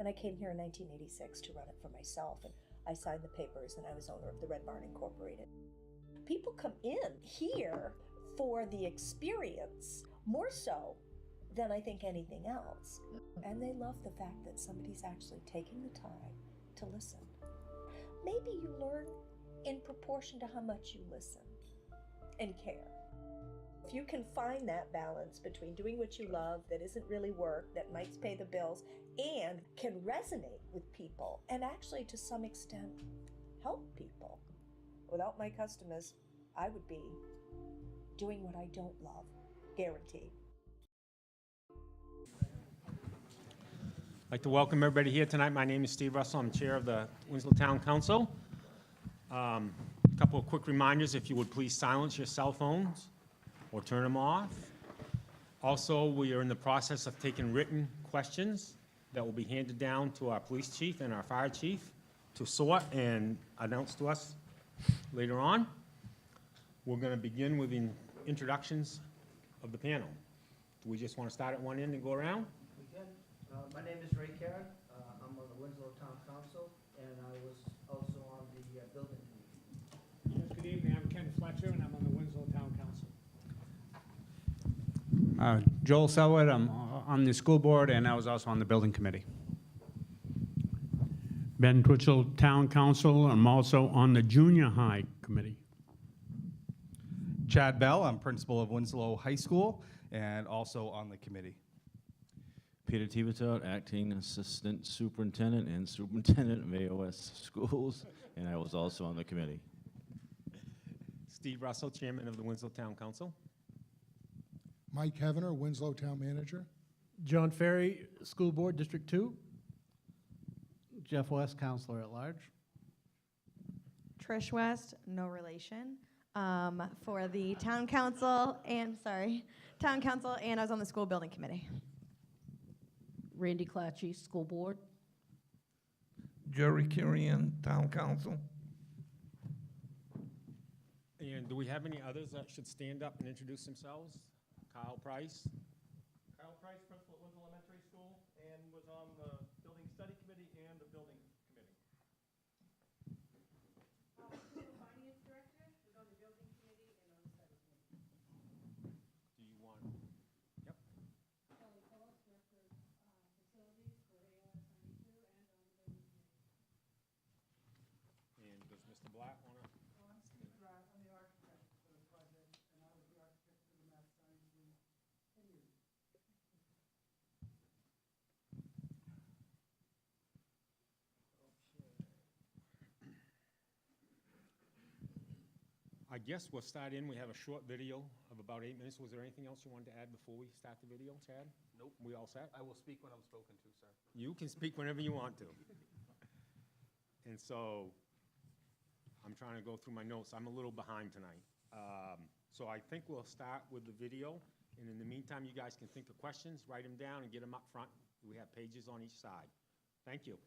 And I came here in 1986 to run it for myself, and I signed the papers, and I was owner of the Red Barn Incorporated. People come in here for the experience, more so than I think anything else. And they love the fact that somebody's actually taking the time to listen. Maybe you learn in proportion to how much you listen and care. If you can find that balance between doing what you love that isn't really work, that might pay the bills, and can resonate with people and actually to some extent help people. Without my customers, I would be doing what I don't love, guaranteed. I'd like to welcome everybody here tonight. My name is Steve Russell. I'm chair of the Winslow Town Council. A couple of quick reminders, if you would please silence your cell phones or turn them off. Also, we are in the process of taking written questions that will be handed down to our police chief and our fire chief to sort and announce to us later on. We're going to begin with the introductions of the panel. Do we just want to start at one end and go around? We can. My name is Ray Carrot. I'm on the Winslow Town Council, and I was also on the building committee. Yes, good evening. I'm Ken Fletcher, and I'm on the Winslow Town Council. Joel Selwood, I'm on the school board, and I was also on the building committee. Ben Twitchell, Town Council. I'm also on the junior high committee. Chad Bell, I'm principal of Winslow High School and also on the committee. Peter Tivitot, acting assistant superintendent and superintendent of AOS schools, and I was also on the committee. Steve Russell, chairman of the Winslow Town Council. Mike Hevener, Winslow Town Manager. John Ferry, School Board, District 2. Jeff West, Counselor at Large. Trish West, no relation, for the Town Council, and I was on the School Building Committee. Randy Clatchy, School Board. Jerry Kirian, Town Council. And do we have any others that should stand up and introduce themselves? Kyle Price. Kyle Price, principal at Winslow Elementary School, and was on the Building Study Committee and the Building Committee. Finance Director, was on the Building Committee and on the Study Committee. Do you want? Yep. Kelly Phillips, Director of Facilities for AOS 92 and on the Building Committee. And does Mr. Black want to? I'm Steve Black. I'm the architect for the project, and I was the architect for the math science room. I guess we'll start in. We have a short video of about 8 minutes. Was there anything else you wanted to add before we start the video, Chad? Nope. We all set? I will speak when I'm spoken to, sir. You can speak whenever you want to. And so I'm trying to go through my notes. I'm a little behind tonight. So I think we'll start with the video. And in the meantime, you guys can think of questions, write them down, and get them up front. We have pages on each side. Thank you.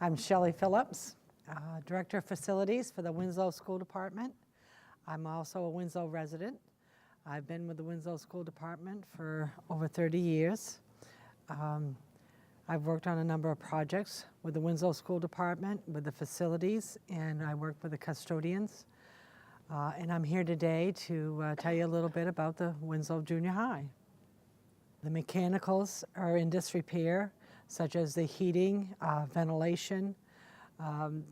I'm Shelley Phillips, Director of Facilities for the Winslow School Department. I'm also a Winslow resident. I've been with the Winslow School Department for over 30 years. I've worked on a number of projects with the Winslow School Department, with the facilities, and I work with the custodians. And I'm here today to tell you a little bit about the Winslow Junior High. The mechanicals are in disrepair, such as the heating, ventilation,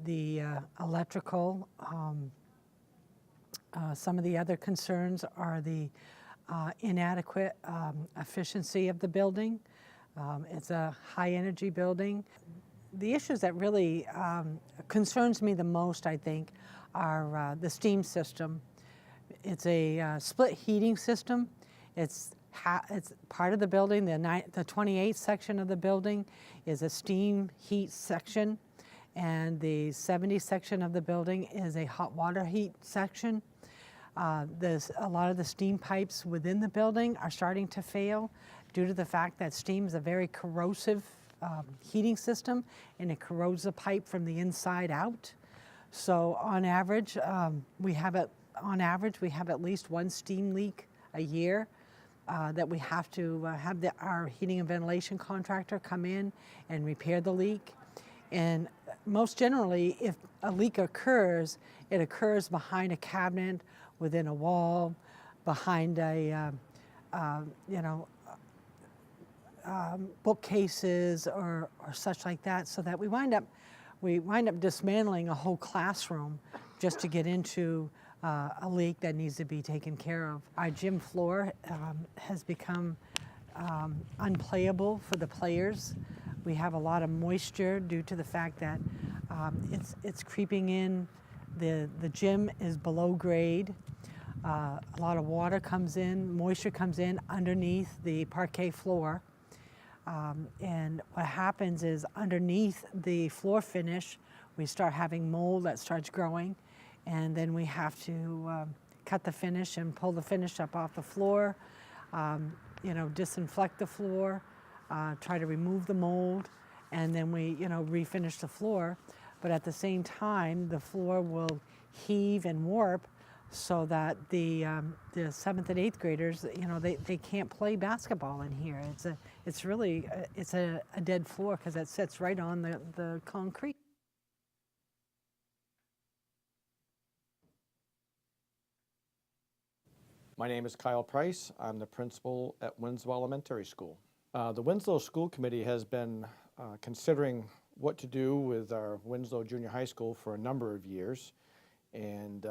the electrical. Some of the other concerns are the inadequate efficiency of the building. It's a high-energy building. The issues that really concerns me the most, I think, are the steam system. It's a split heating system. It's part of the building. The 28 section of the building is a steam heat section, and the 70 section of the building is a hot water heat section. There's a lot of the steam pipes within the building are starting to fail due to the fact that steam is a very corrosive heating system, and it corrodes the pipe from the inside out. So on average, we have at least one steam leak a year that we have to have our heating and ventilation contractor come in and repair the leak. And most generally, if a leak occurs, it occurs behind a cabinet, within a wall, behind a, bookcases or such like that, so that we wind up dismantling a whole classroom just to get into a leak that needs to be taken care of. Our gym floor has become unplayable for the players. We have a lot of moisture due to the fact that it's creeping in. The gym is below grade. A lot of water comes in, moisture comes in underneath the parquet floor. And what happens is underneath the floor finish, we start having mold that starts growing. And then we have to cut the finish and pull the finish up off the floor, disinfect the floor, try to remove the mold, and then we, refinish the floor. But at the same time, the floor will heave and warp so that the 7th and 8th graders, they can't play basketball in here. It's really a dead floor because it sits right on the concrete. My name is Kyle Price. I'm the principal at Winslow Elementary School. The Winslow School Committee has been considering what to do with our Winslow Junior High School for a number of years, and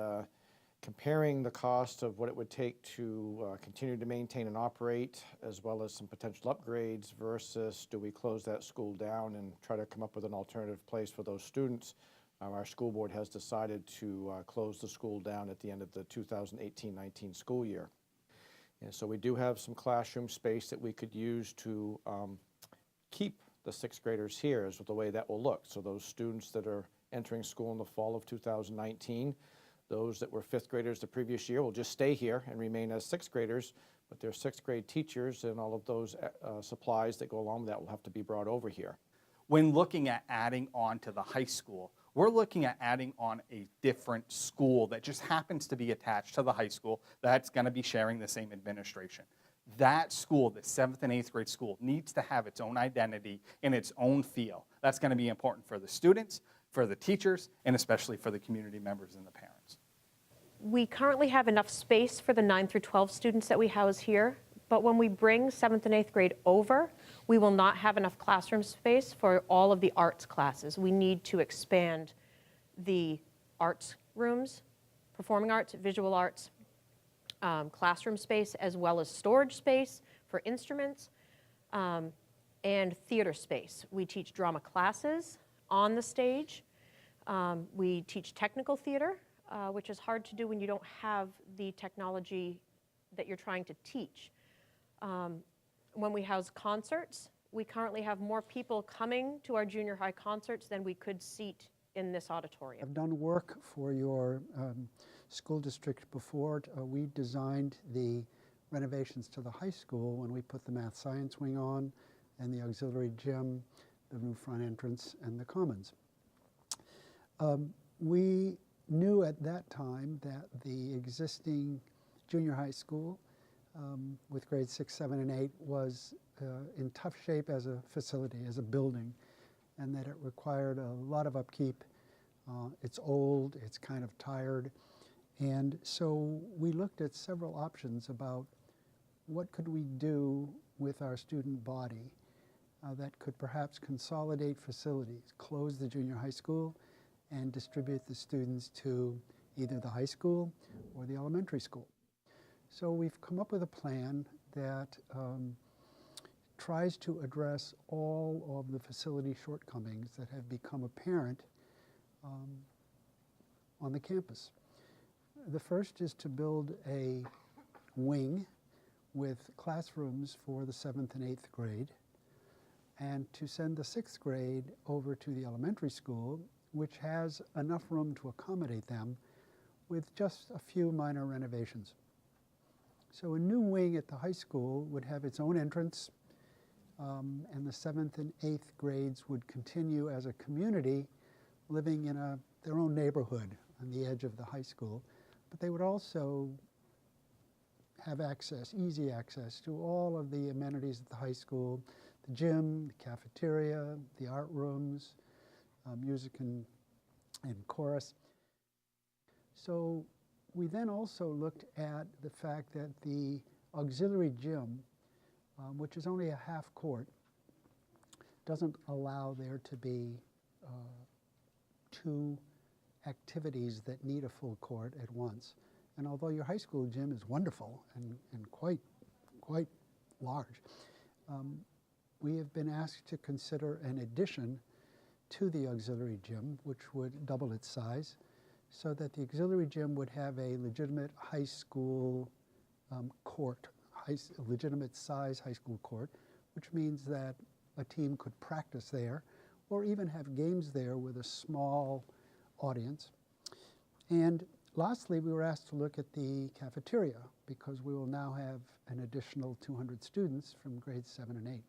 comparing the cost of what it would take to continue to maintain and operate, as well as some potential upgrades, versus do we close that school down and try to come up with an alternative place for those students. Our school board has decided to close the school down at the end of the 2018-19 school year. And so we do have some classroom space that we could use to keep the 6th graders here, is the way that will look. So those students that are entering school in the fall of 2019, those that were 5th graders the previous year will just stay here and remain as 6th graders, but their 6th grade teachers and all of those supplies that go along with that will have to be brought over here. When looking at adding on to the high school, we're looking at adding on a different school that just happens to be attached to the high school that's going to be sharing the same administration. That school, the 7th and 8th grade school, needs to have its own identity and its own feel. That's going to be important for the students, for the teachers, and especially for the community members and the parents. We currently have enough space for the 9 through 12 students that we house here, but when we bring 7th and 8th grade over, we will not have enough classroom space for all of the arts classes. We need to expand the arts rooms, performing arts, visual arts, classroom space, as well as storage space for instruments, and theater space. We teach drama classes on the stage. We teach technical theater, which is hard to do when you don't have the technology that you're trying to teach. When we house concerts, we currently have more people coming to our junior high concerts than we could seat in this auditorium. I've done work for your school district before. We designed the renovations to the high school when we put the math science wing on and the auxiliary gym, the new front entrance, and the commons. We knew at that time that the existing junior high school with grades 6, 7, and 8 was in tough shape as a facility, as a building, and that it required a lot of upkeep. It's old, it's kind of tired, and so we looked at several options about what could we do with our student body that could perhaps consolidate facilities, close the junior high school, and distribute the students to either the high school or the elementary school. So we've come up with a plan that tries to address all of the facility shortcomings that have become apparent on the campus. The first is to build a wing with classrooms for the 7th and 8th grade, and to send the 6th grade over to the elementary school, which has enough room to accommodate them with just a few minor renovations. So a new wing at the high school would have its own entrance, and the 7th and 8th grades would continue as a community living in their own neighborhood on the edge of the high school, but they would also have access, easy access to all of the amenities at the high school, the gym, the cafeteria, the art rooms, music and chorus. So we then also looked at the fact that the auxiliary gym, which is only a half court, doesn't allow there to be two activities that need a full court at once. And although your high school gym is wonderful and quite large, we have been asked to consider an addition to the auxiliary gym, which would double its size, so that the auxiliary gym would have a legitimate high school court, legitimate size high school court, which means that a team could practice there or even have games there with a small audience. And lastly, we were asked to look at the cafeteria because we will now have an additional 200 students from grades 7 and 8.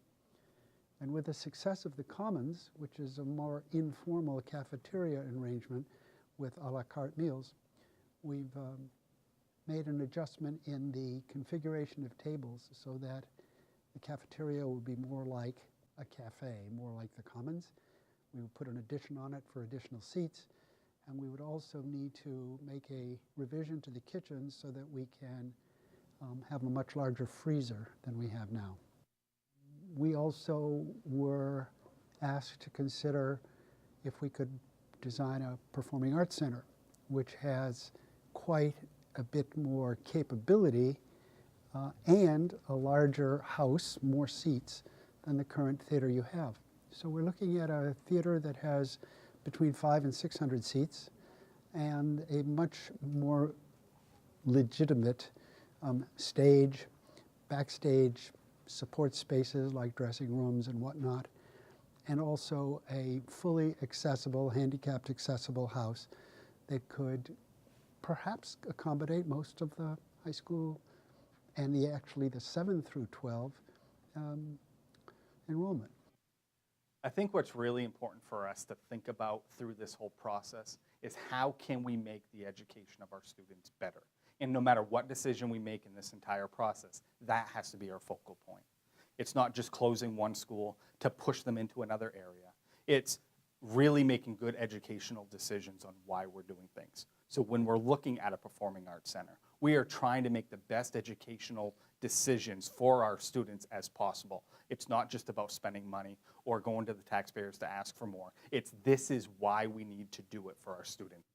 And with the success of the Commons, which is a more informal cafeteria arrangement with a la carte meals, we've made an adjustment in the configuration of tables so that the cafeteria would be more like a cafe, more like the Commons. We would put an addition on it for additional seats, and we would also need to make a revision to the kitchen so that we can have a much larger freezer than we have now. We also were asked to consider if we could design a performing arts center, which has quite a bit more capability and a larger house, more seats than the current theater you have. So we're looking at a theater that has between 500 and 600 seats and a much more legitimate stage, backstage support spaces like dressing rooms and whatnot, and also a fully accessible, handicapped accessible house that could perhaps accommodate most of the high school and actually the 7 through 12 enrollment. I think what's really important for us to think about through this whole process is how can we make the education of our students better? And no matter what decision we make in this entire process, that has to be our focal point. It's not just closing one school to push them into another area. It's really making good educational decisions on why we're doing things. So when we're looking at a performing arts center, we are trying to make the best educational decisions for our students as possible. It's not just about spending money or going to the taxpayers to ask for more. This is why we need to do it for our students.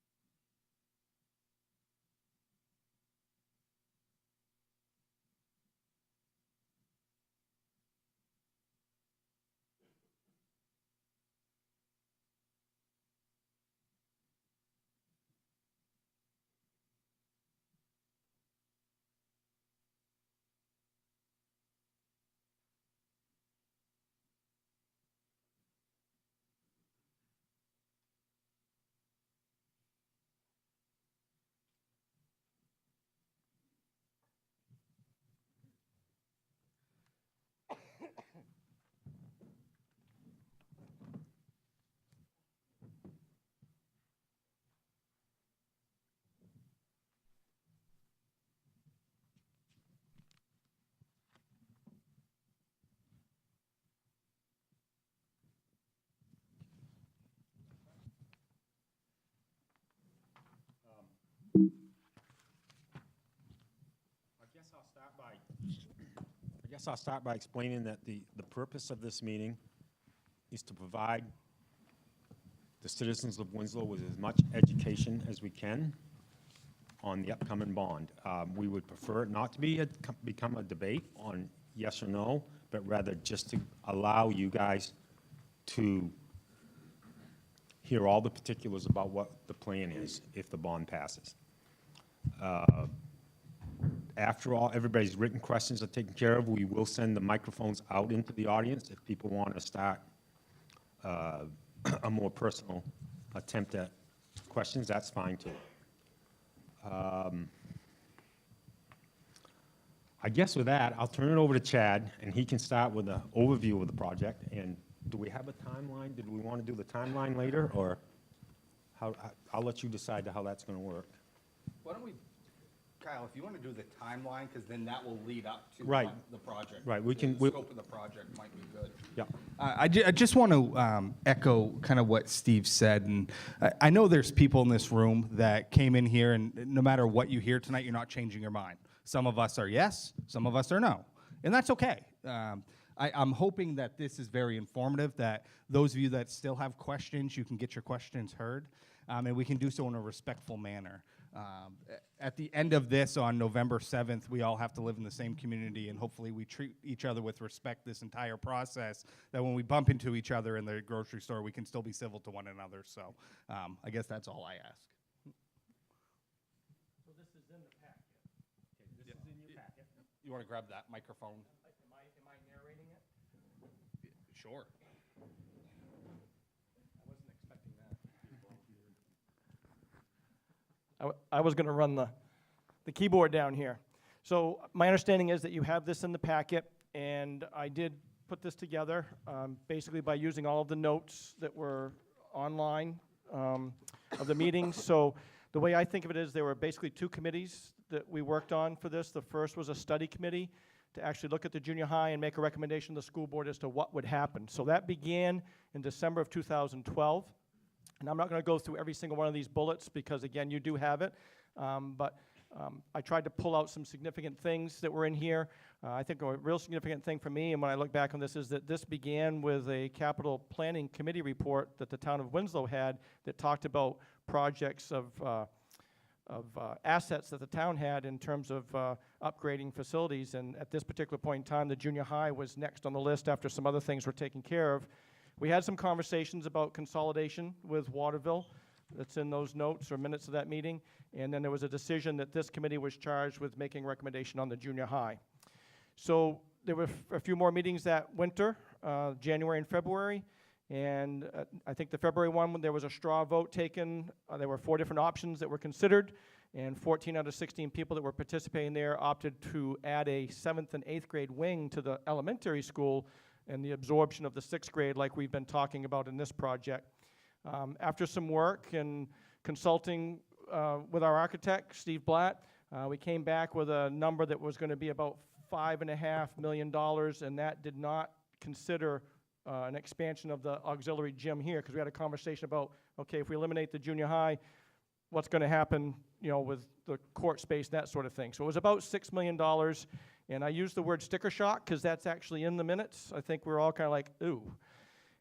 I guess I'll start by explaining that the purpose of this meeting is to provide the citizens of Winslow with as much education as we can on the upcoming bond. We would prefer it not to become a debate on yes or no, but rather just to allow you guys to hear all the particulars about what the plan is if the bond passes. After all, everybody's written questions are taken care of. We will send the microphones out into the audience. If people want to start a more personal attempt at questions, that's fine too. I guess with that, I'll turn it over to Chad, and he can start with an overview of the project. And do we have a timeline? Did we want to do the timeline later, or I'll let you decide how that's going to work. Why don't we, Kyle, if you want to do the timeline, because then that will lead up to Right. the project. Right, we can- The scope of the project might be good. Yeah. I just want to echo kind of what Steve said, and I know there's people in this room that came in here, and no matter what you hear tonight, you're not changing your mind. Some of us are yes, some of us are no, and that's okay. I'm hoping that this is very informative, that those of you that still have questions, you can get your questions heard, and we can do so in a respectful manner. At the end of this, on November 7th, we all have to live in the same community, and hopefully we treat each other with respect this entire process, that when we bump into each other in the grocery store, we can still be civil to one another. So I guess that's all I ask. So this is in the packet. This is in your packet. You want to grab that microphone? Am I narrating it? Sure. I wasn't expecting that. I was going to run the keyboard down here. So my understanding is that you have this in the packet, and I did put this together basically by using all of the notes that were online of the meetings. So the way I think of it is there were basically two committees that we worked on for this. The first was a study committee to actually look at the junior high and make a recommendation to the school board as to what would happen. So that began in December of 2012. And I'm not going to go through every single one of these bullets because, again, you do have it. But I tried to pull out some significant things that were in here. I think a real significant thing for me, and when I look back on this, is that this began with a capital planning committee report that the town of Winslow had that talked about projects of assets that the town had in terms of upgrading facilities. And at this particular point in time, the junior high was next on the list after some other things were taken care of. We had some conversations about consolidation with Waterville. That's in those notes or minutes of that meeting. And then there was a decision that this committee was charged with making a recommendation on the junior high. So there were a few more meetings that winter, January and February. And I think the February one, when there was a straw vote taken, there were 4 different options that were considered. And 14 out of 16 people that were participating there opted to add a 7th and 8th grade wing to the elementary school and the absorption of the 6th grade like we've been talking about in this project. After some work and consulting with our architect, Steve Blatt, we came back with a number that was going to be about $5.5 million, and that did not consider an expansion of the auxiliary gym here, because we had a conversation about, okay, if we eliminate the junior high, what's going to happen, you know, with the court space, that sort of thing. So it was about $6 million. And I use the word sticker shock because that's actually in the minutes. I think we're all kind of like, ooh.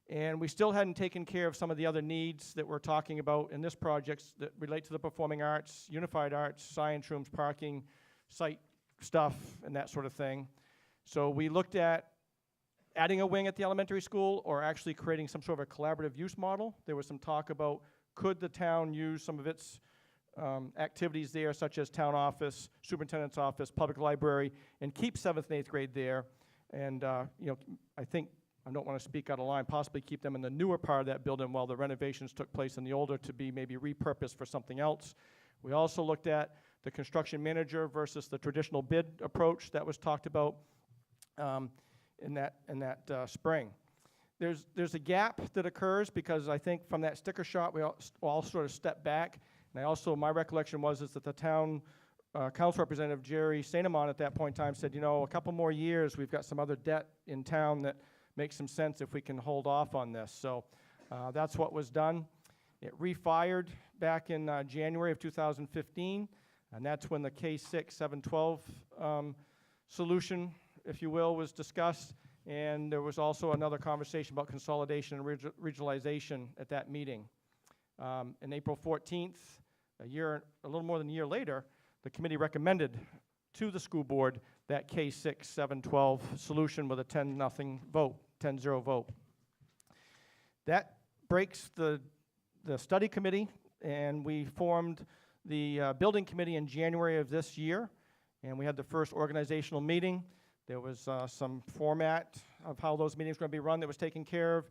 And we still hadn't taken care of some of the other needs that we're talking about in this project that relate to the performing arts, unified arts, science rooms, parking, site stuff, and that sort of thing. So we looked at adding a wing at the elementary school or actually creating some sort of a collaborative use model. There was some talk about could the town use some of its activities there, such as town office, superintendent's office, public library, and keep 7th and 8th grade there. And you know, I think, I don't want to speak out of line, possibly keep them in the newer part of that building while the renovations took place in the older to be maybe repurposed for something else. We also looked at the construction manager versus the traditional bid approach that was talked about in that spring. There's a gap that occurs because I think from that sticker shot we all sort of stepped back. And my recollection was that the town council representative, Jerry Sainamon, at that point in time said, you know, a couple more years, we've got some other debt in town that makes some sense if we can hold off on this. So that's what was done. It refired back in January of 2015, and that's when the K6-712 solution, if you will, was discussed. And there was also another conversation about consolidation and regionalization at that meeting. On April 14th, a little more than a year later, the committee recommended to the school board that K6-712 solution with a 10-0 vote. That breaks the study committee, and we formed the building committee in January of this year, and we had the first organizational meeting. There was some format of how those meetings were going to be run that was taken care of.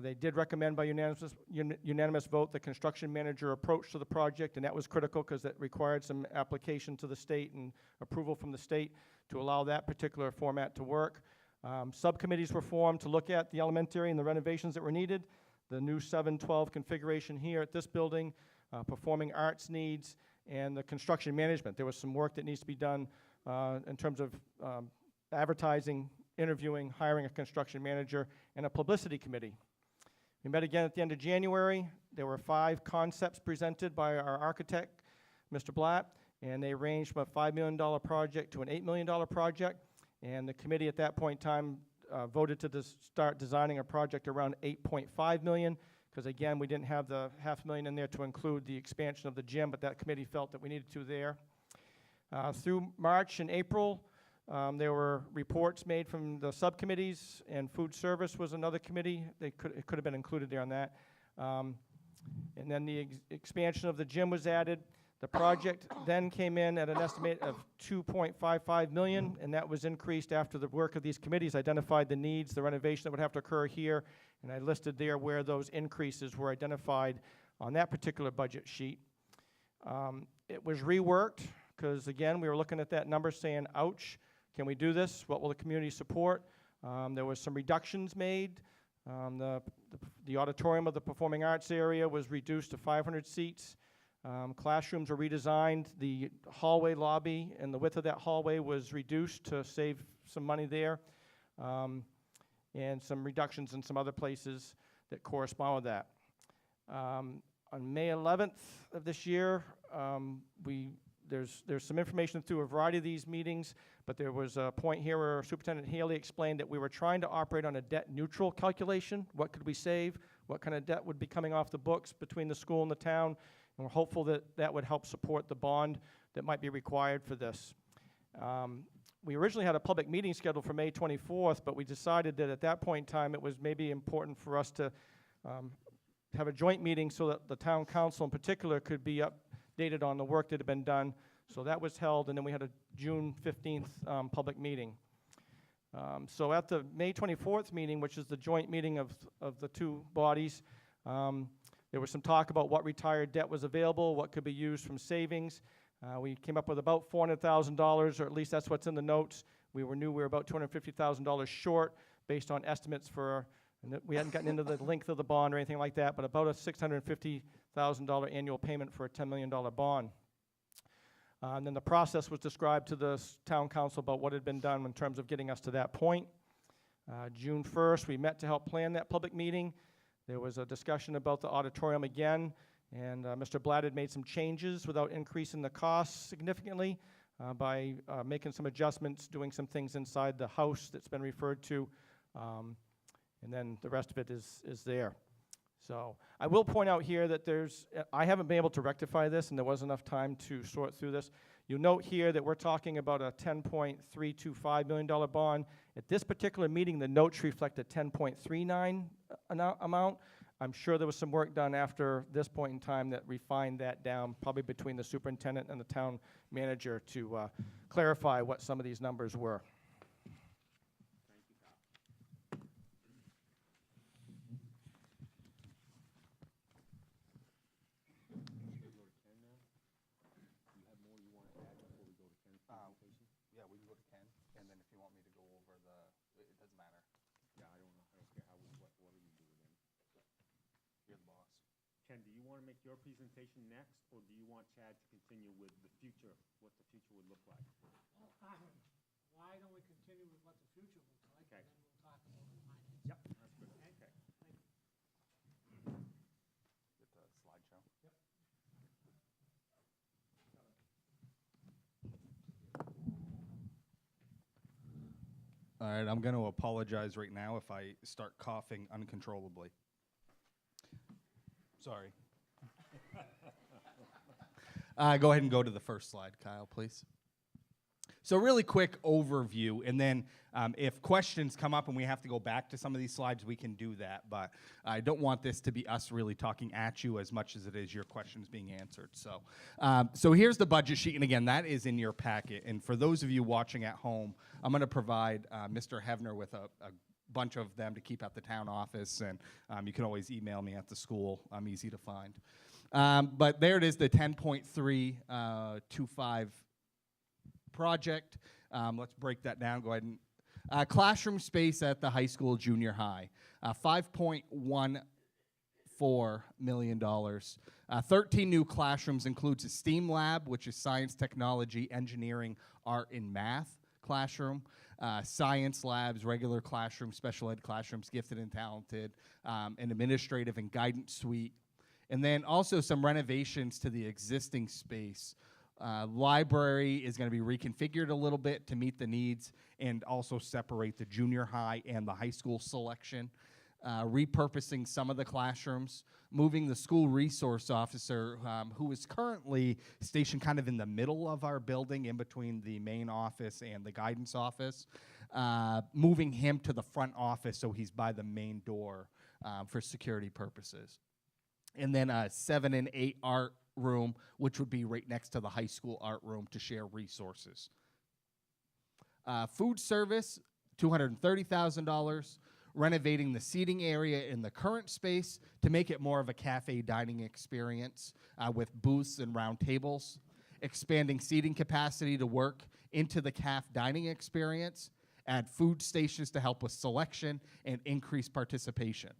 They did recommend by unanimous vote the construction manager approach to the project, and that was critical because that required some application to the state and approval from the state to allow that particular format to work. Subcommittees were formed to look at the elementary and the renovations that were needed. the new 712 configuration here at this building, performing arts needs, and the construction management. There was some work that needs to be done in terms of advertising, interviewing, hiring a construction manager, and a publicity committee. We met again at the end of January. There were 5 concepts presented by our architect, Mr. Blatt, and they ranged from a $5 million project to an $8 million project. And the committee at that point in time voted to start designing a project around $8.5 million, because again, we didn't have the $500,000 in there to include the expansion of the gym, but that committee felt that we needed to there. Through March and April, there were reports made from the subcommittees, and food service was another committee. It could have been included there on that. And then the expansion of the gym was added. The project then came in at an estimate of $2.55 million, and that was increased after the work of these committees identified the needs, the renovation that would have to occur here, and I listed there where those increases were identified on that particular budget sheet. It was reworked, because again, we were looking at that number saying, ouch, can we do this? What will the community support? There was some reductions made. The auditorium of the performing arts area was reduced to 500 seats. Classrooms were redesigned. The hallway lobby and the width of that hallway was reduced to save some money there, and some reductions in some other places that correspond with that. On May 11th of this year, there's some information through a variety of these meetings, but there was a point here where Superintendent Haley explained that we were trying to operate on a debt neutral calculation. What could we save? What kind of debt would be coming off the books between the school and the town? And we're hopeful that that would help support the bond that might be required for this. We originally had a public meeting scheduled for May 24th, but we decided that at that point in time it was maybe important for us to have a joint meeting so that the town council in particular could be updated on the work that had been done. So that was held, and then we had a June 15th public meeting. So at the May 24th meeting, which is the joint meeting of the two bodies, there was some talk about what retired debt was available, what could be used from savings. We came up with about $400,000, or at least that's what's in the notes. We knew we were about $250,000 short based on estimates for, and we hadn't gotten into the length of the bond or anything like that, but about a $650,000 annual payment for a $10 million bond. And then the process was described to the town council about what had been done in terms of getting us to that point. June 1st, we met to help plan that public meeting. There was a discussion about the auditorium again, and Mr. Blatt had made some changes without increasing the costs significantly by making some adjustments, doing some things inside the house that's been referred to, and then the rest of it is there. So I will point out here that I haven't been able to rectify this, and there wasn't enough time to sort through this. You'll note here that we're talking about a $10.325 million bond. At this particular meeting, the notes reflect a $10.39 amount. I'm sure there was some work done after this point in time that refined that down, probably between the superintendent and the town manager, to clarify what some of these numbers were. Yeah, we can go to Ken, and then if you want me to go over it doesn't matter. Yeah, I don't care how, what are you doing then? You're the boss. Ken, do you want to make your presentation next, or do you want Chad to continue with the future, what the future would look like? Well, why don't we continue with what the future looks like, Okay. and then we'll talk about the finances. Yep, that's good. Okay. Get the slideshow. Yep. All right, I'm going to apologize right now if I start coughing uncontrollably. Sorry. Go ahead and go to the first slide, Kyle, please. So really quick overview, and then if questions come up and we have to go back to some of these slides, we can do that. But I don't want this to be us really talking at you as much as it is your questions being answered. So, so here's the budget sheet, and again, that is in your packet. And for those of you watching at home, I'm going to provide Mr. Hevner with a bunch of them to keep at the town office, and you can always email me at the school. I'm easy to find. But there it is, the 10.325 project. Let's break that down. Go ahead and classroom space at the high school, junior high. 5.1 $2.4 million. 13 new classrooms includes a STEAM lab, which is science, technology, engineering, art, and math classroom. Science labs, regular classrooms, special ed classrooms, gifted and talented, an administrative and guidance suite. And then also some renovations to the existing space. Library is going to be reconfigured a little bit to meet the needs and also separate the junior high and the high school selection. Repurposing some of the classrooms, moving the school resource officer, who is currently stationed kind of in the middle of our building, in between the main office and the guidance office, moving him to the front office so he's by the main door for security purposes. And then a 7 and 8 art room, which would be right next to the high school art room to share resources. Food service, $230,000. Renovating the seating area in the current space to make it more of a cafe dining experience with booths and round tables. Expanding seating capacity to work into the CAF dining experience. Add food stations to help with selection and increase participation.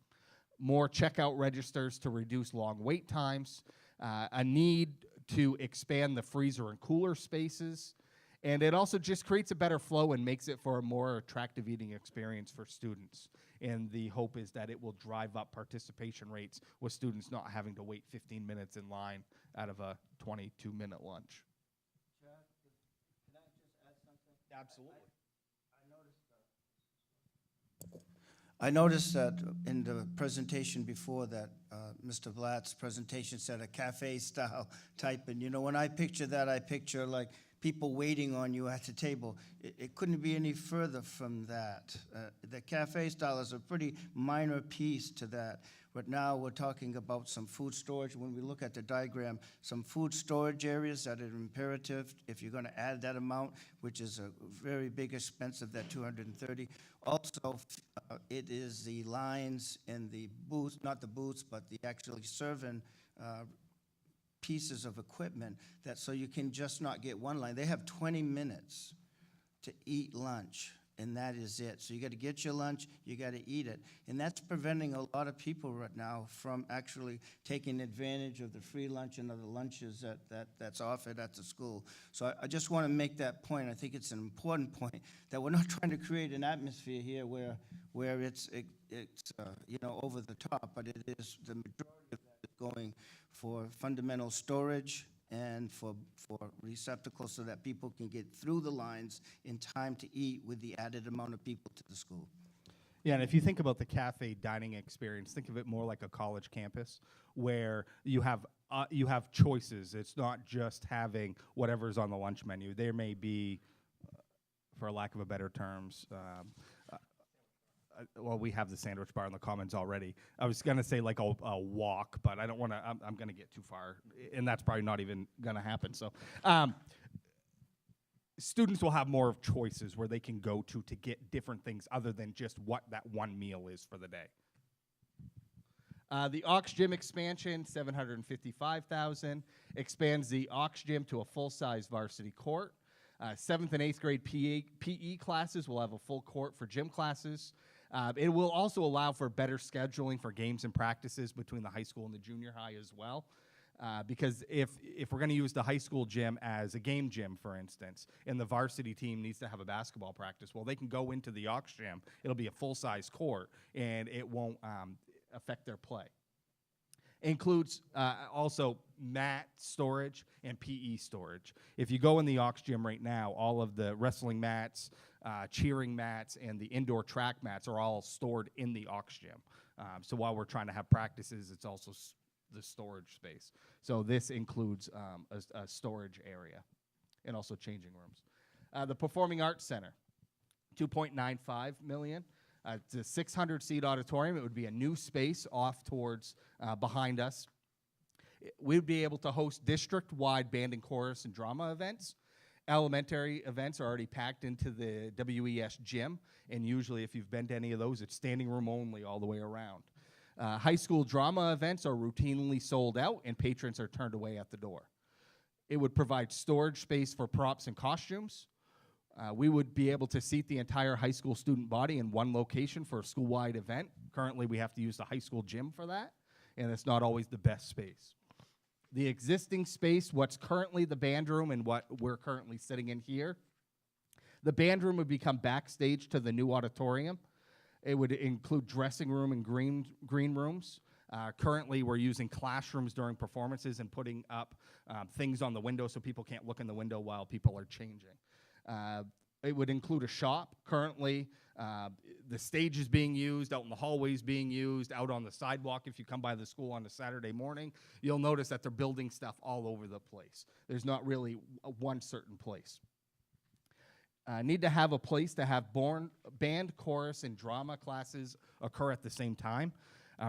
More checkout registers to reduce long wait times. A need to expand the freezer and cooler spaces. And it also just creates a better flow and makes it for a more attractive eating experience for students. And the hope is that it will drive up participation rates with students not having to wait 15 minutes in line out of a 22-minute lunch. Chad, can I just add something? Absolutely. I noticed that in the presentation before that, Mr. Blatt's presentation said a cafe-style type, and you know, when I picture that, I picture like people waiting on you at the table. It couldn't be any further from that. The cafe style is a pretty minor piece to that. But now we're talking about some food storage. When we look at the diagram, some food storage areas that are imperative if you're going to add that amount, which is a very big expense of that 230. Also, it is the lines in the booths, not the booths, but the actually serving pieces of equipment that so you can just not get one line. They have 20 minutes to eat lunch, and that is it. So you got to get your lunch, you got to eat it. And that's preventing a lot of people right now from actually taking advantage of the free lunch and other lunches that's offered at the school. So I just want to make that point. I think it's an important point that we're not trying to create an atmosphere here where it's you know, over the top, but it is the majority of that is going for fundamental storage and for receptacles so that people can get through the lines in time to eat with the added amount of people to the school. Yeah, and if you think about the cafe dining experience, think of it more like a college campus where you have choices. It's not just having whatever's on the lunch menu. There may be, for lack of a better terms, well, we have the sandwich bar in the Commons already. I was going to say like a walk, but I don't want to, I'm going to get too far, and that's probably not even going to happen. So students will have more choices where they can go to get different things other than just what that one meal is for the day. The Aux Gym expansion, $755,000, expands the Aux Gym to a full-size varsity court. 7th and 8th grade PE classes will have a full court for gym classes. It will also allow for better scheduling for games and practices between the high school and the junior high as well. Because if we're going to use the high school gym as a game gym, for instance, and the varsity team needs to have a basketball practice, well, they can go into the Aux Gym. It'll be a full-size court, and it won't affect their play. Includes also mat storage and PE storage. If you go in the Aux Gym right now, all of the wrestling mats, cheering mats, and the indoor track mats are all stored in the Aux Gym. So while we're trying to have practices, it's also the storage space. So this includes a storage area and also changing rooms. The Performing Arts Center, $2.95 million. It's a 600-seat auditorium. It would be a new space off towards behind us. We'd be able to host district-wide band and chorus and drama events. Elementary events are already packed into the WES gym, and usually if you've been to any of those, it's standing room only all the way around. High school drama events are routinely sold out, and patrons are turned away at the door. It would provide storage space for props and costumes. We would be able to seat the entire high school student body in one location for a school-wide event. Currently, we have to use the high school gym for that. and it's not always the best space. The existing space, what's currently the band room and what we're currently sitting in here, the band room would become backstage to the new auditorium. It would include dressing room and green rooms. Currently, we're using classrooms during performances and putting up things on the window so people can't look in the window while people are changing. It would include a shop. Currently, the stage is being used, out in the hallways being used, out on the sidewalk. If you come by the school on a Saturday morning, you'll notice that they're building stuff all over the place. There's not really one certain place. Need to have a place to have band, chorus, and drama classes occur at the same time.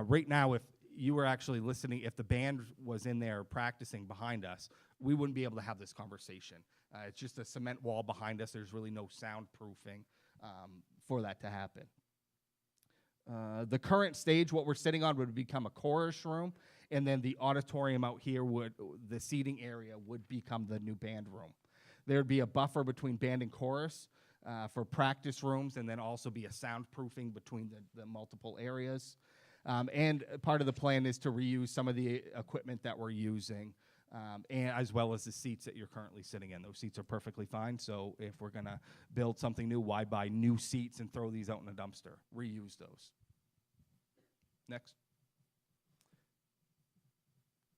Right now, if you were actually listening, if the band was in there practicing behind us, we wouldn't be able to have this conversation. It's just a cement wall behind us. There's really no soundproofing for that to happen. The current stage, what we're sitting on, would become a chorus room, and then the auditorium out here the seating area would become the new band room. There'd be a buffer between band and chorus for practice rooms, and then also be a soundproofing between the multiple areas. And part of the plan is to reuse some of the equipment that we're using, and as well as the seats that you're currently sitting in. Those seats are perfectly fine, so if we're going to build something new, why buy new seats and throw these out in a dumpster? Reuse those. Next.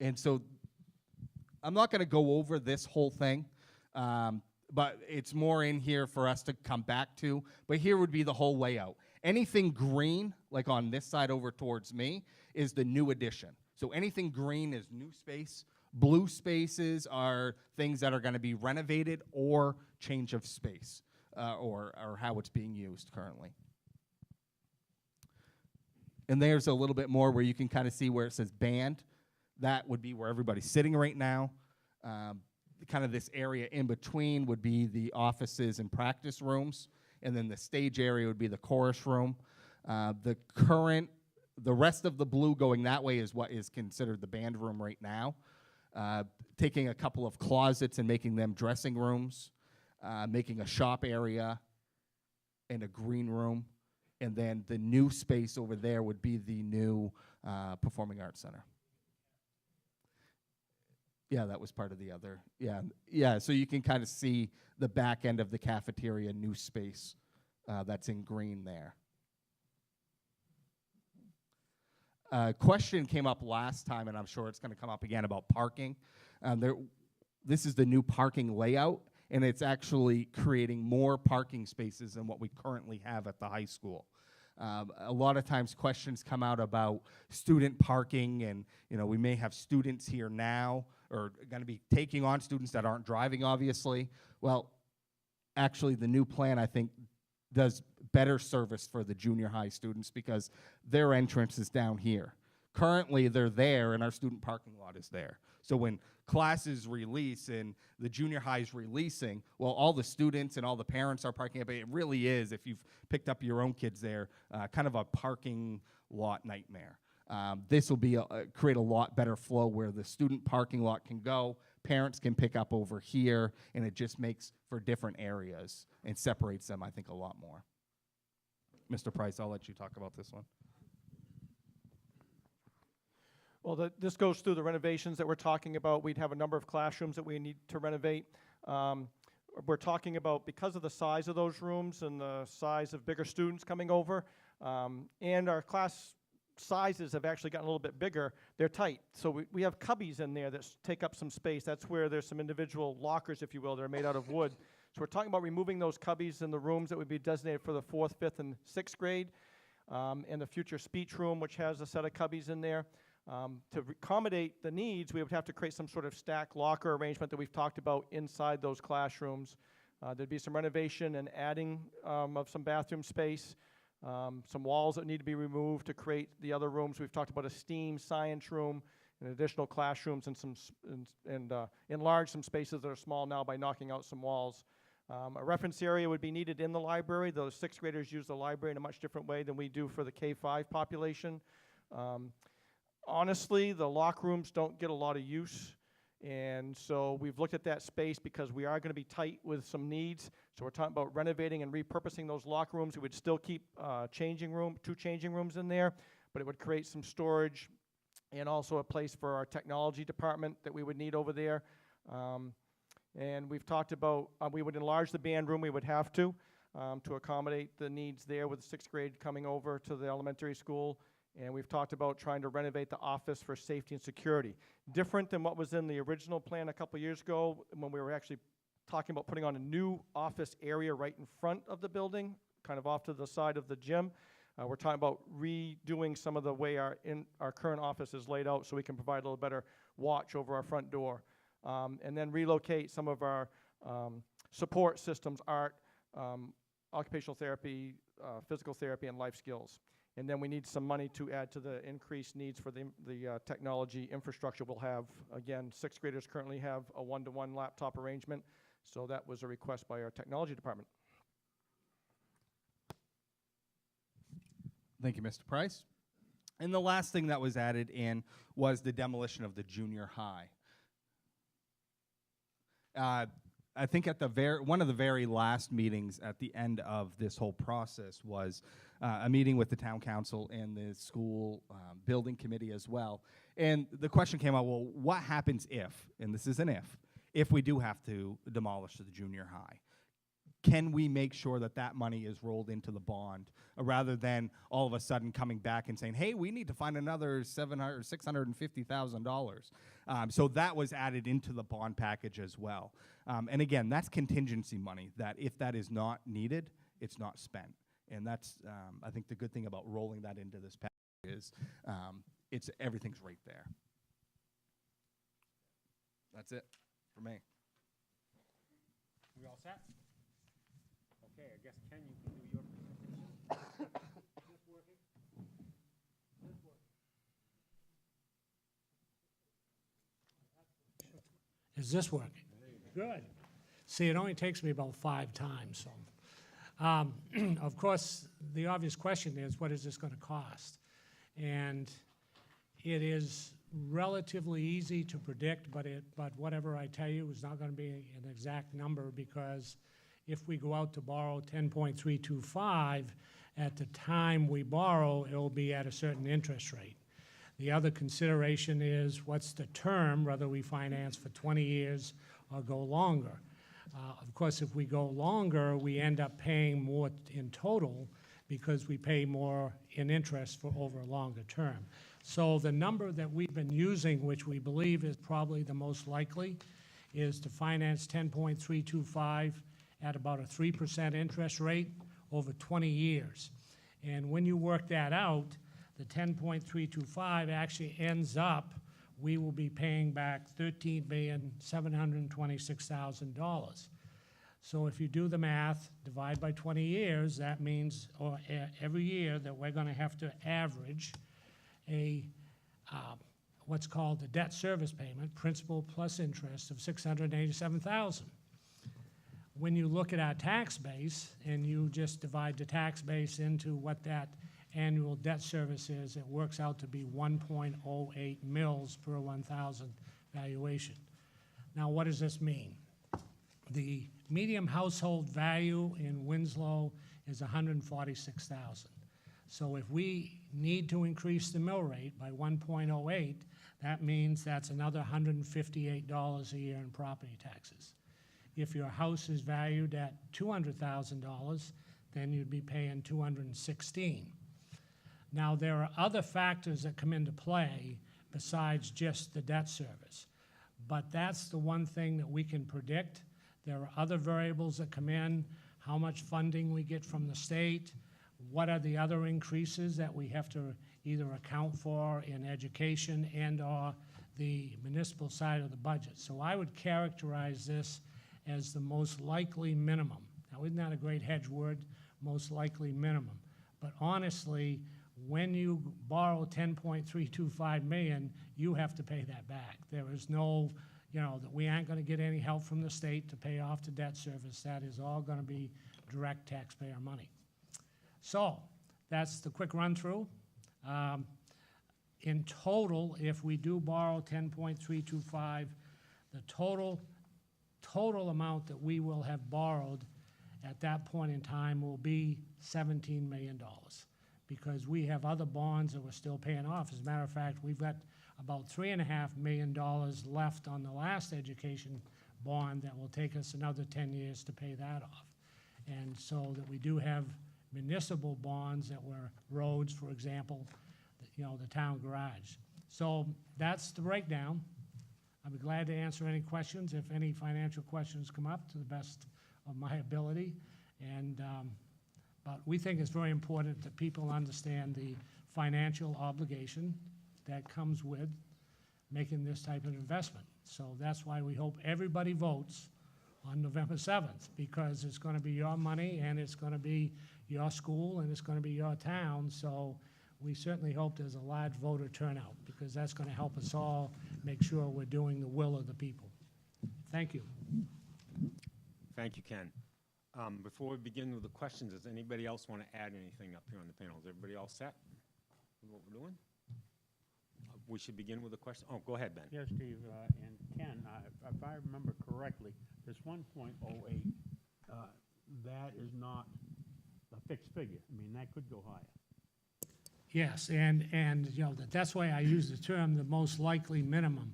And so I'm not going to go over this whole thing, but it's more in here for us to come back to. But here would be the whole layout. Anything green, like on this side over towards me, is the new addition. So anything green is new space. Blue spaces are things that are going to be renovated or change of space, or how it's being used currently. And there's a little bit more where you can kind of see where it says band. That would be where everybody's sitting right now. Kind of this area in between would be the offices and practice rooms. And then the stage area would be the chorus room. The rest of the blue going that way is what is considered the band room right now. Taking a couple of closets and making them dressing rooms, making a shop area and a green room. And then the new space over there would be the new Performing Arts Center. Yeah, that was part of the other. Yeah. So you can kind of see the back end of the cafeteria, new space that's in green there. Question came up last time, and I'm sure it's going to come up again about parking. This is the new parking layout, and it's actually creating more parking spaces than what we currently have at the high school. A lot of times questions come out about student parking, and we may have students here now or going to be taking on students that aren't driving, obviously. Well, actually the new plan, I think, does better service for the junior high students because their entrance is down here. Currently, they're there, and our student parking lot is there. So when classes release and the junior high is releasing, well, all the students and all the parents are parking up. It really is, if you've picked up your own kids there, kind of a parking lot nightmare. This will be create a lot better flow where the student parking lot can go, parents can pick up over here, and it just makes for different areas and separates them, I think, a lot more. Mr. Price, I'll let you talk about this one. Well, this goes through the renovations that we're talking about. We'd have a number of classrooms that we need to renovate. We're talking about, because of the size of those rooms and the size of bigger students coming over, and our class sizes have actually gotten a little bit bigger, they're tight. So we have cubbies in there that take up some space. That's where there's some individual lockers, if you will, that are made out of wood. So we're talking about removing those cubbies in the rooms that would be designated for the 4th, 5th, and 6th grade, and the future speech room, which has a set of cubbies in there. To accommodate the needs, we would have to create some sort of stack locker arrangement that we've talked about inside those classrooms. There'd be some renovation and adding of some bathroom space, some walls that need to be removed to create the other rooms. We've talked about a STEAM science room and additional classrooms and enlarge some spaces that are small now by knocking out some walls. A reference area would be needed in the library. Those 6th graders use the library in a much different way than we do for the K-5 population. Honestly, the locker rooms don't get a lot of use, and so we've looked at that space because we are going to be tight with some needs. So we're talking about renovating and repurposing those locker rooms. We would still keep two changing rooms in there, but it would create some storage and also a place for our technology department that we would need over there. And we've talked about, we would enlarge the band room, we would have to accommodate the needs there with the 6th grade coming over to the elementary school. And we've talked about trying to renovate the office for safety and security. Different than what was in the original plan a couple years ago when we were actually talking about putting on a new office area right in front of the building, kind of off to the side of the gym. We're talking about redoing some of the way our current office is laid out so we can provide a little better watch over our front door. And then relocate some of our support systems, art, occupational therapy, physical therapy, and life skills. And then we need some money to add to the increased needs for the technology infrastructure we'll have. Again, 6th graders currently have a one-to-one laptop arrangement, so that was a request by our technology department. Thank you, Mr. Price. And the last thing that was added in was the demolition of the junior high. I think at one of the very last meetings at the end of this whole process was a meeting with the town council and the school building committee as well. And the question came out, well, what happens if, and this is an if we do have to demolish the junior high? Can we make sure that that money is rolled into the bond rather than all of a sudden coming back and saying, hey, we need to find another $700,000 or $650,000. So that was added into the bond package as well. And again, that's contingency money that if that is not needed, it's not spent. And that's, I think, the good thing about rolling that into this package is everything's right there. That's it for me. We all set? Okay, I guess, Ken, you can do your presentation. Is this working? Is this working? Is this working? Good. See, it only takes me about 5 times. So, of course, the obvious question is, what is this going to cost? And it is relatively easy to predict, but whatever I tell you is not going to be an exact number, because if we go out to borrow 10.325, at the time we borrow, it will be at a certain interest rate. The other consideration is what's the term, whether we finance for 20 years or go longer. Of course, if we go longer, we end up paying more in total because we pay more in interest for over a longer term. So the number that we've been using, which we believe is probably the most likely, is to finance 10.325 at about a 3% interest rate over 20 years. And when you work that out, the 10.325 actually ends up, we will be paying back $13,726,000. So if you do the math, divide by 20 years, that means every year that we're going to have to average a what's called the debt service payment, principal plus interest, of $687,000. When you look at our tax base and you just divide the tax base into what that annual debt service is, it works out to be 1.08 mils per 1,000 valuation. Now, what does this mean? The median household value in Winslow is $146,000. So if we need to increase the mill rate by 1.08, that means that's another $158 a year in property taxes. If your house is valued at $200,000, then you'd be paying $216,000. Now, there are other factors that come into play besides just the debt service, but that's the one thing that we can predict. There are other variables that come in, how much funding we get from the state, what are the other increases that we have to either account for in education and or the municipal side of the budget. So I would characterize this as the most likely minimum. Now, isn't that a great hedge word? Most likely minimum. But honestly, when you borrow $10.325 million, you have to pay that back. There is no, that we aren't going to get any help from the state to pay off the debt service. That is all going to be direct taxpayer money. So that's the quick run through. In total, if we do borrow 10.325, the total amount that we will have borrowed at that point in time will be $17 million, because we have other bonds that we're still paying off. As a matter of fact, we've got about $3.5 million left on the last education bond that will take us another 10 years to pay that off. And so that we do have municipal bonds that were roads, for example, the town garage. So that's the breakdown. I'd be glad to answer any questions if any financial questions come up to the best of my ability. And but we think it's very important that people understand the financial obligation that comes with making this type of investment. So that's why we hope everybody votes on November 7th, because it's going to be your money and it's going to be your school and it's going to be your town. So we certainly hope there's a large voter turnout, because that's going to help us all make sure we're doing the will of the people. Thank you. Thank you, Ken. Before we begin with the questions, does anybody else want to add anything up here on the panel? Is everybody all set with what we're doing? We should begin with a question. Oh, go ahead, Ben. Yes, Steve, and Ken, if I remember correctly, this 1.08, that is not a fixed figure. I mean, that could go higher. Yes, and that's why I use the term the most likely minimum,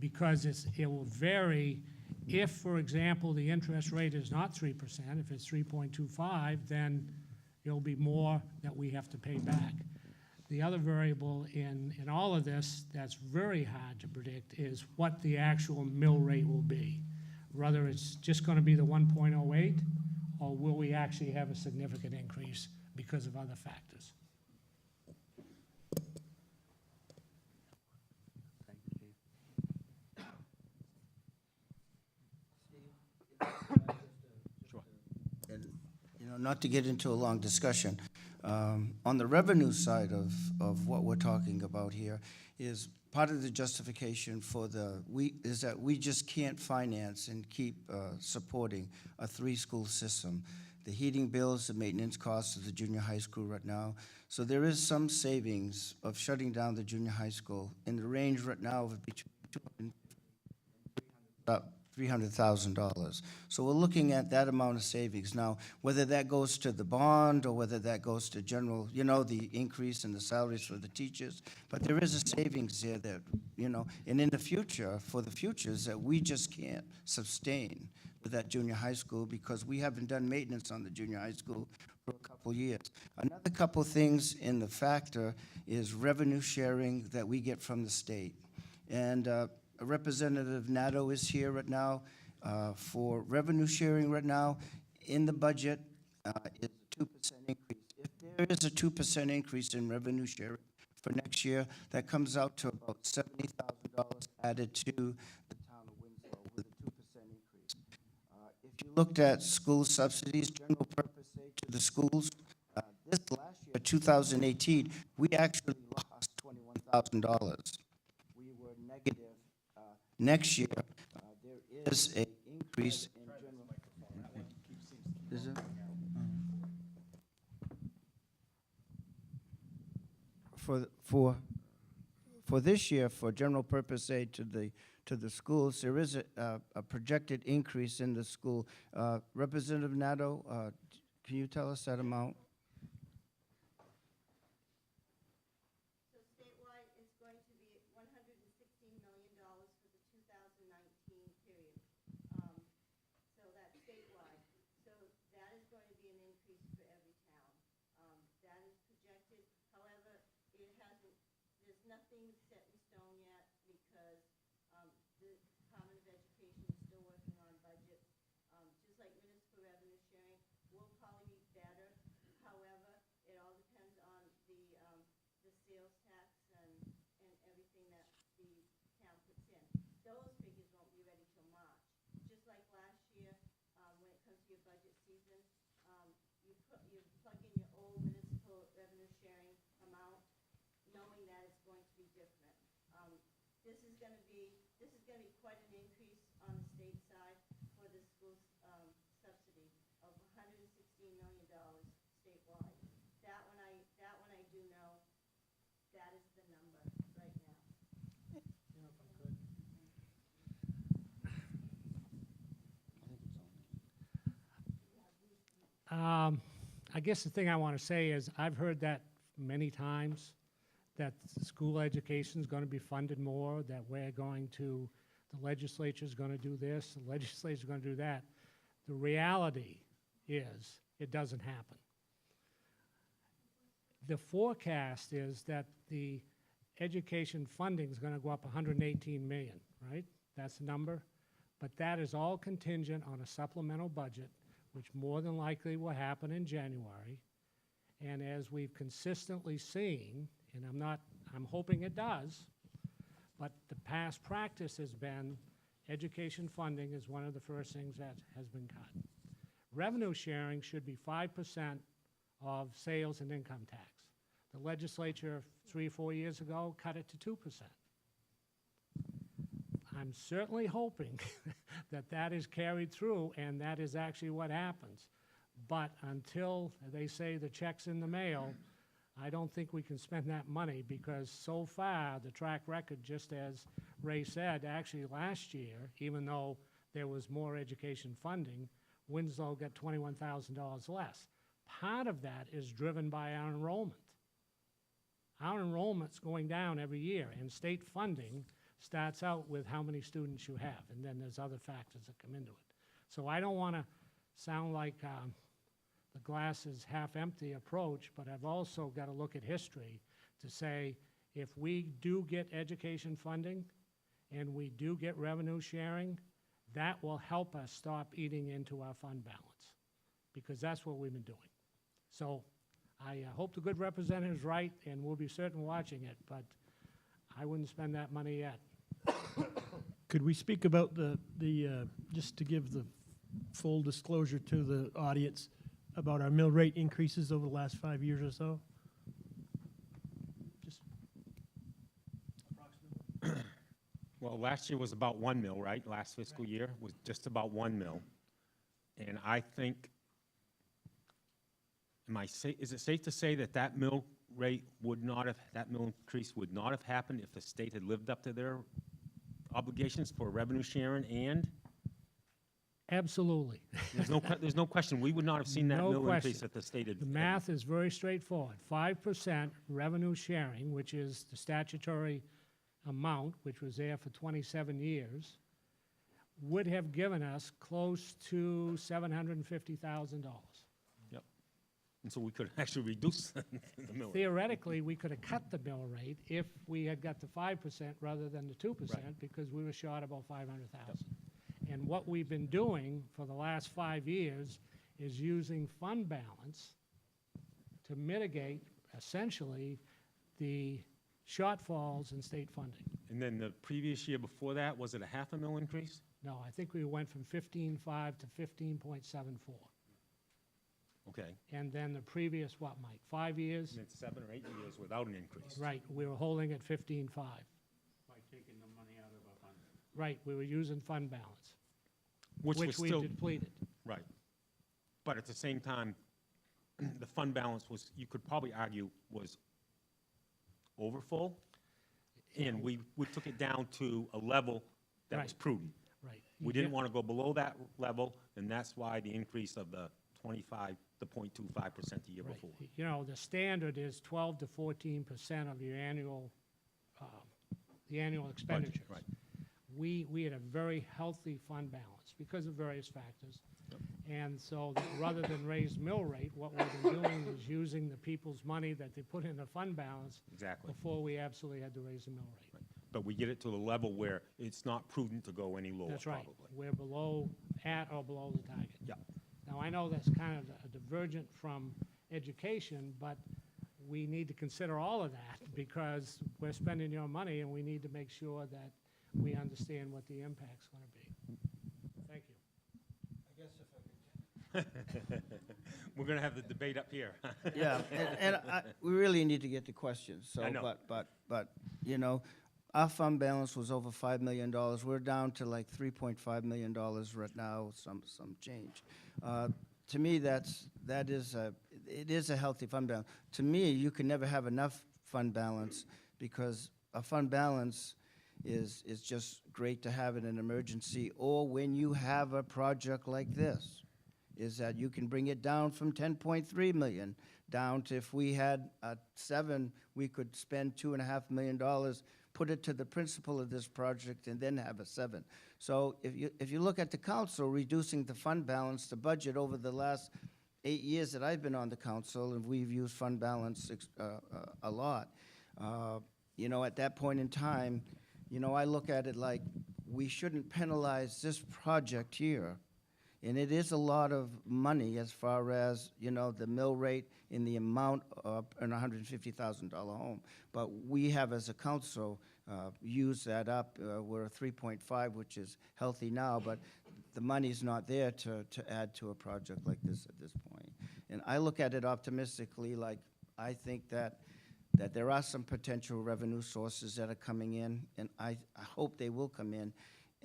because it will vary. If, for example, the interest rate is not 3%, if it's 3.25, then it'll be more that we have to pay back. The other variable in all of this that's very hard to predict is what the actual mill rate will be. Whether it's just going to be the 1.08, or will we actually have a significant increase because of other factors. Thank you, Steve. Sure. And, not to get into a long discussion, on the revenue side of what we're talking about here is part of the justification for is that we just can't finance and keep supporting a 3-school system. The heating bills, the maintenance costs of the junior high school right now. So there is some savings of shutting down the junior high school in the range right now of between $300,000. So we're looking at that amount of savings. Now, whether that goes to the bond or whether that goes to general, the increase in the salaries for the teachers, but there is a savings there that, and in the future, for the futures, that we just can't sustain with that junior high school, because we haven't done maintenance on the junior high school for a couple years. Another couple things in the factor is revenue sharing that we get from the state. And Representative Nadeau is here right now for revenue sharing right now. In the budget is a 2% increase. If there is a 2% increase in revenue sharing for next year, that comes out to about $70,000 added to the town of Winslow with a 2% increase. If you looked at school subsidies, general purpose aid to the schools, this last year, 2018, we actually lost $21,000. We were negative. Next year, there is an increase in general. Is it? For this year, for general purpose aid to the schools, there is a projected increase in the school. Representative Nadeau, can you tell us that amount? Nothing set in stone yet, because the Department of Education is still working on budgets. Just like municipal revenue sharing, will probably be better. However, it all depends on the sales tax and everything that the town puts in. Those figures won't be ready till March. Just like last year, when it comes to your budget season, you plug in your old municipal revenue sharing amount, knowing that it's going to be different. This is going to be quite an increase on the state side for the school subsidy of $116 million statewide. That one I do know. That is the number right now. I guess the thing I want to say is I've heard that many times that school education is going to be funded more, that we're going to, the legislature is going to do this, the legislature is going to do that. The reality is it doesn't happen. The forecast is that the education funding is going to go up 118 million, right? That's the number. But that is all contingent on a supplemental budget, which more than likely will happen in January. And as we've consistently seen, and I'm hoping it does, but the past practice has been education funding is one of the first things that has been cut. Revenue sharing should be 5% of sales and income tax. The legislature 3 or 4 years ago cut it to 2%. I'm certainly hoping that that is carried through and that is actually what happens. But until they say the check's in the mail, I don't think we can spend that money because so far the track record, just as Ray said, actually last year, even though there was more education funding, Winslow got $21,000 less. Part of that is driven by our enrollment. Our enrollment's going down every year, and state funding starts out with how many students you have, and then there's other factors that come into it. So I don't want to sound like the glass is half empty approach, but I've also got to look at history to say if we do get education funding and we do get revenue sharing, that will help us stop eating into our fund balance, because that's what we've been doing. So I hope the good representative is right, and we'll be certain watching it, but I wouldn't spend that money yet. Could we speak about the just to give the full disclosure to the audience about our mill rate increases over the last 5 years or so? Just approximately. Well, last year was about 1 mil, right? Last fiscal year was just about 1 mil. And I think, is it safe to say that that mill rate would not have, that mill increase would not have happened if the state had lived up to their obligations for revenue sharing and? Absolutely. There's no question. We would not have seen that No mill question. increase if the state had. The math is very straightforward. 5% revenue sharing, which is the statutory amount, which was there for 27 years, would have given us close to $750,000. Yep. And so we could actually reduce the mill rate. Theoretically, we could have cut the mill rate if we had got the 5% rather than the 2%, because we were short about 500,000. And what we've been doing for the last 5 years is using fund balance to mitigate essentially the shortfalls in state funding. And then the previous year before that, was it a $500,000 increase? No, I think we went from 15.5 to 15.74. Okay. And then the previous, what, Mike, 5 years? And it's 7 or 8 years without an increase. Right, we were holding at 15.5. By taking the money out of our fund. Right, we were using fund balance, Which we was still, depleted. right. But at the same time, the fund balance was, you could probably argue, was overfull. And we took it down to a level that was Right. prudent. Right. We didn't want to go below that level, and that's why the increase of the 0.25% the year Right. before. You know, the standard is 12 to 14% of your annual, the annual expenditures. right. We had a very healthy fund balance because of various factors. And so that rather than raise mill rate, what we've been doing is using the people's money that they put in the fund balance Exactly. before we absolutely had to raise the mill rate. But we get it to a level where it's not prudent to go any lower, That's right. probably. We're below, at or below the target. Yeah. Now, I know that's kind of a divergent from education, but we need to consider all of that because we're spending your money and we need to make sure that we understand what the impact's going to be. Thank you. I guess if I could. We're going to have the debate up here. Yeah, and we really need to get to questions. So, I know. but you know, our fund balance was over $5 million. We're down to like $3.5 million right now, some change. To me, it is a healthy fund balance. To me, you can never have enough fund balance because a fund balance is just great to have in an emergency or when you have a project like this, is that you can bring it down from 10.3 million down to if we had a 7, we could spend $2.5 million, put it to the principal of this project, and then have a 7. So if you look at the council reducing the fund balance, the budget over the last 8 years that I've been on the council, and we've used fund balance a lot, you know, at that point in time, you know, I look at it like we shouldn't penalize this project here. And it is a lot of money as far as, you know, the mill rate and the amount of an $150,000 home. But we have, as a council, used that up. We're a 3.5, which is healthy now, but the money's not there to add to a project like this at this point. And I look at it optimistically, like I think that there are some potential revenue sources that are coming in, and I hope they will come in.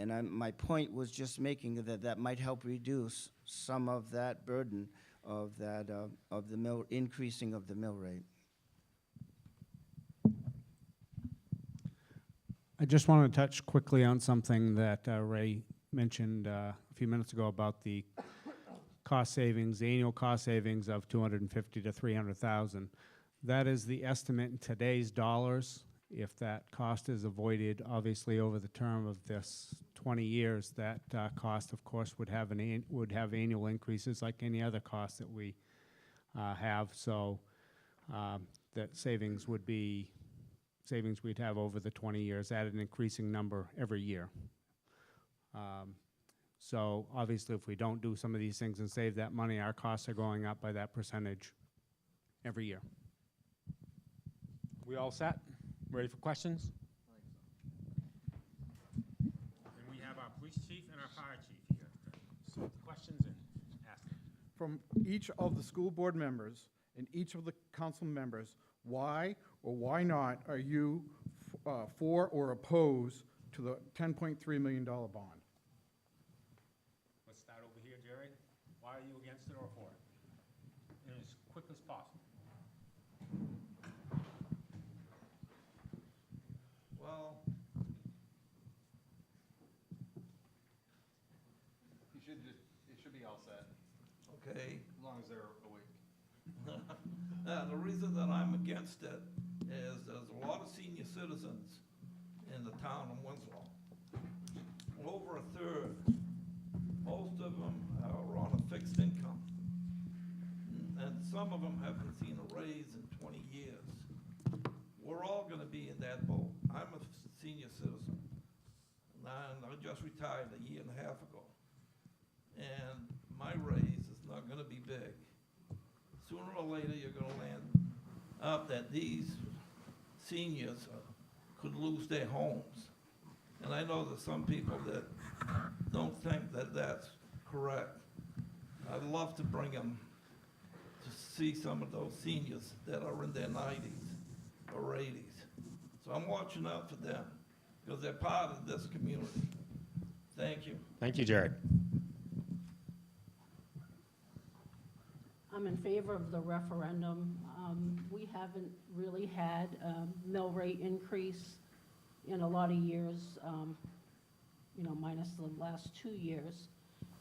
And my point was just making that might help reduce some of that burden of that of the mill increasing of the mill rate. I just want to touch quickly on something that Ray mentioned a few minutes ago about the cost savings, the annual cost savings of $250,000 to $300,000. That is the estimate in today's dollars. If that cost is avoided, obviously over the term of this 20 years, that cost, of course, would have annual increases like any other cost that we have. So that savings we'd have over the 20 years at an increasing number every year. So obviously, if we don't do some of these things and save that money, our costs are going up by that percentage every year. We all set? Ready for questions? And we have our police chief and our fire chief here to submit the questions and ask them. From each of the school board members and each of the council members, why or why not are you for or opposed to the $10.3 million bond? Let's start over here, Jerry. Why are you against it or for it? And as quick as possible. Well, it should be all set, okay. as long as they're awake. The reason that I'm against it is there's a lot of senior citizens in the town of Winslow. Over a third, most of them are on a fixed income. And some of them haven't seen a raise in 20 years. We're all gonna be in that boat. I'm a senior citizen, and I just retired a year and a half ago. And my raise is not gonna be big. Sooner or later, you're gonna land up that these seniors could lose their homes. And I know there's some people that don't think that that's correct. I'd love to bring them to see some of those seniors that are in their 90s or 80s. So I'm watching out for them because they're part of this community. Thank you. Thank you, Jared. I'm in favor of the referendum. We haven't really had a mill rate increase in a lot of years, you know, minus the last 2 years.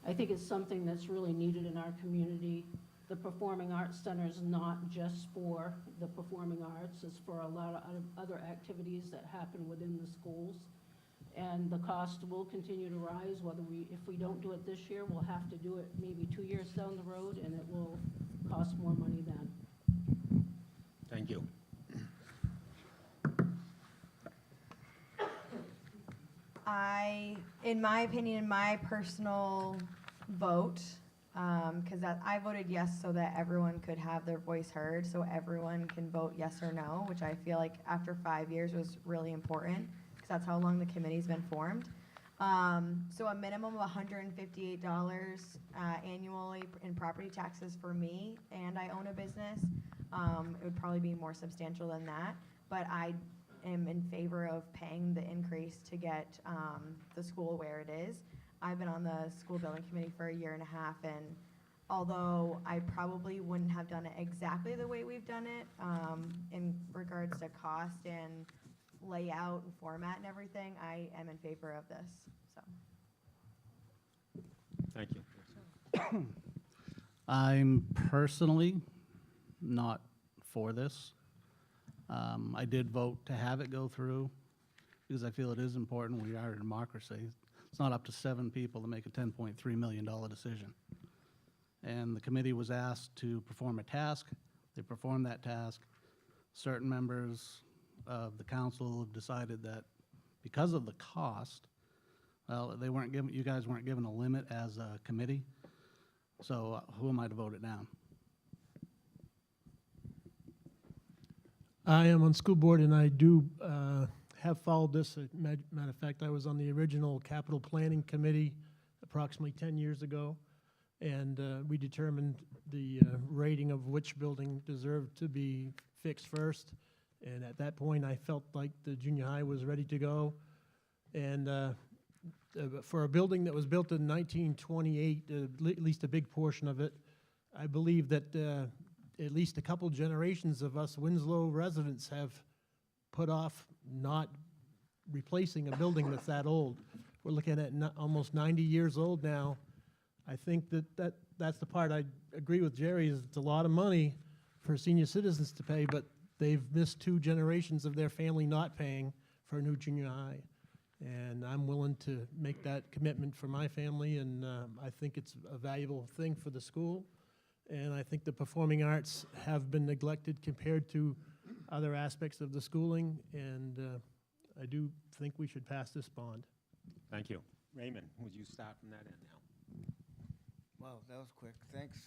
I think it's something that's really needed in our community. The Performing Arts Center is not just for the performing arts, it's for a lot of other activities that happen within the schools. And the cost will continue to rise, if we don't do it this year, we'll have to do it maybe 2 years down the road, and it will cost more money then. Thank you. In my opinion, my personal vote, because I voted yes so that everyone could have their voice heard, so everyone can vote yes or no, which I feel like after 5 years was really important, because that's how long the committee's been formed. So a minimum of $158 annually in property taxes for me, and I own a business. It would probably be more substantial than that, but I am in favor of paying the increase to get the school where it is. I've been on the school building committee for a year and a half, and although I probably wouldn't have done it exactly the way we've done it in regards to cost and layout and format and everything, I am in favor of this. So. Thank you. I'm personally not for this. I did vote to have it go through because I feel it is important. We are a democracy. It's not up to 7 people to make a $10.3 million decision. And the committee was asked to perform a task. They performed that task. Certain members of the council have decided that because of the cost, well, they weren't given, you guys weren't given a limit as a committee. So who am I to vote it down? I am on school board, and I do have followed this. Matter of fact, I was on the original capital planning committee approximately 10 years ago, and we determined the rating of which building deserved to be fixed first. And at that point, I felt like the junior high was ready to go. And for a building that was built in 1928, at least a big portion of it, I believe that at least a couple generations of us Winslow residents have put off not replacing a building that's that old. We're looking at almost 90 years old now. I think that's the part I agree with Jerry, is it's a lot of money for senior citizens to pay, but they've missed 2 generations of their family not paying for a new junior high. And I'm willing to make that commitment for my family, and I think it's a valuable thing for the school. And I think the performing arts have been neglected compared to other aspects of the schooling, and I do think we should pass this bond. Thank you. Raymond, would you start from that end now? Wow, that was quick. Thanks.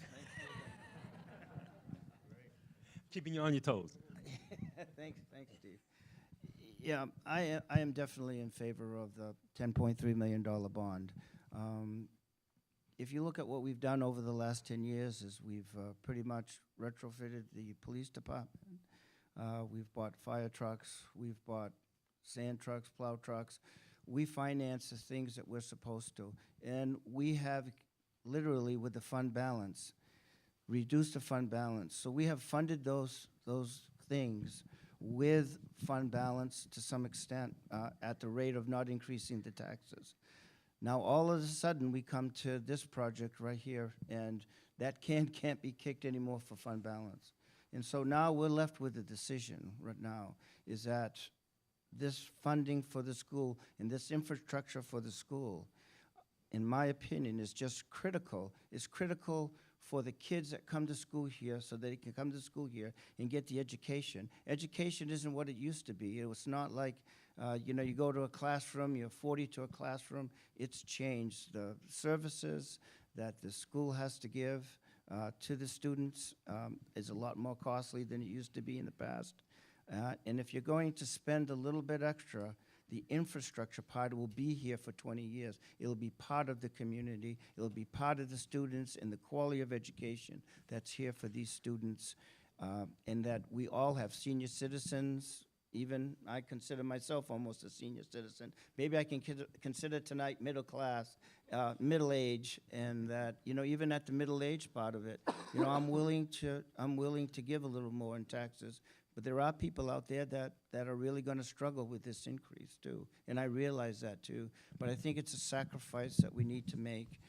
Keeping you on your toes. Thanks, Steve. Yeah, I am definitely in favor of the $10.3 million bond. If you look at what we've done over the last 10 years, is we've pretty much retrofitted the police department. We've bought fire trucks. We've bought sand trucks, plow trucks. We finance the things that we're supposed to. And we have literally, with the fund balance, reduced the fund balance. So we have funded those things with fund balance to some extent at the rate of not increasing the taxes. Now, all of a sudden, we come to this project right here, and that can't be kicked anymore for fund balance. And so now we're left with a decision right now, is that this funding for the school and this infrastructure for the school, in my opinion, is just critical. It's critical for the kids that come to school here so they can come to school here and get the education. Education isn't what it used to be. It was not like, you go to a classroom, you're 40 to a classroom. It's changed. The services that the school has to give to the students is a lot more costly than it used to be in the past. And if you're going to spend a little bit extra, the infrastructure part will be here for 20 years. It'll be part of the community. It'll be part of the students and the quality of education that's here for these students. And that we all have senior citizens. Even I consider myself almost a senior citizen. Maybe I can consider tonight middle class, middle age, and that, even at the middle age part of it, I'm willing to give a little more in taxes. But there are people out there that are really going to struggle with this increase too, and I realize that too. But I think it's a sacrifice that we need to make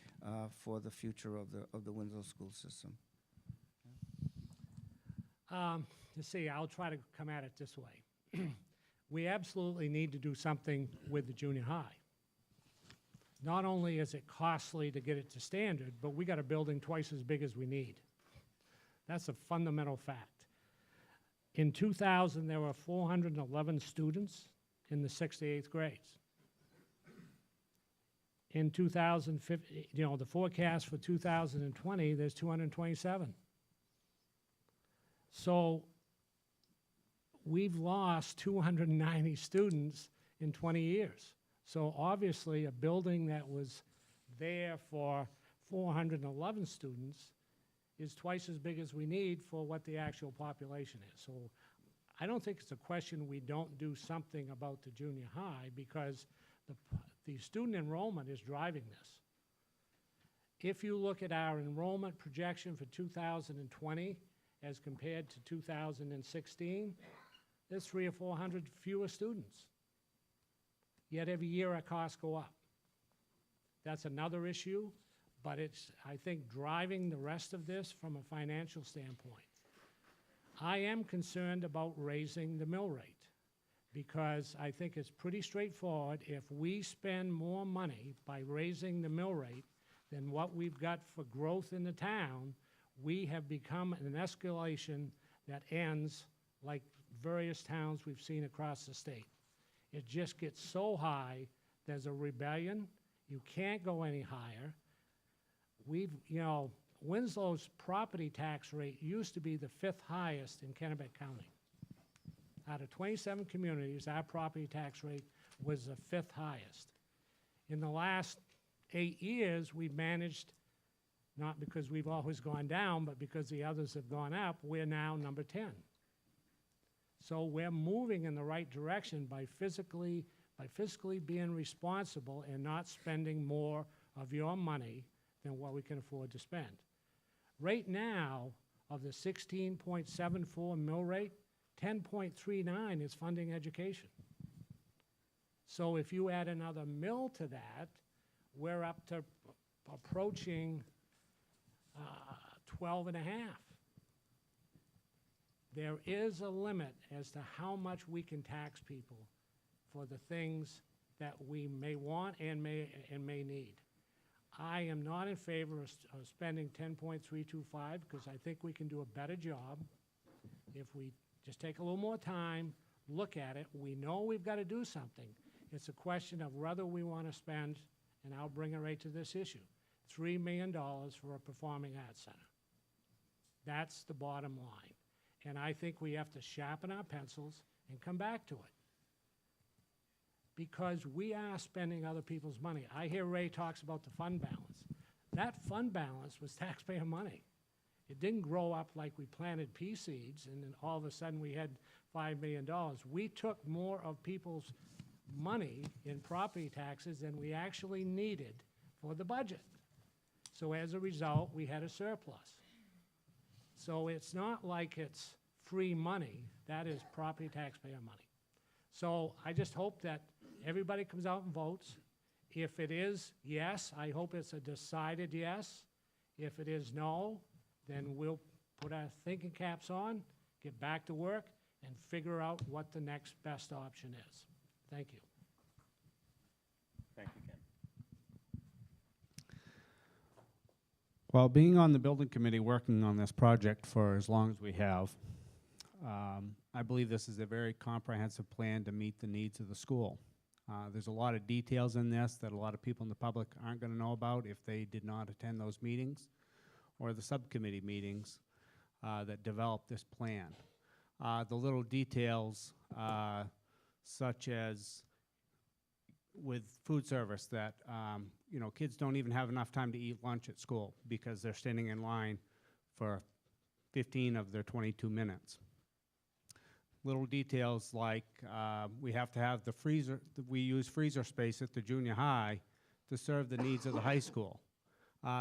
for the future of the Winslow school system. I'll try to come at it this way. We absolutely need to do something with the junior high. Not only is it costly to get it to standard, but we got a building twice as big as we need. That's a fundamental fact. In 2000, there were 411 students in the 6th to 8th grades. In 2050, the forecast for 2020, there's 227. So we've lost 290 students in 20 years. So obviously, a building that was there for 411 students is twice as big as we need for what the actual population is. So I don't think it's a question we don't do something about the junior high, because the student enrollment is driving this. If you look at our enrollment projection for 2020 as compared to 2016, there's 300 or 400 fewer students. Yet every year our costs go up. That's another issue. But it's, I think, driving the rest of this from a financial standpoint. I am concerned about raising the mill rate because I think it's pretty straightforward. If we spend more money by raising the mill rate than what we've got for growth in the town, we have become an escalation that ends like various towns we've seen across the state. It just gets so high, there's a rebellion. You can't go any higher. Winslow's property tax rate used to be the 5th highest in Kennebec County. Out of 27 communities, our property tax rate was the 5th highest. In the last 8 years, we've managed, not because we've always gone down, but because the others have gone up, we're now number 10. So we're moving in the right direction by fiscally being responsible and not spending more of your money than what we can afford to spend. Right now, of the 16.74 mill rate, 10.39 is funding education. So if you add another mill to that, we're up to approaching 12 and a half. There is a limit as to how much we can tax people for the things that we may want and may need. I am not in favor of spending 10.325 because I think we can do a better job if we just take a little more time, look at it. We know we've got to do something. It's a question of whether we want to spend, and I'll bring it right to this issue, $3 million for a performing arts center. That's the bottom line. And I think we have to sharpen our pencils and come back to it. Because we are spending other people's money. I hear Ray talks about the fund balance. That fund balance was taxpayer money. It didn't grow up like we planted pea seeds and then all of a sudden we had $5 million. We took more of people's money in property taxes than we actually needed for the budget. So as a result, we had a surplus. So it's not like it's free money. That is property taxpayer money. So I just hope that everybody comes out and votes. If it is yes, I hope it's a decided yes. If it is no, then we'll put our thinking caps on, get back to work, and figure out what the next best option is. Thank you. Thank you, Ken. Well, being on the building committee working on this project for as long as we have, I believe this is a very comprehensive plan to meet the needs of the school. There's a lot of details in this that a lot of people in the public aren't going to know about if they did not attend those meetings or the subcommittee meetings that developed this plan. The little details such as with food service that kids don't even have enough time to eat lunch at school because they're standing in line for 15 of their 22 minutes. Little details like we have to have the freezer, we use freezer space at the junior high to serve the needs of the high school.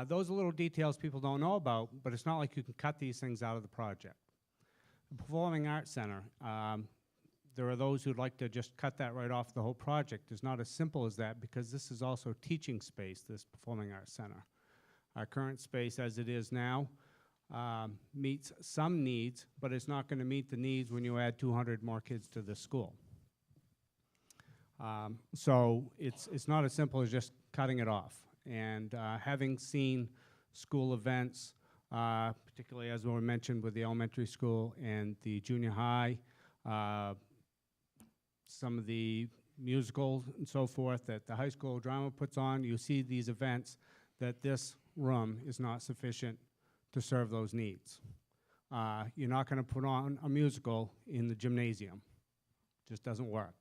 Those are little details people don't know about, but it's not like you can cut these things out of the project. The Performing Arts Center, there are those who'd like to just cut that right off the whole project. It's not as simple as that because this is also teaching space, this Performing Arts Center. Our current space as it is now meets some needs, but it's not going to meet the needs when you add 200 more kids to the school. So it's not as simple as just cutting it off. And having seen school events, particularly as we mentioned with the elementary school and the junior high, some of the musicals and so forth that the high school drama puts on, you see these events that this room is not sufficient to serve those needs. You're not going to put on a musical in the gymnasium. Just doesn't work.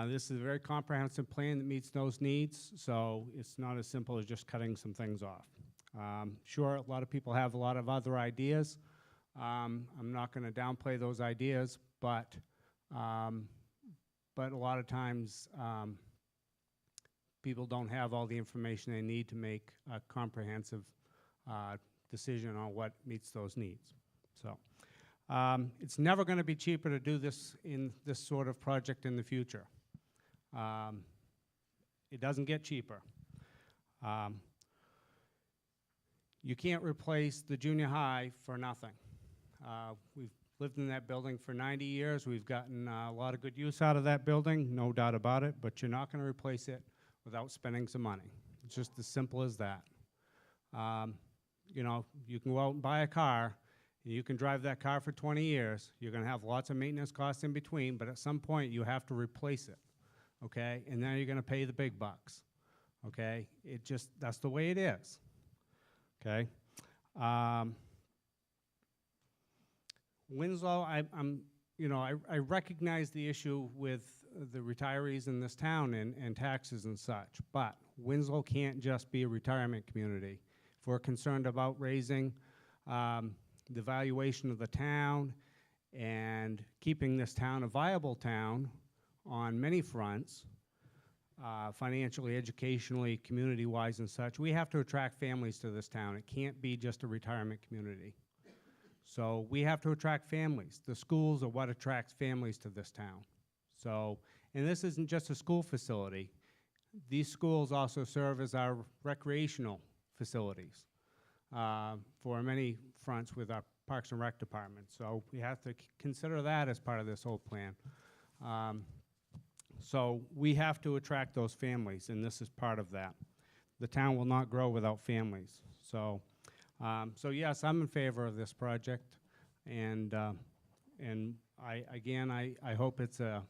This is a very comprehensive plan that meets those needs, so it's not as simple as just cutting some things off. Sure, a lot of people have a lot of other ideas. I'm not going to downplay those ideas, but a lot of times people don't have all the information they need to make a comprehensive decision on what meets those needs. So it's never going to be cheaper to do this in this sort of project in the future. It doesn't get cheaper. you can't replace the junior high for nothing. We've lived in that building for 90 years. We've gotten a lot of good use out of that building, no doubt about it, but you're not going to replace it without spending some money. It's just as simple as that. You know, you can go out and buy a car, and you can drive that car for 20 years. You're going to have lots of maintenance costs in between, but at some point you have to replace it, okay? And then you're going to pay the big bucks, okay? It just, that's the way it is, okay? Winslow, I recognize the issue with the retirees in this town and taxes and such, but Winslow can't just be a retirement community. If we're concerned about raising the valuation of the town and keeping this town a viable town on many fronts, financially, educationally, community-wise and such, we have to attract families to this town. It can't be just a retirement community. So we have to attract families. The schools are what attracts families to this town. So, and this isn't just a school facility. These schools also serve as our recreational facilities for many fronts with our Parks and Rec department. So we have to consider that as part of this whole plan. So we have to attract those families, and this is part of that. The town will not grow without families. So, so yes, I'm in favor of this project, and I hope it's a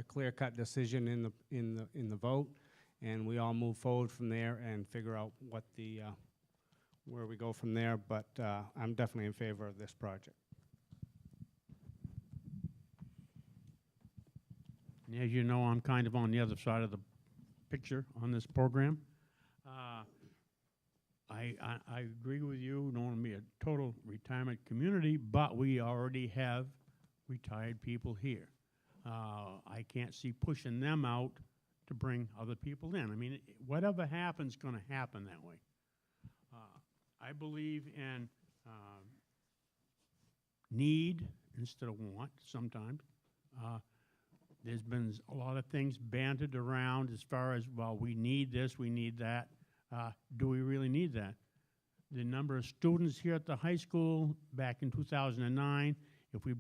clear-cut decision in the vote, and we all move forward from there and figure out what the where we go from there. But I'm definitely in favor of this project. And as you know, I'm kind of on the other side of the picture on this program. I agree with you. We don't want to be a total retirement community, but we already have retired people here. I can't see pushing them out to bring other people in. I mean, whatever happens, going to happen that way. I believe in need instead of want sometimes. There's been a lot of things bantered around as far as, well, we need this, we need that. Do we really need that? The number of students here at the high school back in 2009, if we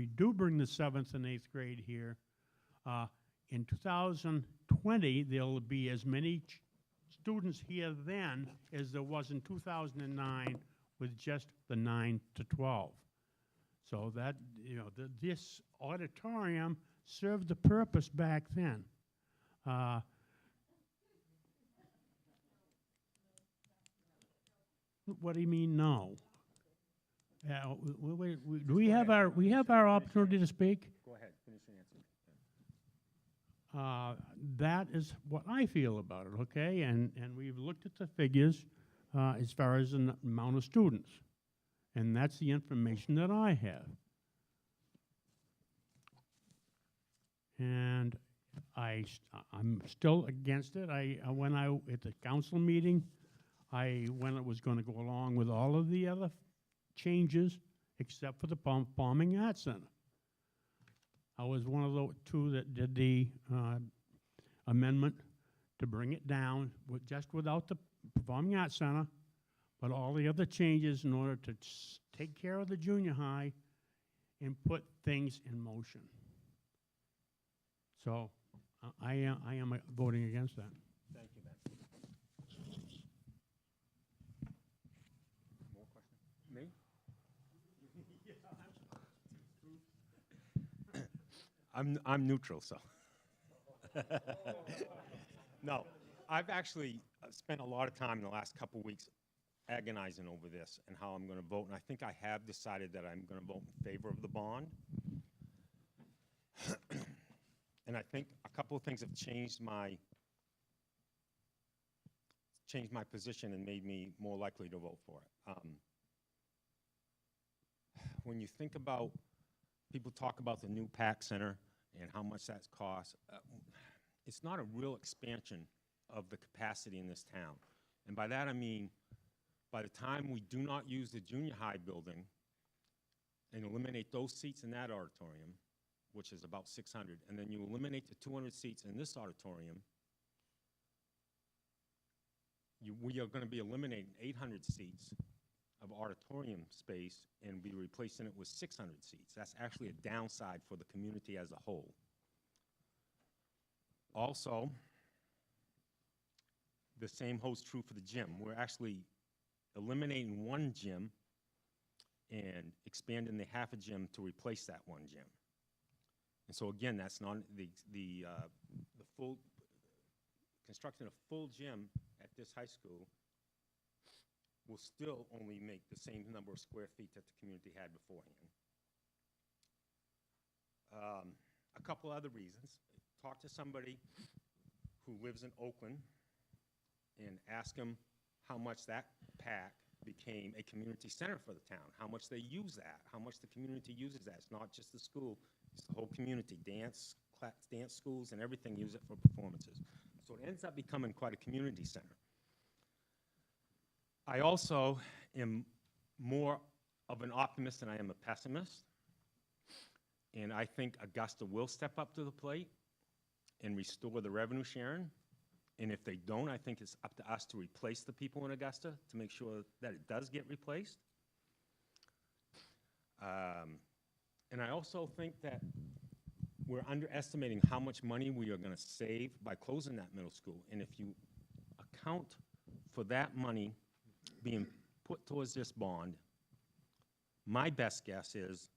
do bring the 7th and 8th grade here, in 2020 there'll be as many students here then as there was in 2009 with just the 9 to 12. So that, you know, this auditorium served the purpose back then. What do you mean, no? Do we have our opportunity to speak? Go ahead, finish the answer. That is what I feel about it, okay? And we've looked at the figures as far as the amount of students. And that's the information that I have. And I'm still against it. When at the council meeting, when it was going to go along with all of the other changes except for the Performing Arts Center. I was one of the two that did the amendment to bring it down just without the Performing Arts Center, but all the other changes in order to take care of the junior high and put things in motion. So I am voting against that. Thank you, Ben. More questions? Me? I'm neutral, so. No, I've actually spent a lot of time in the last couple of weeks agonizing over this and how I'm going to vote, and I think I have decided that I'm going to vote in favor of the bond. And I think a couple of things have changed my position and made me more likely to vote for it. When you think about, people talk about the new PAC Center and how much that's cost, it's not a real expansion of the capacity in this town. And by that I mean, by the time we do not use the junior high building and eliminate those seats in that auditorium, which is about 600, and then you eliminate the 200 seats in this auditorium, we are going to be eliminating 800 seats of auditorium space and be replacing it with 600 seats. That's actually a downside for the community as a whole. Also, the same holds true for the gym. We're actually eliminating one gym and expanding the half a gym to replace that one gym. And so again, that's not the full constructing a full gym at this high school will still only make the same number of square feet that the community had beforehand. A couple other reasons. Talk to somebody who lives in Oakland and ask them how much that PAC became a community center for the town, how much they use that, how much the community uses that. It's not just the school, it's the whole community. Dance schools and everything use it for performances. So it ends up becoming quite a community center. I also am more of an optimist than I am a pessimist. And I think Augusta will step up to the plate and restore the revenue sharing. And if they don't, I think it's up to us to replace the people in Augusta to make sure that it does get replaced. And I also think that we're underestimating how much money we are going to save by closing that middle school. And if you account for that money being put towards this bond, my best guess is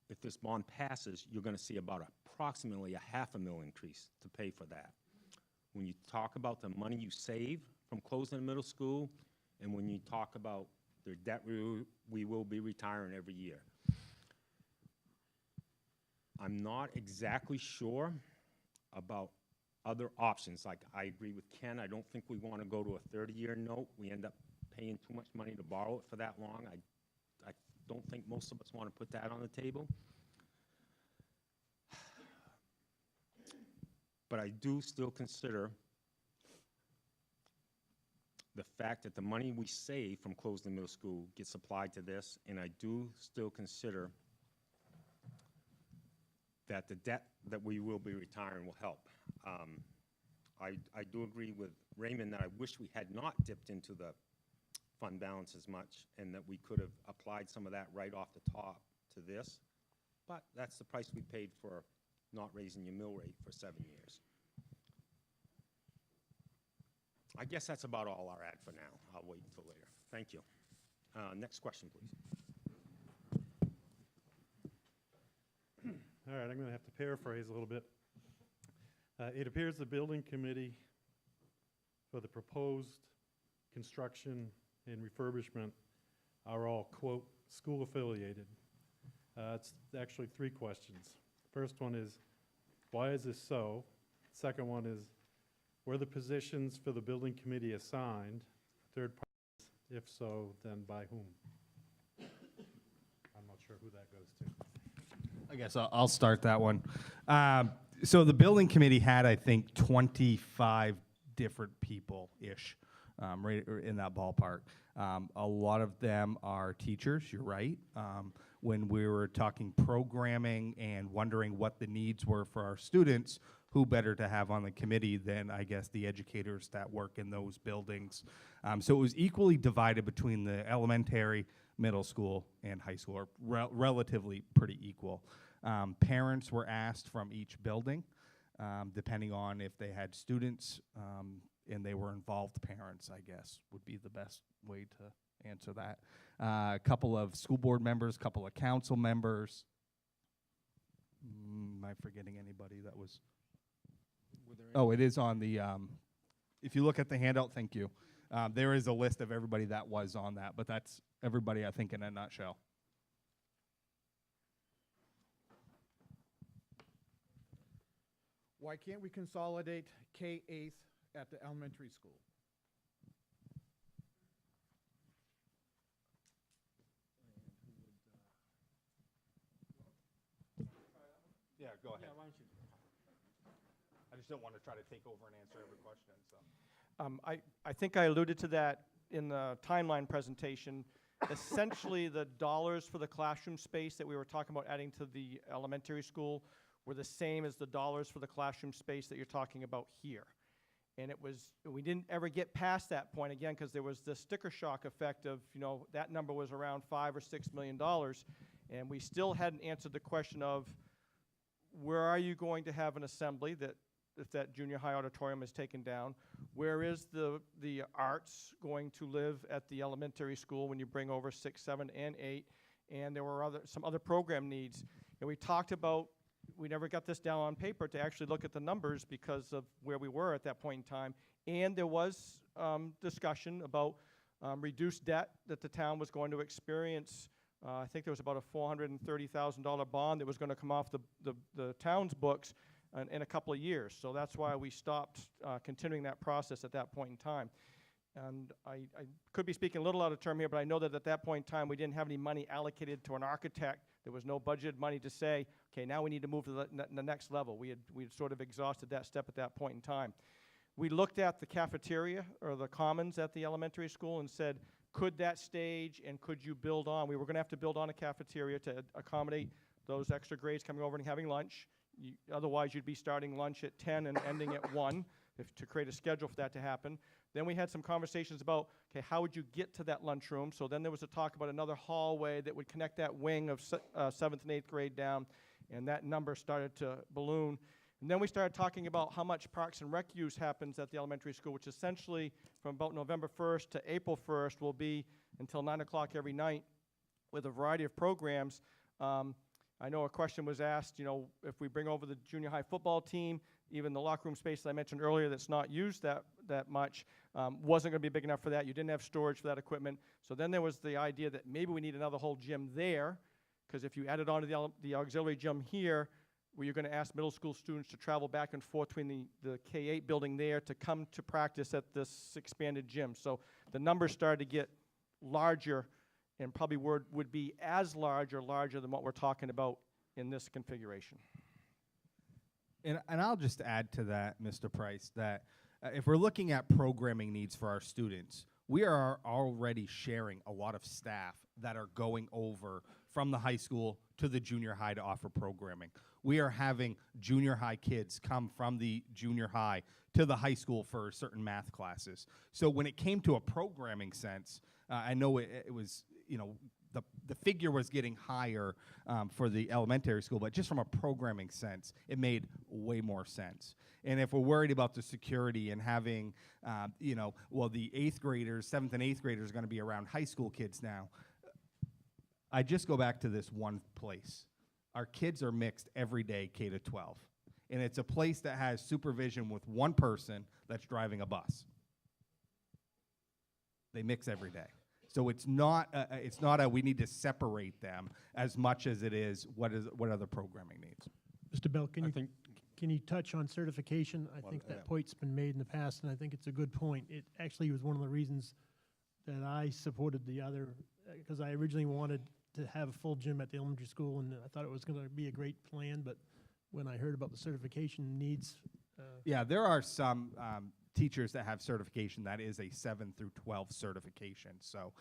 if this bond passes, you're going to see about approximately a $500,000 increase to pay for that. When you talk about the money you save from closing the middle school, and when you talk about the debt we will be retiring every year. I'm not exactly sure about other options. Like, I agree with Ken. I don't think we want to go to a 30-year note. We end up paying too much money to borrow it for that long. I don't think most of us want to put that on the table. But I do still consider the fact that the money we save from closing the middle school gets applied to this, and I do still consider that the debt that we will be retiring will help. I do agree with Raymond that I wish we had not dipped into the fund balance as much and that we could have applied some of that right off the top to this, but that's the price we paid for not raising your mill rate for 7 years. I guess that's about all I'll add for now. I'll wait until later. Thank you. Next question, please. All right, I'm going to have to paraphrase a little bit. It appears the building committee for the proposed construction and refurbishment are all, quote, school affiliated. It's actually 3 questions. First one is, why is this so? Second one is, were the positions for the building committee assigned? Third part is, if so, then by whom? I'm not sure who that goes to. I guess I'll start that one. So the building committee had, I think, 25 different people-ish, right in that ballpark. A lot of them are teachers, you're right. When we were talking programming and wondering what the needs were for our students, who better to have on the committee than, I guess, the educators that work in those buildings. So it was equally divided between the elementary, middle school, and high school, or relatively pretty equal. Parents were asked from each building, depending on if they had students, and they were involved parents, I guess, would be the best way to answer that. A couple of school board members, a couple of council members. Am I forgetting anybody that was? Oh, it is on the, if you look at the handout, thank you. There is a list of everybody that was on that, but that's everybody, I think, in a nutshell. Why can't we consolidate K-8 at the elementary school? Yeah, go ahead. I just don't want to try to take over and answer every question, so. I think I alluded to that in the timeline presentation. Essentially, the dollars for the classroom space that we were talking about adding to the elementary school were the same as the dollars for the classroom space that you're talking about here. And we didn't ever get past that point again, because there was the sticker shock effect of, that number was around $5 or $6 million. And we still hadn't answered the question of, where are you going to have an assembly that, if that junior high auditorium is taken down? Where is the arts going to live at the elementary school when you bring over 6, 7, and 8? And there were some other program needs. And we talked about, we never got this down on paper to actually look at the numbers because of where we were at that point in time. And there was discussion about reduced debt that the town was going to experience. I think there was about a $430,000 bond that was going to come off the town's books in a couple of years. So that's why we stopped continuing that process at that point in time. And I could be speaking a little out of term here, but I know that at that point in time, we didn't have any money allocated to an architect. There was no budgeted money to say, okay, now we need to move to the next level. We had sort of exhausted that step at that point in time. We looked at the cafeteria or the commons at the elementary school and said, could that stage and could you build on? We were going to have to build on a cafeteria to accommodate those extra grades coming over and having lunch. Otherwise, you'd be starting lunch at 10 and ending at 1 to create a schedule for that to happen. Then we had some conversations about, okay, how would you get to that lunchroom? So then there was a talk about another hallway that would connect that wing of 7th and 8th grade down, and that number started to balloon. And then we started talking about how much Parks and Rec use happens at the elementary school, which essentially from about November 1st to April 1st will be until 9 o'clock every night with a variety of programs. I know a question was asked, if we bring over the junior high football team, even the locker room space that I mentioned earlier that's not used that much wasn't going to be big enough for that. You didn't have storage for that equipment. So then there was the idea that maybe we need another whole gym there, because if you added on to the auxiliary gym here, where you're going to ask middle school students to travel back and forth between the K-8 building there to come to practice at this expanded gym. So the numbers started to get larger, and probably would be as large or larger than what we're talking about in this configuration. And I'll just add to that, Mr. Price, that if we're looking at programming needs for our students, we are already sharing a lot of staff that are going over from the high school to the junior high to offer programming. We are having junior high kids come from the junior high to the high school for certain math classes. So when it came to a programming sense, I know it was, the figure was getting higher for the elementary school, but just from a programming sense, it made way more sense. And if we're worried about the security and having, the 8th graders, 7th and 8th graders are going to be around high school kids now, I just go back to this one place. Our kids are mixed every day, K to 12. And it's a place that has supervision with one person that's driving a bus. They mix every day. So it's not a we need to separate them as much as it is what other programming needs. Mr. Bell, can you touch on certification? I think that point's been made in the past, and I think it's a good point. It actually was one of the reasons that I supported the other, because I originally wanted to have a full gym at the elementary school, and I thought it was going to be a great plan, but when I heard about the certification needs... Yeah, there are some teachers that have certification that is a 7 through 12 certification. So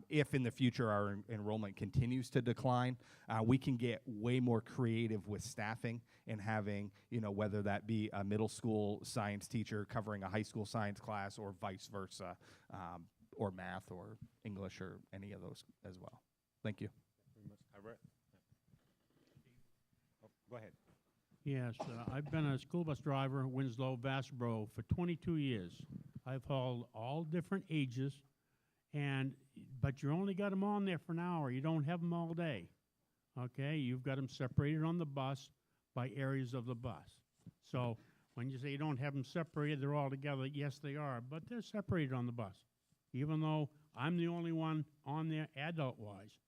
if in the future our enrollment continues to decline, we can get way more creative with staffing and having, whether that be a middle school science teacher covering a high school science class or vice versa, or math or English or any of those as well. Thank you. Go ahead. Yes, I've been a school bus driver, Winslow, Vassboro, for 22 years. I've hauled all different ages, but you only got them on there for an hour. You don't have them all day, okay? You've got them separated on the bus by areas of the bus. So when you say you don't have them separated, they're all together, yes, they are, but they're separated on the bus. Even though I'm the only one on there adult-wise,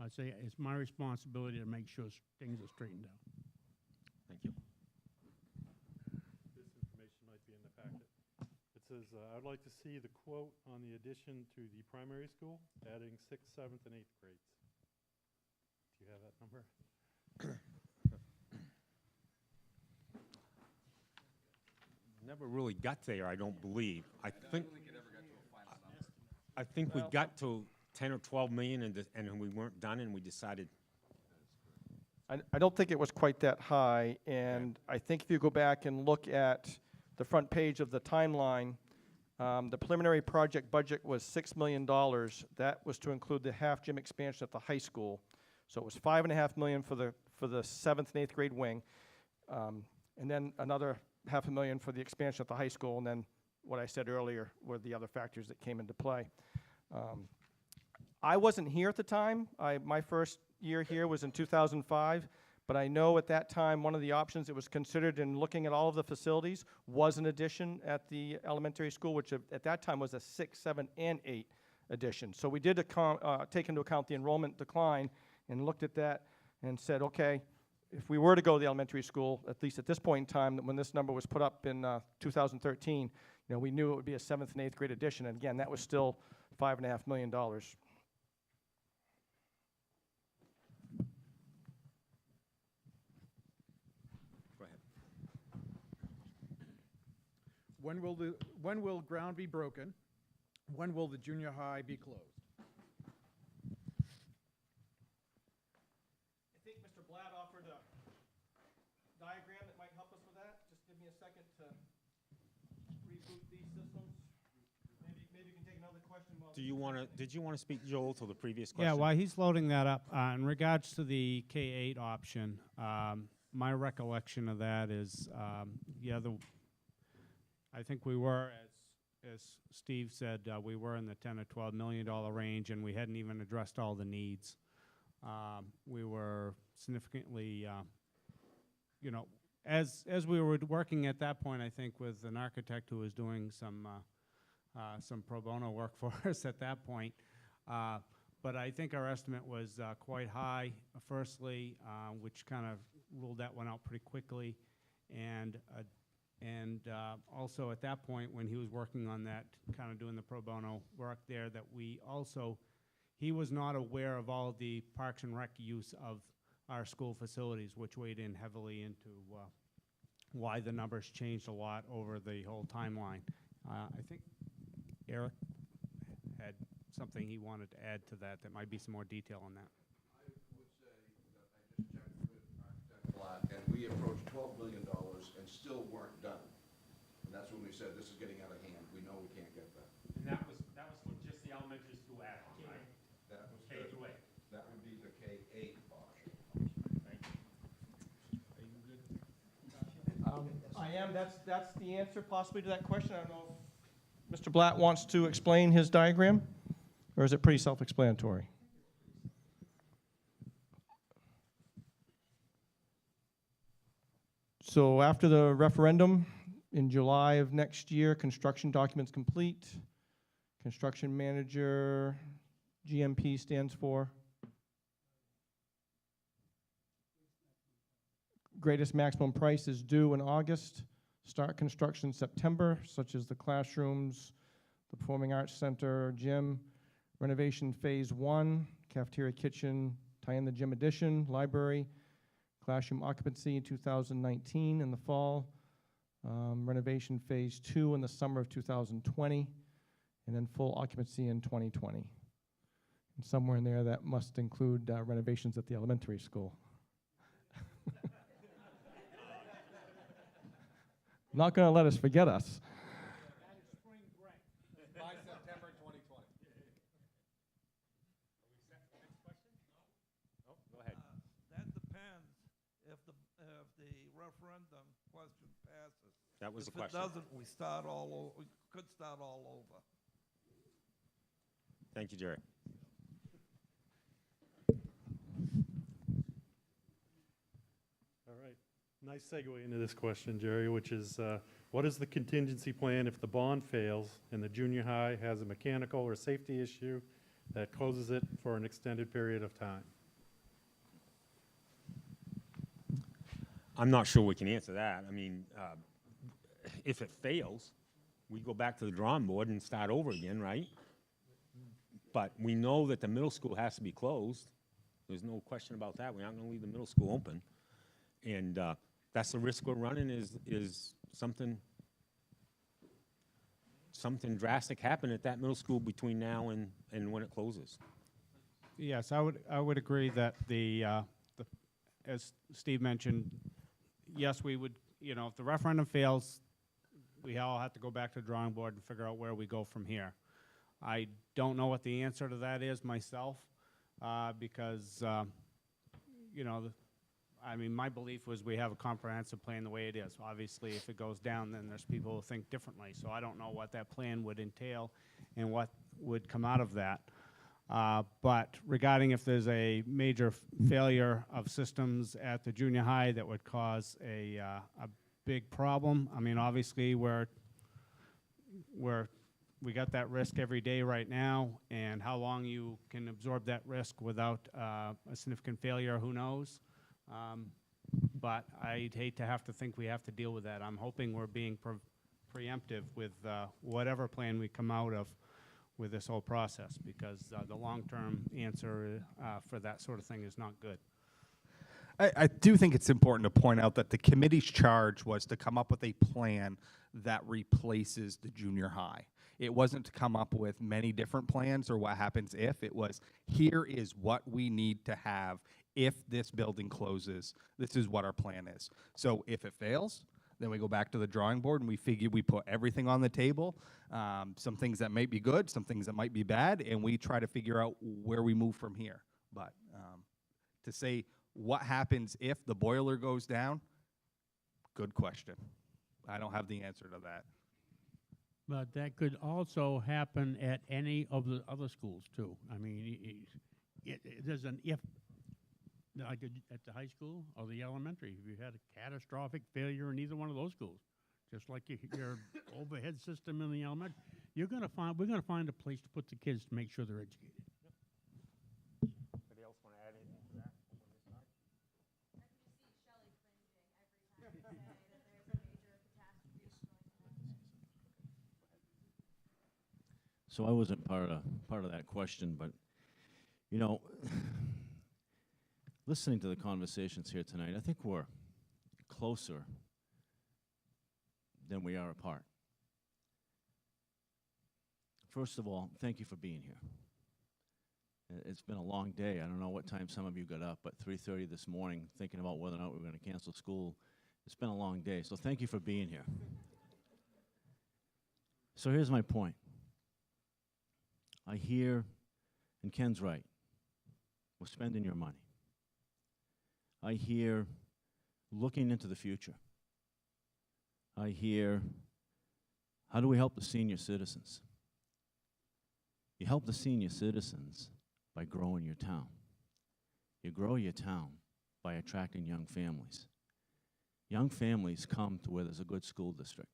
I say it's my responsibility to make sure things are straightened out. Thank you. This information might be in the packet. It says, I'd like to see the quote on the addition to the primary school, adding 6th, 7th, and 8th grades. Do you have that number? Never really got there, I don't believe. I think we got to 10 or 12 million and we weren't done and we decided. I don't think it was quite that high, and I think if you go back and look at the front page of the timeline, the preliminary project budget was $6 million. That was to include the half gym expansion at the high school. So it was $5.5 million for the 7th and 8th grade wing, and then another $500,000 for the expansion at the high school, and then what I said earlier were the other factors that came into play. I wasn't here at the time. My first year here was in 2005, but I know at that time one of the options that was considered in looking at all of the facilities was an addition at the elementary school, which at that time was a 6, 7, and 8 addition. So we did take into account the enrollment decline and looked at that and said, okay, if we were to go to the elementary school, at least at this point in time, when this number was put up in 2013, we knew it would be a 7th and 8th grade addition, and again, that was still $5.5 million. Go ahead. When will ground be broken? When will the junior high be closed? I think Mr. Blatt offered a diagram that might help us with that. Just give me a second to reboot these systems. Maybe you can take another question while... Did you want to speak, Joel, to the previous question? Yeah, while he's loading that up, in regards to the K-8 option, my recollection of that is, I think we were, as Steve said, we were in the $10 or $12 million range, and we hadn't even addressed all the needs. We were significantly, as we were working at that point, I think, with an architect who was doing some pro bono work for us at that point. But I think our estimate was quite high, firstly, which kind of ruled that one out pretty quickly. And also at that point, when he was working on that, kind of doing the pro bono work there, that he was not aware of all the Parks and Rec use of our school facilities, which weighed in heavily into why the numbers changed a lot over the whole timeline. I think Eric had something he wanted to add to that. That might be some more detail on that. I would say that I just checked with Architect Blatt, and we approached $12 million and still weren't done. And that's when we said, this is getting out of hand. We know we can't get that. And that was for just the elementary school add-on, right? That was K through 8. That would be the K-8 option. Thank you. Are you good? I am. That's the answer possibly to that question. I don't know if Mr. Blatt wants to explain his diagram, or is it pretty self-explanatory? So after the referendum in July of next year, construction documents complete. Construction manager, GMP stands for? Greatest maximum price is due in August. Start construction September, such as the classrooms, the Performing Arts Center, gym, renovation phase 1, cafeteria, kitchen, tie in the gym addition, library, classroom occupancy in 2019 in the fall, renovation phase 2 in the summer of 2020, and then full occupancy in 2020. And somewhere in there that must include renovations at the elementary school. Not going to let us forget us. By September 2020. Oh, go ahead. That depends if the referendum question passes. That was the If it question. doesn't, we start all over, we could start all over. Thank you, Jerry. All right. Nice segue into this question, Jerry, which is, what is the contingency plan if the bond fails and the junior high has a mechanical or safety issue that closes it for an extended period of time? I'm not sure we can answer that. I mean, if it fails, we go back to the drawing board and start over again, right? But we know that the middle school has to be closed. There's no question about that. We're not going to leave the middle school open. And that's the risk we're running is something drastic happen at that middle school between now and when it closes. Yes, I would agree that as Steve mentioned, yes, we would, if the referendum fails, we all have to go back to the drawing board and figure out where we go from here. I don't know what the answer to that is myself, because, you know, I mean, my belief was we have a comprehensive plan the way it is. Obviously, if it goes down, then there's people who think differently. So I don't know what that plan would entail and what would come out of that. But regarding if there's a major failure of systems at the junior high that would cause a big problem, I mean, obviously, we got that risk every day right now, and how long you can absorb that risk without a significant failure, who knows? But I'd hate to have to think we have to deal with that. I'm hoping we're being preemptive with whatever plan we come out of with this whole process, because the long-term answer for that sort of thing is not good. I do think it's important to point out that the committee's charge was to come up with a plan that replaces the junior high. It wasn't to come up with many different plans or what happens if. It was, here is what we need to have if this building closes. This is what our plan is. So if it fails, then we go back to the drawing board and we put everything on the table, some things that might be good, some things that might be bad, and we try to figure out where we move from here. But to say what happens if the boiler goes down, good question. I don't have the answer to that. But that could also happen at any of the other schools too. I mean, there's an if, like at the high school or the elementary, if you had a catastrophic failure in either one of those schools, just like your overhead system in the elementary, we're gonna find a place to put the kids to make sure they're educated. Anybody else want to add anything to that? So I wasn't part of that question, but, you know, listening to the conversations here tonight, I think we're closer than we are apart. First of all, thank you for being here. It's been a long day. I don't know what time some of you got up, but 3:30 this morning, thinking about whether or not we were going to cancel school. It's been a long day, so thank you for being here. So here's my point. I hear, and Ken's right, we're spending your money. I hear looking into the future. I hear, how do we help the senior citizens? You help the senior citizens by growing your town. You grow your town by attracting young families. Young families come to where there's a good school district.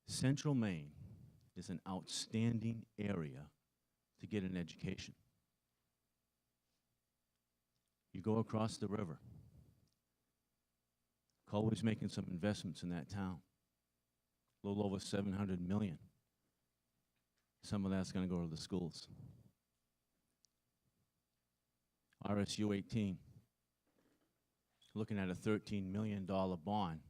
Central Maine is an outstanding area to get an education. You go across the river. Colby's making some investments in that town. A little over $700 million. Some of that's going to go to the schools. RSU 18, looking at a $13 million bond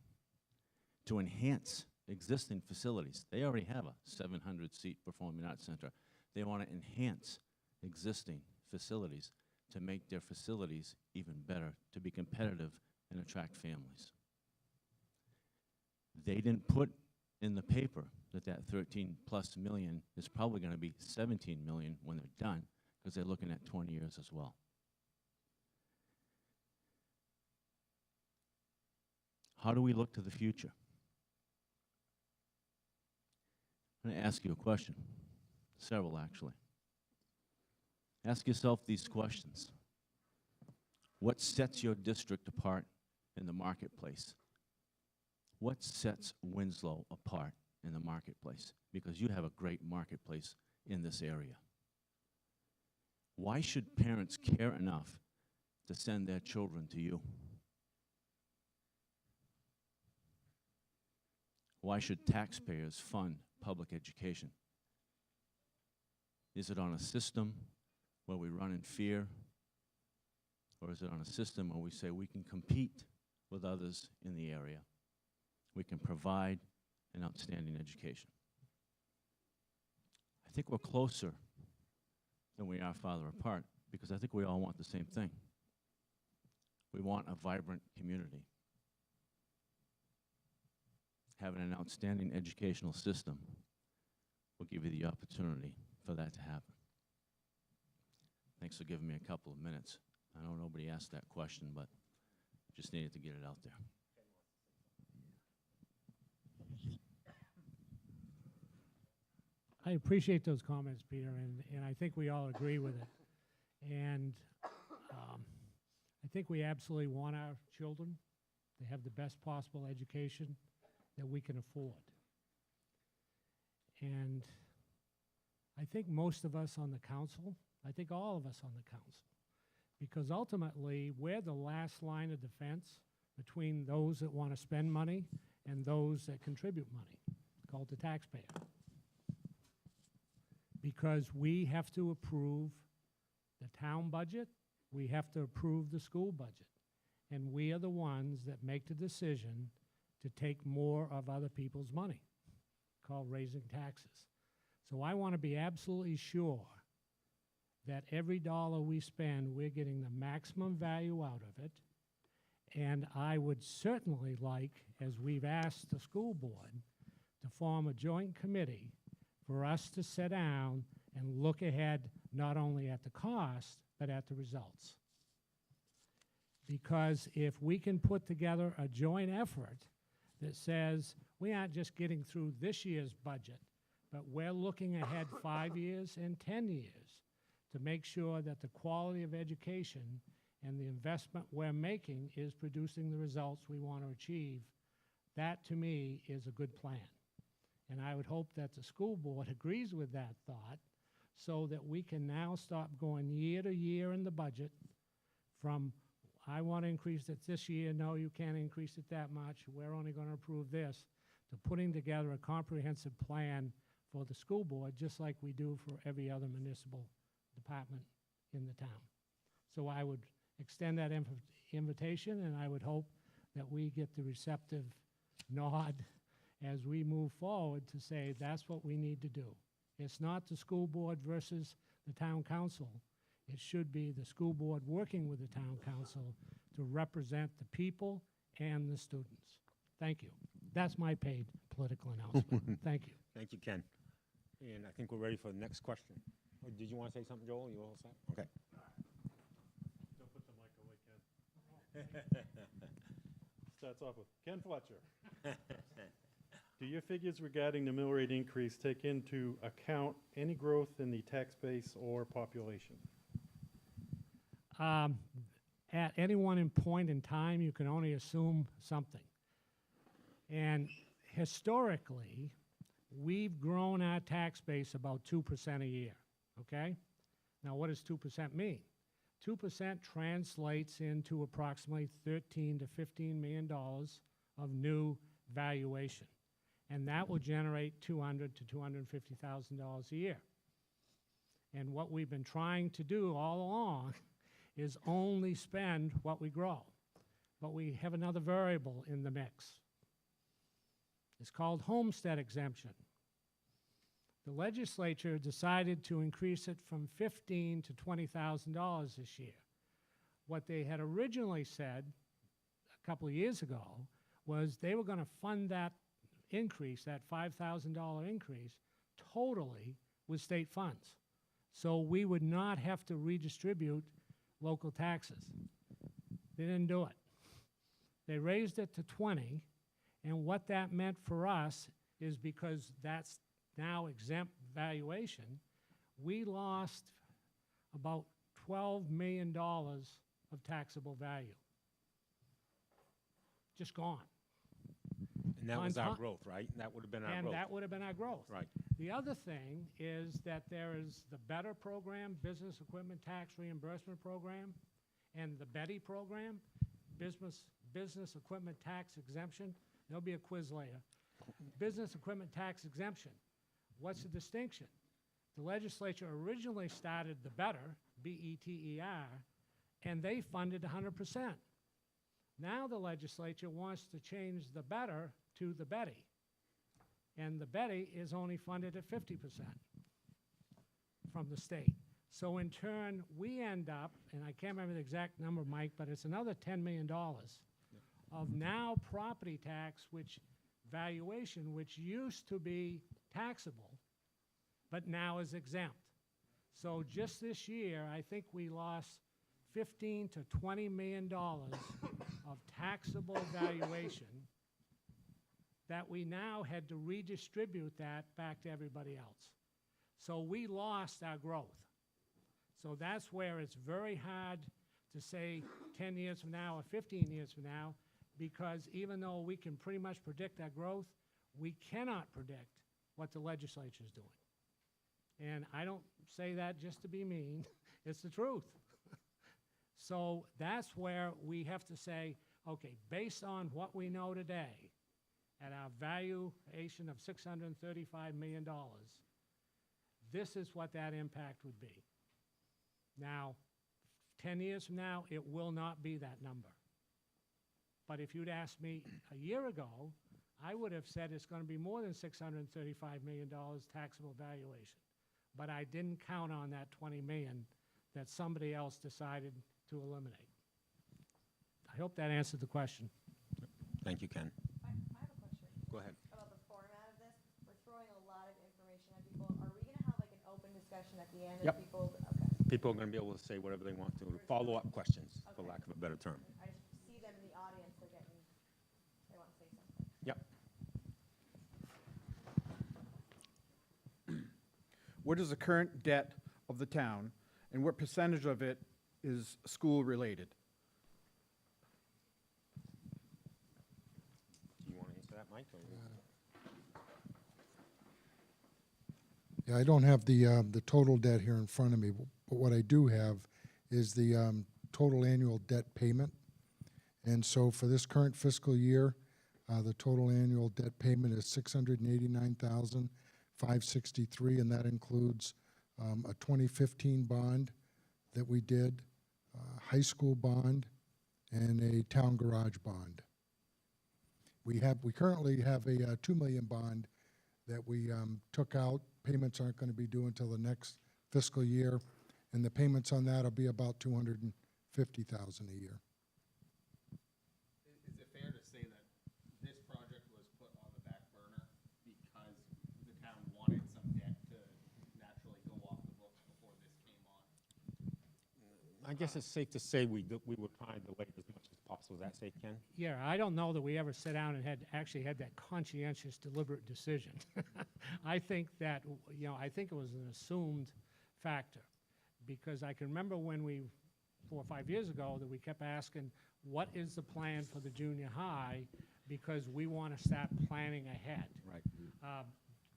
to enhance existing facilities. They already have a 700-seat performing arts center. They want to enhance existing facilities to make their facilities even better, to be competitive and attract families. They didn't put in the paper that that 13+ million is probably going to be 17 million when they're done, because they're looking at 20 years as well. How do we look to the future? I'm going to ask you a question, several actually. Ask yourself these questions. What sets your district apart in the marketplace? What sets Winslow apart in the marketplace? Because you have a great marketplace in this area. Why should parents care enough to send their children to you? Why should taxpayers fund public education? Is it on a system where we run in fear? Or is it on a system where we say we can compete with others in the area? We can provide an outstanding education. I think we're closer than we are farther apart, because I think we all want the same thing. We want a vibrant community. having an outstanding educational system will give you the opportunity for that to happen. Thanks for giving me a couple of minutes. I know nobody asked that question, but just needed to get it out there. I appreciate those comments, Peter, and I think we all agree with it. And I think we absolutely want our children to have the best possible education that we can afford. And I think most of us on the council, I think all of us on the council, because ultimately we're the last line of defense between those that want to spend money and those that contribute money, called the taxpayer. Because we have to approve the town budget, we have to approve the school budget. And we are the ones that make the decision to take more of other people's money, called raising taxes. So I want to be absolutely sure that every dollar we spend, we're getting the maximum value out of it. And I would certainly like, as we've asked the school board, to form a joint committee for us to sit down and look ahead not only at the cost, but at the results. Because if we can put together a joint effort that says we aren't just getting through this year's budget, but we're looking ahead 5 years and 10 years to make sure that the quality of education and the investment we're making is producing the results we want to achieve, that to me is a good plan. And I would hope that the school board agrees with that thought so that we can now stop going year to year in the budget from, I want to increase it this year, no, you can't increase it that much, we're only going to approve this, to putting together a comprehensive plan for the school board, just like we do for every other municipal department in the town. So I would extend that invitation, and I would hope that we get the receptive nod as we move forward to say that's what we need to do. It's not the school board versus the town council. It should be the school board working with the town council to represent the people and the students. Thank you. That's my paid political announcement. Thank you. Thank you, Ken. And I think we're ready for the next question. Oh, did you want to say something, Joel? You all set? Okay. Don't put the mic away, Ken. Starts off with Ken Fletcher. Do your figures regarding the mill rate increase take into account any growth in the tax base or population? At any one point in time, you can only assume something. And historically, we've grown our tax base about 2% a year, okay? Now, what does 2% mean? 2% translates into approximately $13 to $15 million of new valuation. And that will generate $200,000 to $250,000 a year. And what we've been trying to do all along is only spend what we grow. But we have another variable in the mix. It's called homestead exemption. The legislature decided to increase it from $15,000 to $20,000 this year. What they had originally said a couple of years ago was they were going to fund that increase, that $5,000 increase, totally with state funds. So we would not have to redistribute local taxes. They didn't do it. They raised it to 20, and what that meant for us is because that's now exempt valuation, we lost about $12 million of taxable value. Just gone. And that was our growth, right? That would have been our growth. And that would have been our growth. Right. The other thing is that there is the BETTER program, Business Equipment Tax Reimbursement Program, and the Betty program, Business Equipment Tax Exemption. There'll be a quiz later. Business Equipment Tax Exemption. What's the distinction? The legislature originally started the BETTER, B-E-T-E-R, and they funded 100%. Now the legislature wants to change the BETTER to the Betty. And the Betty is only funded at 50% from the state. So in turn, we end up, and I can't remember the exact number, Mike, but it's another $10 million of now property tax, which valuation, which used to be taxable, but now is exempt. So just this year, I think we lost $15 to $20 million of taxable valuation that we now had to redistribute that back to everybody else. So we lost our growth. So that's where it's very hard to say 10 years from now or 15 years from now, because even though we can pretty much predict our growth, we cannot predict what the legislature is doing. And I don't say that just to be mean, it's the truth. So that's where we have to say, okay, based on what we know today, at our valuation of $635 million, this is what that impact would be. Now, 10 years from now, it will not be that number. But if you'd asked me a year ago, I would have said it's going to be more than $635 million taxable valuation. But I didn't count on that 20 million that somebody else decided to eliminate. I hope that answered the question. Thank you, Ken. I have a question. Go ahead. About the format of this. We're throwing a lot of information at people. Are we gonna have like an open discussion at the end? Yep. Of people, okay. People are going to be able to say whatever they want to, follow-up questions, for lack of a better term. I just see them in the audience, they want to say something. Yep. What is the current debt of the town, and what percentage of it is school-related? Do you want to answer that, Mike? Or Yeah, I don't have the total debt here in front of me, but what I do have is the total annual debt payment. And so for this current fiscal year, the total annual debt payment is $689,563, and that includes a 2015 bond that we did, high school bond, and a town garage bond. We currently have a $2 million bond that we took out. Payments aren't going to be due until the next fiscal year, and the payments on that will be about $250,000 a year. Is it fair to say that this project was put on the back burner because the town wanted some debt to naturally go off the books before this came on? I guess it's safe to say we were trying to delay it as much as possible. Is that safe, Ken? Yeah, I don't know that we ever sat down and actually had that conscientious, deliberate decision. I think that, I think it was an assumed factor, because I can remember when 4 or 5 years ago, that we kept asking, what is the plan for the junior high? Because we want to start planning ahead. Right.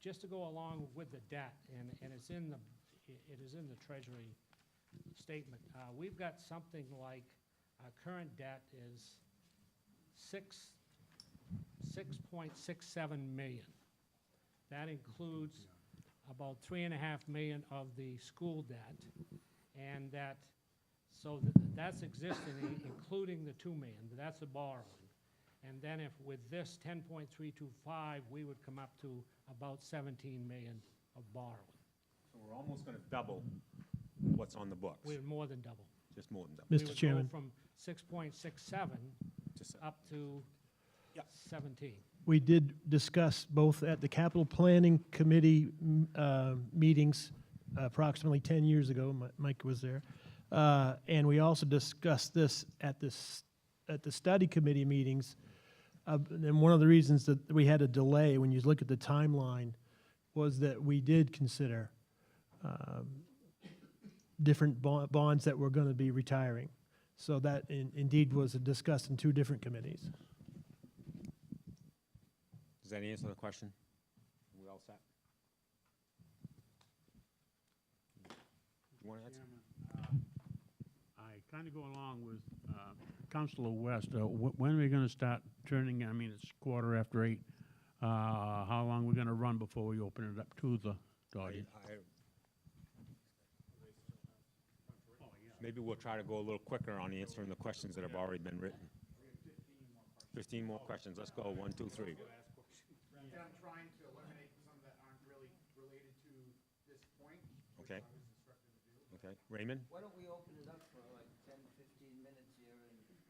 Just to go along with the debt, and it is in the Treasury statement. We've got something like, our current debt is 6.67 million. That includes about 3.5 million of the school debt, and that's existing, including the 2 million. That's a borrowing. And then if with this 10.325, we would come up to about 17 million of borrowing. So we're almost going to double what's on the books. We're more than double. Just more than double. Mr. Chairman. We would go from 6.67 up to 17. We did discuss both at the capital planning committee meetings approximately 10 years ago. Mike was there. And we also discussed this at the study committee meetings. And one of the reasons that we had a delay, when you look at the timeline, was that we did consider different bonds that we're going to be retiring. So that indeed was discussed in 2 different committees. Does that answer the question? We all set? You want to answer? I kind of go along with Councilor West. When are we going to start turning? I mean, it's 8:15. How long are we going to run before we open it up to the audience? Maybe we'll try to go a little quicker on answering the questions that have already been written. 15 more questions. Let's go. 1, 2, 3. I'm trying to eliminate some that aren't really related to this point. Okay. Okay. Raymond? Why don't we open it up for like 10, 15 minutes here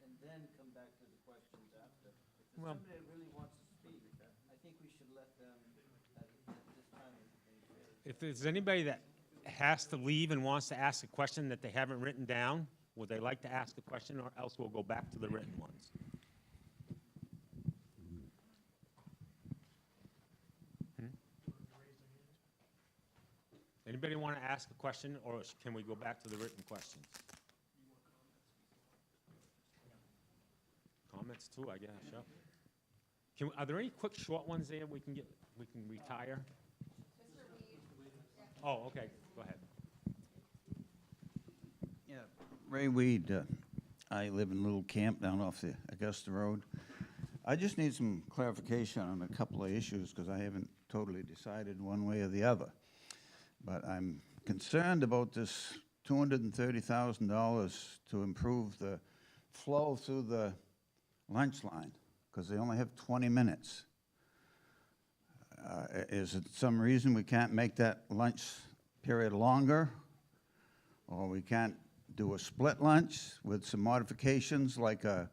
and then come back to the questions after? If Well- somebody really wants to speak, I think we should let them, at this time. If there's anybody that has to leave and wants to ask a question that they haven't written down, would they like to ask a question, or else we'll go back to the written ones? Anybody want to ask a question, or can we go back to the written questions? Comments too, I guess, yeah. Are there any quick, short ones there we can retire? Oh, okay, go ahead. Yeah, Ray Weed, I live in a little camp down off the Augusta Road. I just need some clarification on a couple of issues, because I haven't totally decided one way or the other. But I'm concerned about this $230,000 to improve the flow through the lunch line, because they only have 20 minutes. Is it some reason we can't make that lunch period longer? Or we can't do a split lunch with some modifications, like some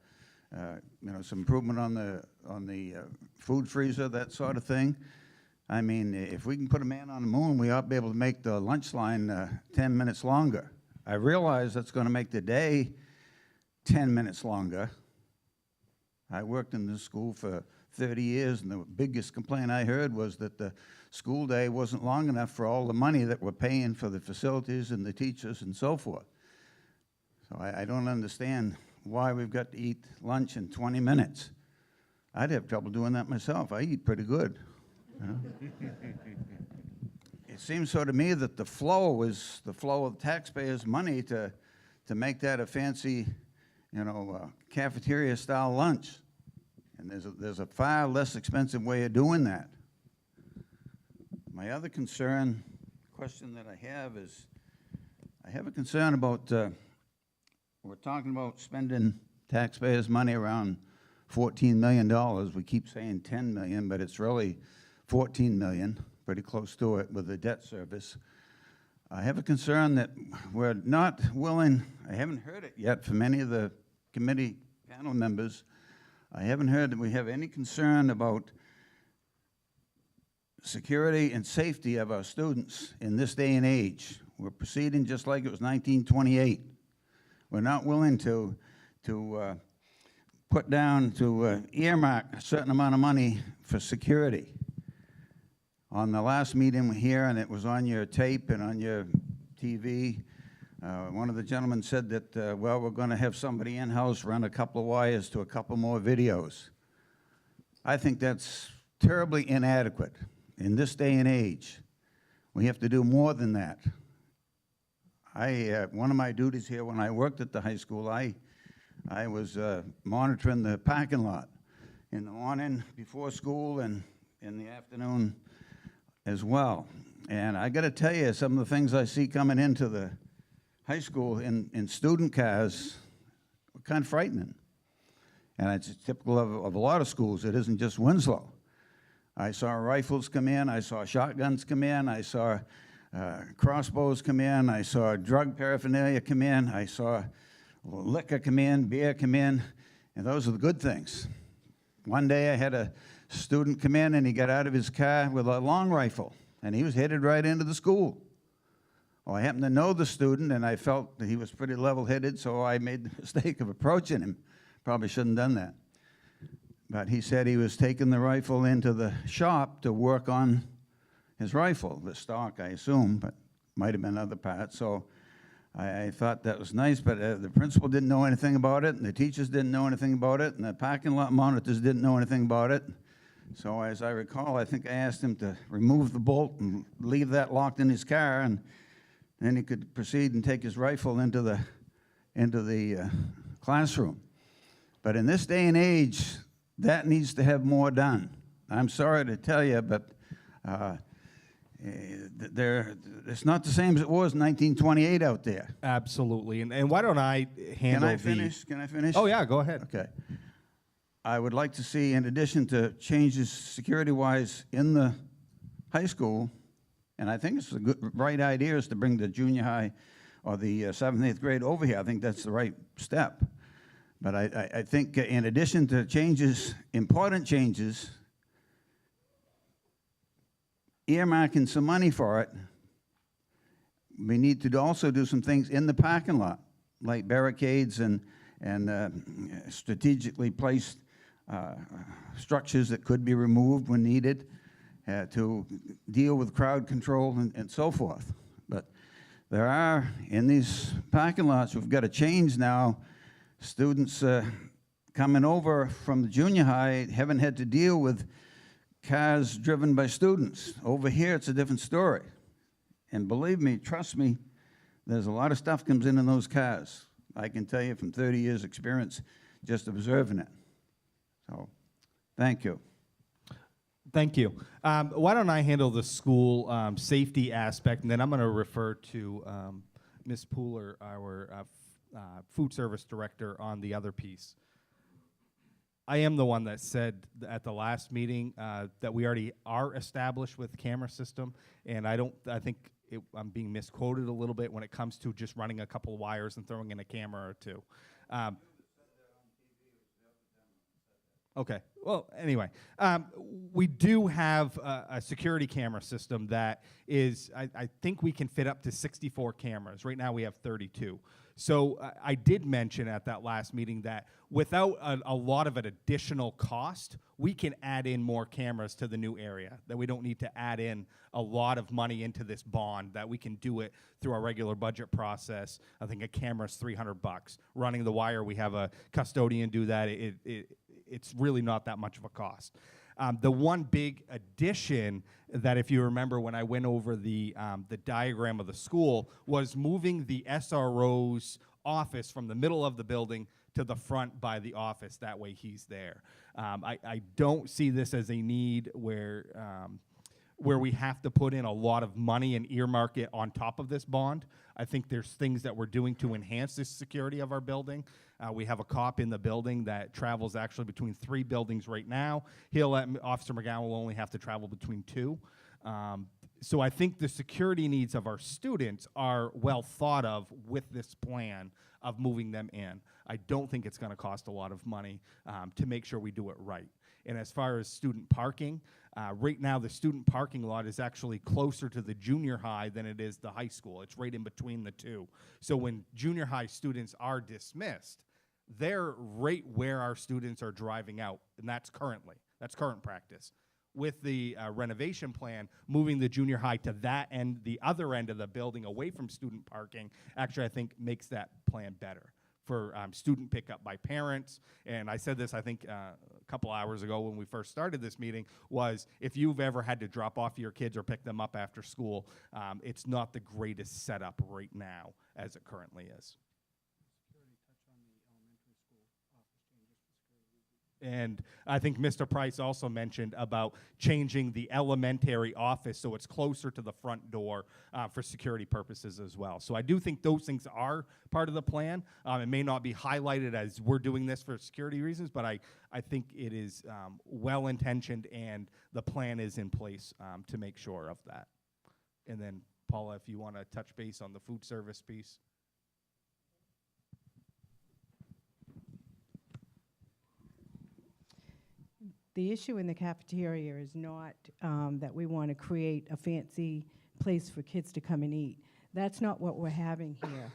improvement on the food freezer, that sort of thing? I mean, if we can put a man on the moon, we ought to be able to make the lunch line 10 minutes longer. I realize that's going to make the day 10 minutes longer. I worked in this school for 30 years, and the biggest complaint I heard was that the school day wasn't long enough for all the money that we're paying for the facilities and the teachers and so forth. So I don't understand why we've got to eat lunch in 20 minutes. I'd have trouble doing that myself. I eat pretty good. You know? It seems so to me that the flow is the flow of taxpayers' money to make that a fancy, cafeteria-style lunch. And there's a far less expensive way of doing that. My other question that I have is, I have a concern about, we're talking about spending taxpayers' money around $14 million. We keep saying 10 million, but it's really 14 million, pretty close to it with the debt service. I have a concern that we're not willing, I haven't heard it yet from any of the committee panel members, I haven't heard that we have any concern about security and safety of our students in this day and age. We're proceeding just like it was 1928. We're not willing to put down, to earmark a certain amount of money for security. On the last meeting here, and it was on your tape and on your TV, one of the gentlemen said that, we're going to have somebody in-house run a couple of wires to a couple more videos. I think that's terribly inadequate. In this day and age, we have to do more than that. One of my duties here when I worked at the high school, I was monitoring the parking lot in the morning before school and in the afternoon as well. And I got to tell you, some of the things I see coming into the high school in student cars are kind of frightening. And it's typical of a lot of schools. It isn't just Winslow. I saw rifles come in. I saw shotguns come in. I saw crossbows come in. I saw drug paraphernalia come in. I saw liquor come in, beer come in, and those are the good things. One day I had a student come in, and he got out of his car with a long rifle, and he was headed right into the school. Well, I happened to know the student, and I felt that he was pretty level-headed, so I made the mistake of approaching him. Probably shouldn't have done that. But he said he was taking the rifle into the shop to work on his rifle, the stock, I assume, but might have been other parts. So I thought that was nice, but the principal didn't know anything about it, and the teachers didn't know anything about it, and the parking lot monitors didn't know anything about it. So as I recall, I think I asked him to remove the bolt and leave that locked in his car, and then he could proceed and take his rifle into the classroom. But in this day and age, that needs to have more done. I'm sorry to tell you, but it's not the same as it was in 1928 out there. Absolutely. And why don't I handle Can I finish? Oh, yeah, go ahead. Okay. I would like to see, in addition to changes security-wise in the high school, and I think it's a right idea is to bring the junior high or the 7th and 8th grade over here. I think that's the right step. But I think in addition to changes, important changes earmarking some money for it, we need to also do some things in the parking lot, like barricades and strategically placed structures that could be removed when needed to deal with crowd control and so forth. But there are, in these parking lots, we've got a change now. Students coming over from the junior high haven't had to deal with cars driven by students. Over here, it's a different story. And believe me, trust me, there's a lot of stuff comes in those cars. I can tell you from 30 years' experience just observing it. So, thank you. Thank you. Why don't I handle the school safety aspect, and then I'm going to refer to Ms. Pooler, our food service director, on the other piece. I am the one that said at the last meeting that we already are established with camera system, and I think I'm being misquoted a little bit when it comes to just running a couple of wires and throwing in a camera or two. Okay. Well, anyway, we do have a security camera system that is, I think we can fit up to 64 cameras. Right now we have 32. So I did mention at that last meeting that without a lot of an additional cost, we can add in more cameras to the new area, that we don't need to add in a lot of money into this bond, that we can do it through our regular budget process. I think a camera's $300. Running the wire, we have a custodian do that. It's really not that much of a cost. The one big addition that, if you remember when I went over the diagram of the school, was moving the SRO's office from the middle of the building to the front by the office. That way he's there. I don't see this as a need where we have to put in a lot of money and earmark it on top of this bond. I think there's things that we're doing to enhance the security of our building. We have a cop in the building that travels actually between 3 buildings right now. Officer McGowan will only have to travel between 2. So I think the security needs of our students are well thought of with this plan of moving them in. I don't think it's going to cost a lot of money to make sure we do it right. And as far as student parking, right now the student parking lot is actually closer to the junior high than it is the high school. It's right in between the two. So when junior high students are dismissed, they're right where our students are driving out, and that's current practice. With the renovation plan, moving the junior high to that end, the other end of the building away from student parking, actually I think makes that plan better for student pickup by parents. And I said this, I think, a couple hours ago when we first started this meeting, was if you've ever had to drop off your kids or pick them up after school, it's not the greatest setup right now as it currently is. And I think Mr. Price also mentioned about changing the elementary office so it's closer to the front door for security purposes as well. So I do think those things are part of the plan. It may not be highlighted as we're doing this for security reasons, but I think it is well-intentioned, and the plan is in place to make sure of that. And then, Paula, if you want to touch base on the food service piece. The issue in the cafeteria is not that we want to create a fancy place for kids to come and eat. That's not what we're having here.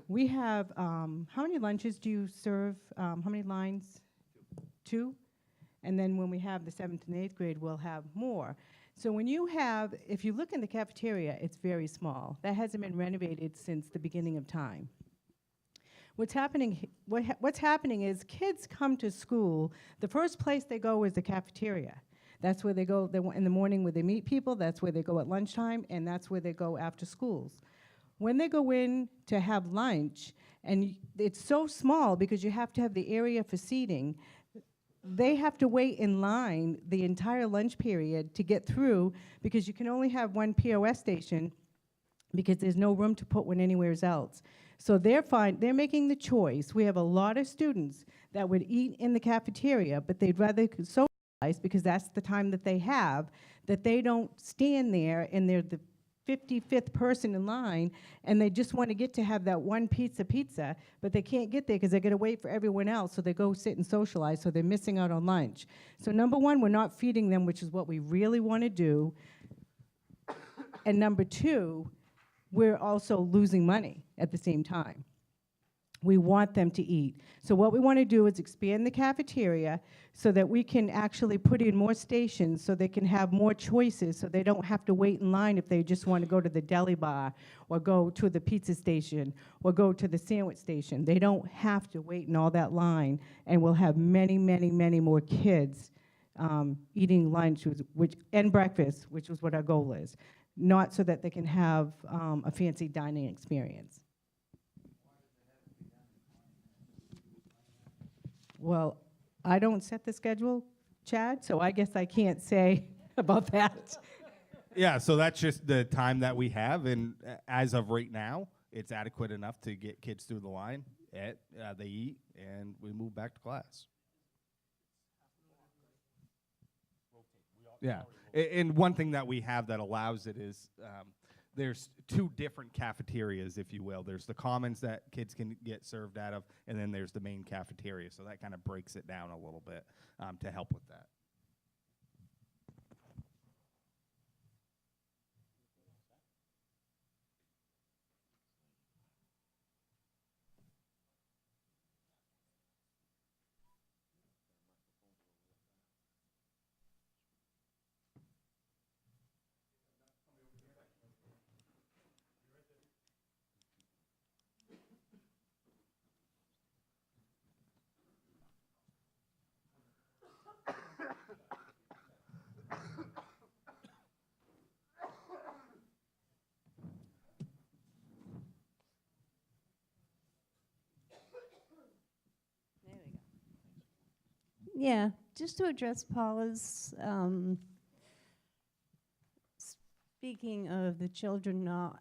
We have, how many lunches do you serve? How many lines? 2? And then when we have the 7th and 8th grade, we'll have more. So when you have, if you look in the cafeteria, it's very small. That hasn't been renovated since the beginning of time. What's happening is kids come to school, the first place they go is the cafeteria. That's where they go in the morning where they meet people, that's where they go at lunchtime, and that's where they go after schools. When they go in to have lunch, and it's so small because you have to have the area for seating, they have to wait in line the entire lunch period to get through because you can only have one POS station because there's no room to put one anywhere else. So they're making the choice. We have a lot of students that would eat in the cafeteria, but they'd rather socialize because that's the time that they have, that they don't stand there and they're the 55th person in line and they just want to get to have that one pizza, but they can't get there because they got to wait for everyone else, so they go sit and socialize, so they're missing out on lunch. So number one, we're not feeding them, which is what we really want to do. And number two, we're also losing money at the same time. We want them to eat. So what we want to do is expand the cafeteria so that we can actually put in more stations so they can have more choices, so they don't have to wait in line if they just want to go to the deli bar or go to the pizza station or go to the sandwich station. They don't have to wait in all that line, and we'll have many, many, many more kids eating lunch and breakfast, which is what our goal is, not so that they can have a fancy dining experience. Well, I don't set the schedule, Chad, so I guess I can't say about that. Yeah, so that's just the time that we have, and as of right now, it's adequate enough to get kids through the line. They eat, and we move back to class. Yeah, and one thing that we have that allows it is there's two different cafeterias, if you will. There's the commons that kids can get served out of, and then there's the main cafeteria. So that kind of breaks it down a little bit to help with that. Yeah, just to address Paula's, speaking of the children not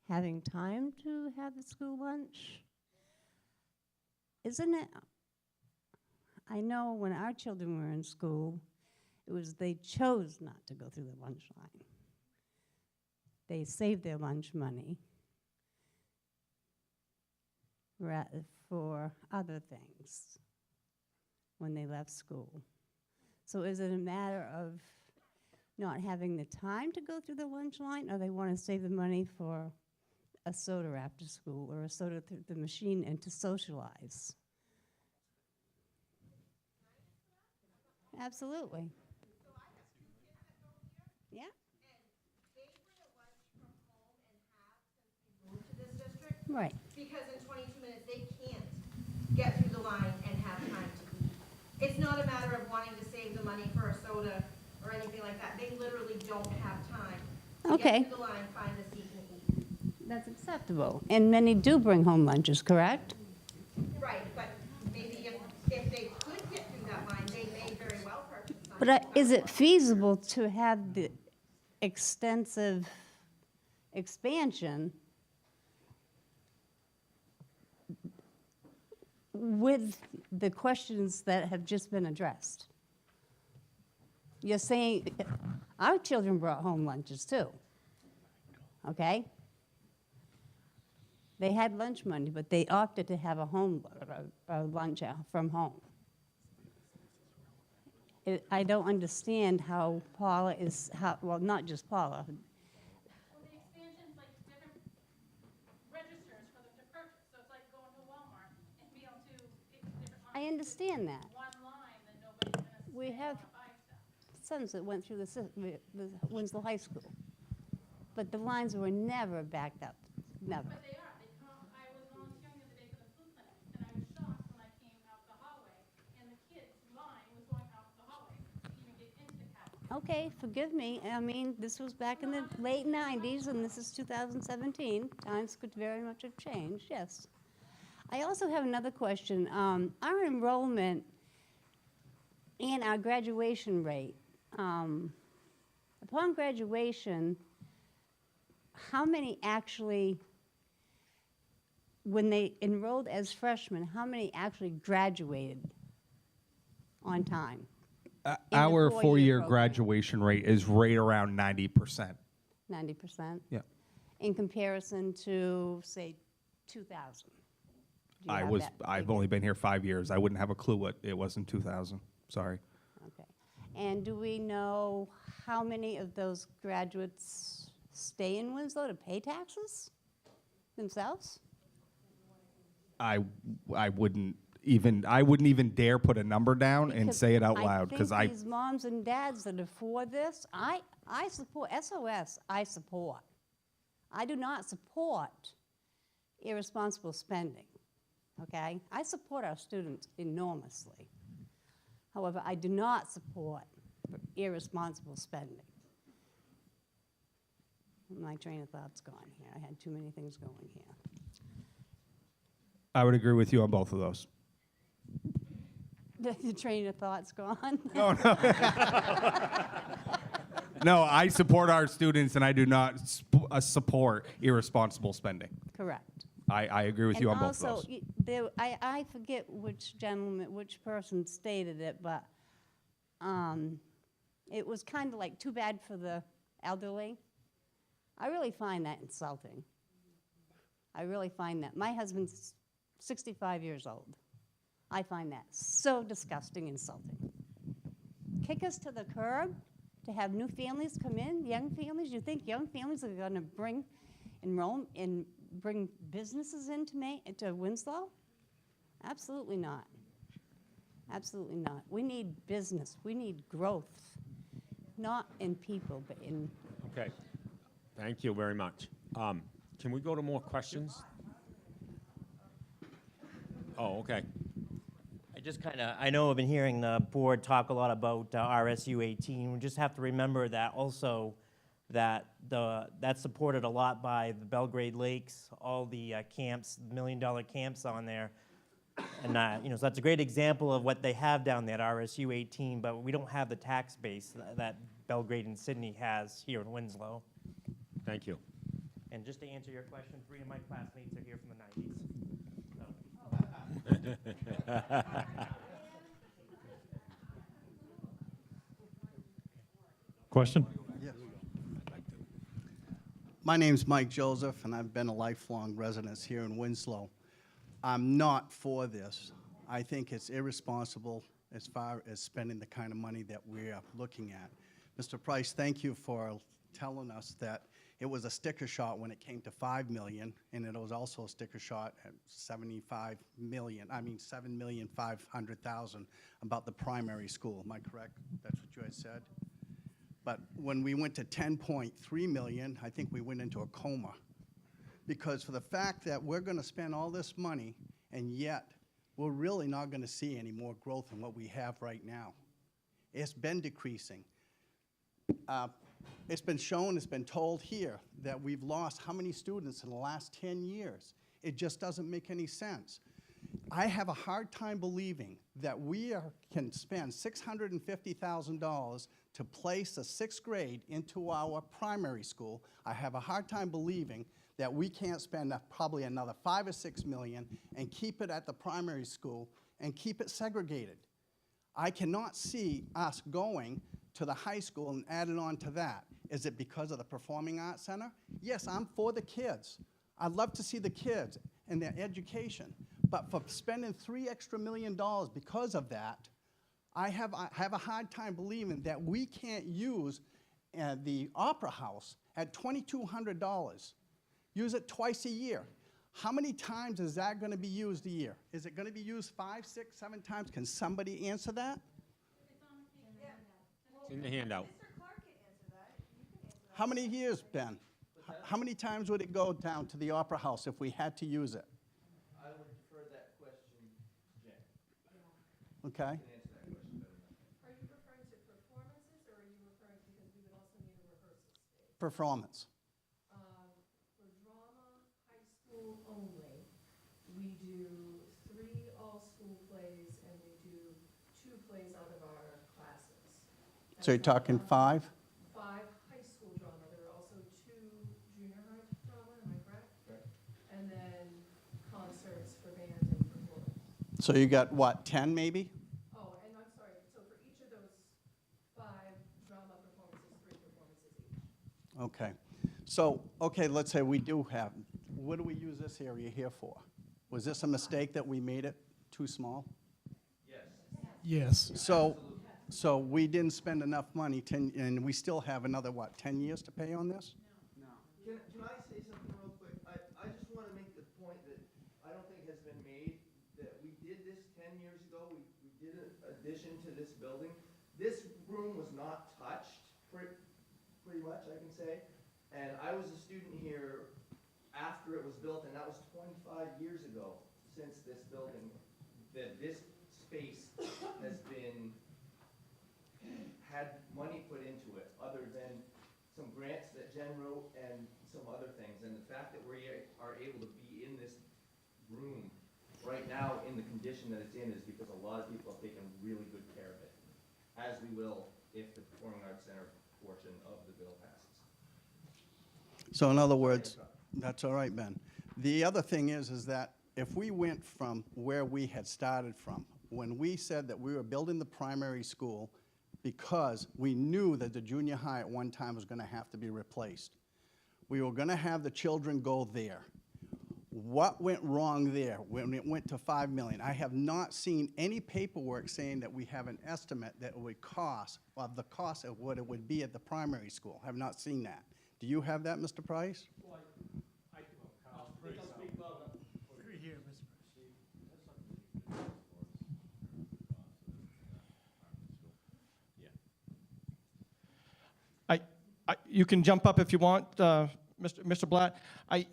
having time to have the school lunch, isn't it? I know when our children were in school, it was they chose not to go through the lunch line. They saved their lunch money for other things when they left school. So is it a matter of not having the time to go through the lunch line, or they want to save the money for a soda after school or a soda through the machine and to socialize? Absolutely. Yeah. Right. Because in 22 minutes, they can't get through the line and have time to eat. It's not a matter of wanting to save the money for a soda or anything like that. They literally don't have time to Okay. get through the line, find a seat, and eat. That's acceptable. And many do bring home lunches, correct? Right, but maybe if they could get through that line, they may very well purchase something. But is it feasible to have the extensive expansion with the questions that have just been addressed? You're saying, our children brought home lunches too, okay? They had lunch money, but they opted to have a lunch from home. I don't understand how Paula is, well, not just Paula. Well, the expansion's like different registers for them to purchase, so it's like going to Walmart and be able to get different. I understand that. One line that nobody's gonna. We have sons that went through the Winslow High School, but the lines were never backed up, never. But they are, I was volunteering the other day for the food clinic, and I was shocked when I came out the hallway, and the kids' line was going out the hallway to even get into the cafeteria. Okay, forgive me. I mean, this was back in the late 90s, and this is 2017. Times could very much have changed, yes. I also have another question. Our enrollment and our graduation rate, upon graduation, how many actually, when they enrolled as freshmen, how many actually graduated on time? Our four-year four-year program. graduation rate is right around 90%. 90%? Yeah. In comparison to, say, 2000? Do you have that I've figure? only been here 5 years. I wouldn't have a clue what it was in 2000. Sorry. Okay. And do we know how many of those graduates stay in Winslow to pay taxes themselves? I wouldn't even dare put a number down and Because say it out loud, because think these moms and dads that afford this, I support, SOS, I support. I do not support irresponsible spending, okay? I support our students enormously. However, I do not support irresponsible spending. My train of thought's gone here. I had too many things going here. I would agree with you on both of those. The train of thought's gone? No, no. No, I support our students, and I do not support irresponsible spending. Correct. I agree with you on both of those. I forget which gentleman, which person stated it, but it was kind of like too bad for the elderly. I really find that insulting. I really find that. My husband's 65 years old. I find that so disgusting, insulting. Kick us to the curb to have new families come in, young families. You think young families are going to bring businesses into Winslow? Absolutely not. Absolutely not. We need business. We need growth, not in people, but in. Okay. Thank you very much. Can we go to more questions? Oh, okay. I know I've been hearing the board talk a lot about RSU 18. We just have to remember that also that's supported a lot by the Belgrade Lakes, all the camps, $1 million camps on there. And so that's a great example of what they have down there at RSU 18, but we don't have the tax base that Belgrade and Sydney has here in Winslow. Thank you. And just to answer your question, 3 of my classmates are here from the 90s. Question? Yes. My name's Mike Joseph, and I've been a lifelong resident here in Winslow. I'm not for this. I think it's irresponsible as far as spending the kind of money that we are looking at. Mr. Price, thank you for telling us that it was a sticker shot when it came to $5 million, and it was also a sticker shot at $7,500,000 about the primary school. Am I correct? That's what you had said? But when we went to 10.3 million, I think we went into a coma. Because for the fact that we're going to spend all this money, and yet we're really not going to see any more growth than what we have right now. It's been decreasing. It's been shown, it's been told here that we've lost how many students in the last 10 years. It just doesn't make any sense. I have a hard time believing that we can spend $650,000 to place a 6th grade into our primary school. I have a hard time believing that we can't spend probably another $5 or $6 million and keep it at the primary school and keep it segregated. I cannot see us going to the high school and adding on to that. Is it because of the Performing Arts Center? Yes, I'm for the kids. I'd love to see the kids and their education. But for spending $3 extra million because of that, I have a hard time believing that we can't use the Opera House at $2,200. Use it twice a year. How many times is that going to be used a year? Is it going to be used 5, 6, 7 times? Can somebody answer that? It's in the handout. How many years, Ben? How many times would it go down to the Opera House if we had to use it? I would defer that question to Jen. Okay. Can answer that question better than I. Are you referring to performances, or are you referring because we would also need a rehearsal space? Performance. For drama, high school only, we do 3 all-school plays, and we do 2 plays out of our classes. So you're talking 5? 5 high school drama. There are also 2 junior high drama, am I correct? Correct. And then concerts for band and performance. So you got, what, 10 maybe? Oh, and I'm sorry, so for each of those 5 drama performances, 3 performances each. Okay. So, okay, let's say we do have, what do we use this area here for? Was this a mistake that we made it too small? Yes. So we didn't spend enough money, and we still have another, what, 10 years to pay on this? Can I say something real quick? I just want to make the point that I don't think has been made, that we did this 10 years ago. We did an addition to this building. This room was not touched, pretty much, I can say. And I was a student here after it was built, and that was 25 years ago since this building, that this space has been, had money put into it, other than some grants that Jen wrote and some other things. And the fact that we are able to be in this room right now in the condition that it's in is because a lot of people have taken really good care of it, as we will if the Performing Arts Center portion of the bill passes. So in other words, that's all right, Ben. The other thing is that if we went from where we had started from, when we said that we were building the primary school because we knew that the junior high at one time was going to have to be replaced. We were going to have the children go there. What went wrong there when it went to $5 million? I have not seen any paperwork saying that we have an estimate that it would cost, of the cost of what it would be at the primary school. I have not seen that. Do you have that, Mr. Price? Here, Mr. You can jump up if you want, Mr. Blatt. I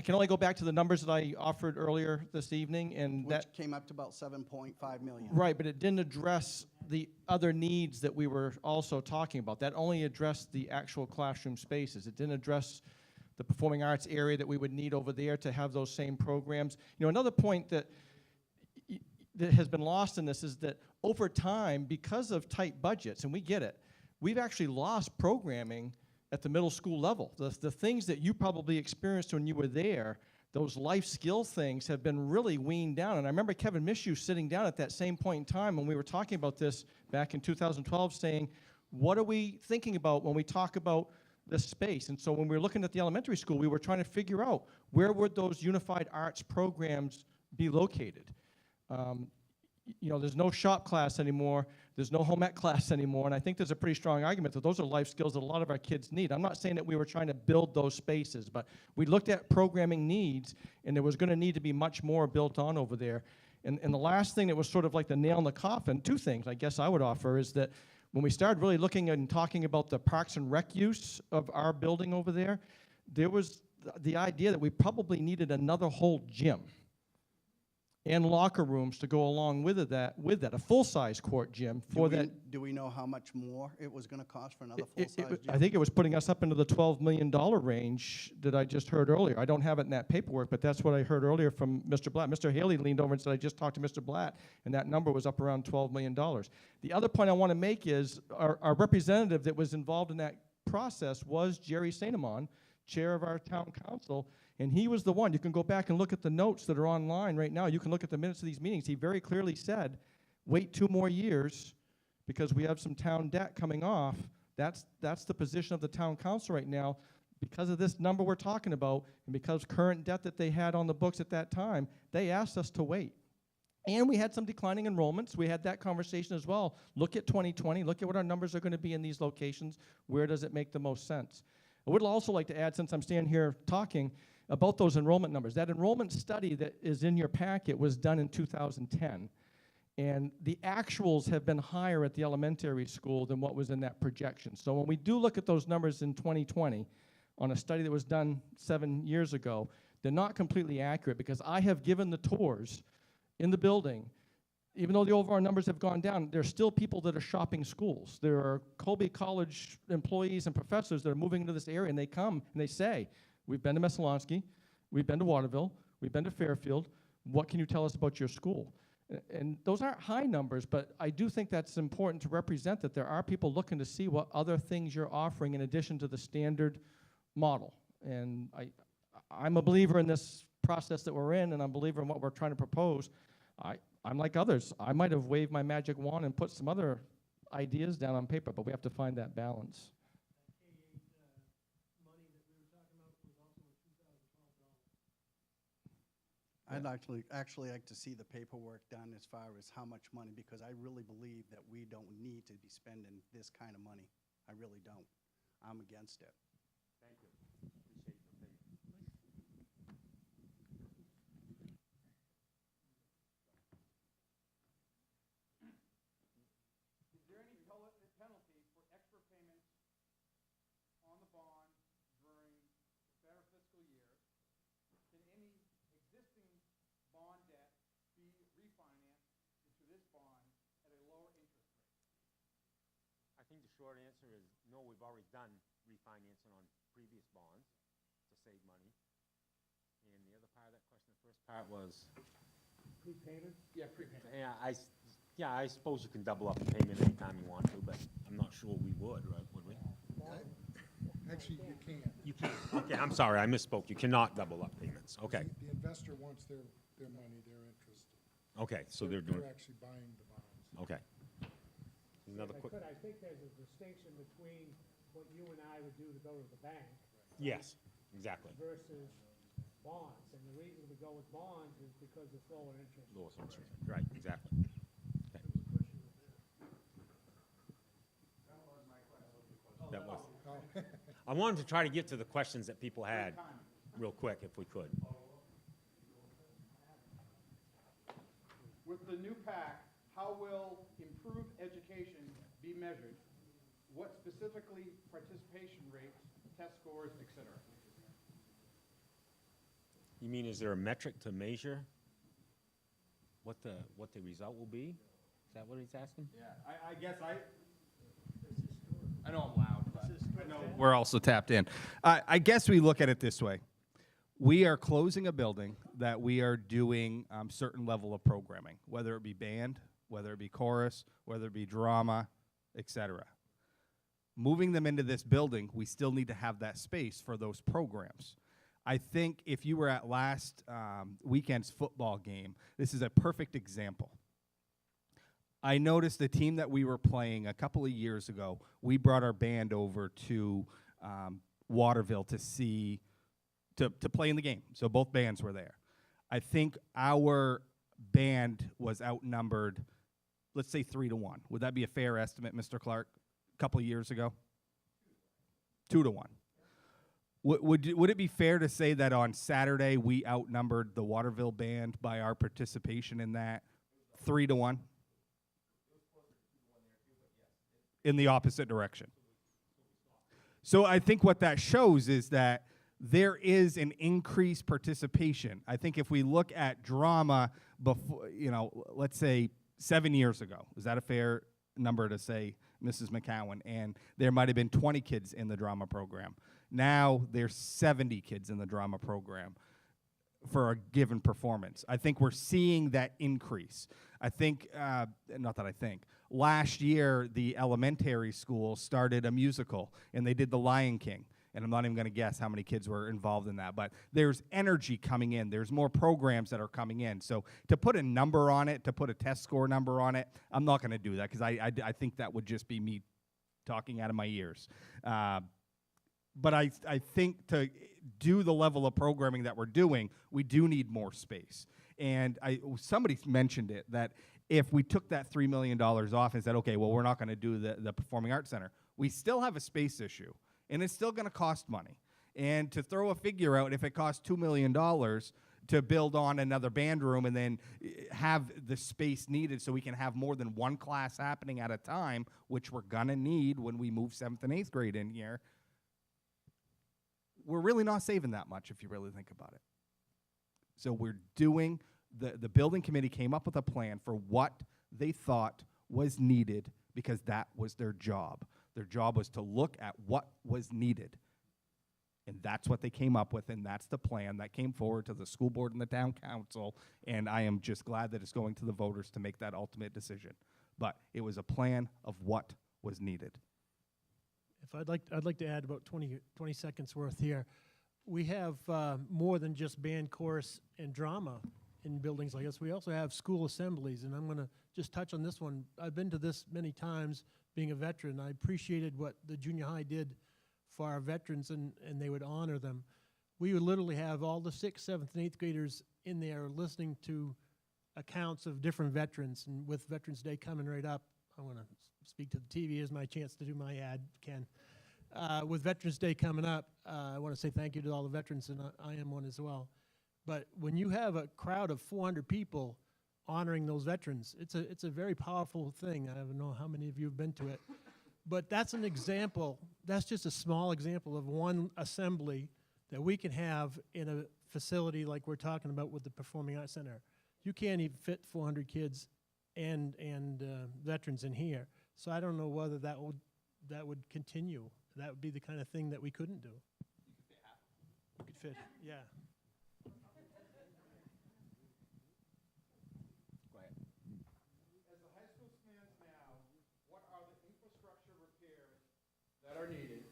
can only go back to the numbers that I offered earlier this evening, and Which that came up to about 7.5 million. right, but it didn't address the other needs that we were also talking about. That only addressed the actual classroom spaces. It didn't address the performing arts area that we would need over there to have those same programs. You know, another point that has been lost in this is that over time, because of tight budgets, and we get it, we've actually lost programming at the middle school level. The things that you probably experienced when you were there, those life skill things have been really weaned down. And I remember Kevin Mishu sitting down at that same point in time when we were talking about this back in 2012 saying, what are we thinking about when we talk about this space? And so when we were looking at the elementary school, we were trying to figure out where would those unified arts programs be located. You know, there's no shop class anymore. There's no home ec class anymore. And I think there's a pretty strong argument that those are life skills that a lot of our kids need. I'm not saying that we were trying to build those spaces, but we looked at programming needs, and there was going to need to be much more built on over there. And the last thing that was sort of like the nail in the coffin, two things I guess I would offer, is that when we started really looking and talking about the parks and rec use of our building over there, there was the idea that we probably needed another whole gym and locker rooms to go along with that, a full-size court gym for that. Do we know how much more it was going to cost for another full-size gym? I think it was putting us up into the $12 million range that I just heard earlier. I don't have it in that paperwork, but that's what I heard earlier from Mr. Blatt. Mr. Haley leaned over and said, I just talked to Mr. Blatt, and that number was up around $12 million. The other point I want to make is our representative that was involved in that process was Jerry Saint-Amand, chair of our town council, and he was the one. You can go back and look at the notes that are online right now. You can look at the minutes of these meetings. He very clearly said, wait 2 more years because we have some town debt coming off. That's the position of the town council right now. Because of this number we're talking about, and because current debt that they had on the books at that time, they asked us to wait. And we had some declining enrollments. We had that conversation as well. Look at 2020. Look at what our numbers are going to be in these locations. Where does it make the most sense? I would also like to add, since I'm standing here talking, about those enrollment numbers. That enrollment study that is in your packet was done in 2010. And the actuals have been higher at the elementary school than what was in that projection. So when we do look at those numbers in 2020, on a study that was done 7 years ago, they're not completely accurate because I have given the tours in the building. Even though the overall numbers have gone down, there's still people that are shopping schools. There are Colby College employees and professors that are moving into this area, and they come and they say, we've been to Messalonskee, we've been to Waterville, we've been to Fairfield. What can you tell us about your school? And those aren't high numbers, but I do think that's important to represent that there are people looking to see what other things you're offering in addition to the standard model. And I'm a believer in this process that we're in, and I'm a believer in what we're trying to propose. I'm like others. I might have waved my magic wand and put some other ideas down on paper, but we have to find that balance. I'd actually like to see the paperwork done as far as how much money, because I really believe that we don't need to be spending this kind of money. I really don't. I'm against it. Thank you. think the short answer is no, we've already done refinancing on previous bonds to save money. And the other part of that question, the first part was, Prepayment? Yeah, prepayment. yeah, I suppose you can double up the payment anytime you want to, but I'm not sure we would, right, would we? Actually, you can. You can, okay, I'm sorry, I misspoke. You cannot double up payments, okay. The investor wants their money, their interest. Okay, so they're doing, They're actually buying the bonds. okay. Another If I quick, could, I think there's a distinction between what you and I would do to go to the bank yes, exactly. versus bonds. And the reason we go with bonds is because it's lower interest. Lower interest, right, exactly. Okay. That was. I wanted to try to get to the questions that people had real quick, if we could. With the new PAC, how will improved education be measured? What specifically participation rates, test scores, et cetera? You mean, is there a metric to measure what the result will be? Is that what he's asking? Yeah, I guess I know I'm loud, but I know we're also tapped in. I guess we look at it this way. We are closing a building that we are doing certain level of programming, whether it be band, whether it be chorus, whether it be drama, etc. Moving them into this building, we still need to have that space for those programs. I think if you were at last weekend's football game, this is a perfect example. I noticed the team that we were playing a couple of years ago, we brought our band over to Waterville to play in the game. So both bands were there. I think our band was outnumbered, let's say 3-1. Would that be a fair estimate, Mr. Clark? A couple of years ago? 2-1. Would it be fair to say that on Saturday we outnumbered the Waterville band by our participation in that 3-1? In the opposite direction. So I think what that shows is that there is an increased participation. I think if we look at drama before, let's say 7 years ago, is that a fair number to say, Mrs. McCowan? And there might have been 20 kids in the drama program. Now there's 70 kids in the drama program for a given performance. I think we're seeing that increase. I think, not that I think, last year the elementary school started a musical and they did The Lion King. And I'm not even going to guess how many kids were involved in that. But there's energy coming in. There's more programs that are coming in. So to put a number on it, to put a test score number on it, I'm not going to do that because I think that would just be me talking out of my ears. But I think to do the level of programming that we're doing, we do need more space. And somebody mentioned it, that if we took that $3 million off and said, okay, well, we're not going to do the Performing Arts Center, we still have a space issue. And it's still going to cost money. And to throw a figure out, if it costs $2 million to build on another band room and then have the space needed so we can have more than one class happening at a time, which we're going to need when we move 7th and 8th grade in here, we're really not saving that much if you really think about it. So we're doing, the building committee came up with a plan for what they thought was needed because that was their job. Their job was to look at what was needed. And that's what they came up with, and that's the plan that came forward to the school board and the town council, and I am just glad that it's going to the voters to make that ultimate decision. But it was a plan of what was needed. If I'd like to add about 20 seconds worth here. We have more than just band, chorus, and drama in buildings like this. We also have school assemblies, and I'm going to just touch on this one. I've been to this many times being a veteran. I appreciated what the junior high did for our veterans, and they would honor them. We would literally have all the 6th, 7th, and 8th graders in there listening to accounts of different veterans, and with Veterans Day coming right up, I want to speak to the TV as my chance to do my ad, Ken. With Veterans Day coming up, I want to say thank you to all the veterans, and I am one as well. But when you have a crowd of 400 people honoring those veterans, it's a very powerful thing. I don't know how many of you have been to it. But that's an example, that's just a small example of one assembly that we can have in a facility like we're talking about with the Performing Arts Center. You can't even fit 400 kids and veterans in here. So I don't know whether that will that would continue. That would be the kind of thing that we couldn't do. You could fit, yeah. Go ahead. As the high school stands now, what are the infrastructure repairs that are needed?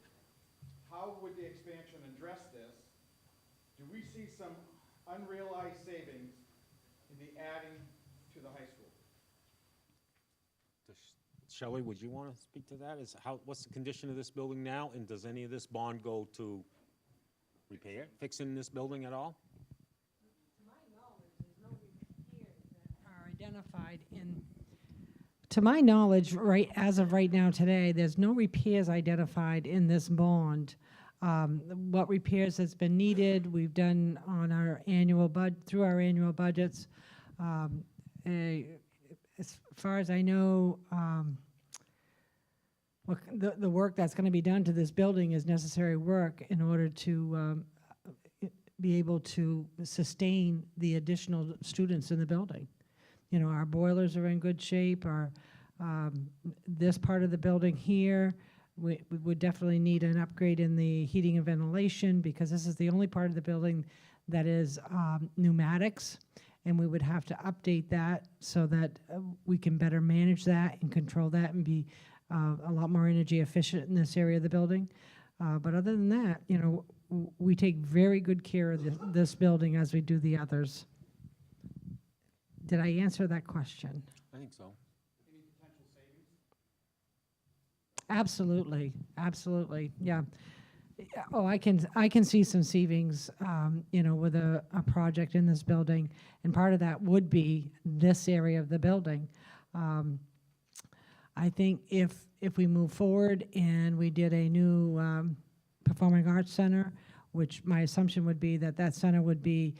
How would the expansion address this? Do we see some unrealized savings in the adding to the high school? Shelley, would you want to speak to that? What's the condition of this building now, and does any of this bond go to repair, fixing this building at all? Identified in, to my knowledge, right, as of right now today, there's no repairs identified in this bond. What repairs has been needed, we've done on our annual through our annual budgets. As far as I know, the work that's going to be done to this building is necessary work in order to be able to sustain the additional students in the building. You know, our boilers are in good shape. This part of the building here, we would definitely need an upgrade in the heating and ventilation, because this is the only part of the building that is pneumatics, and we would have to update that so that we can better manage that and control that and be a lot more energy efficient in this area of the building. But other than that, you know, we take very good care of this building as we do the others. Did I answer that question? I think so. Any potential savings? Absolutely, absolutely, yeah. Oh, I can see some savings, you know, with a project in this building, and part of that would be this area of the building. I think if we move forward and we did a new performing arts center, which my assumption would be that center would be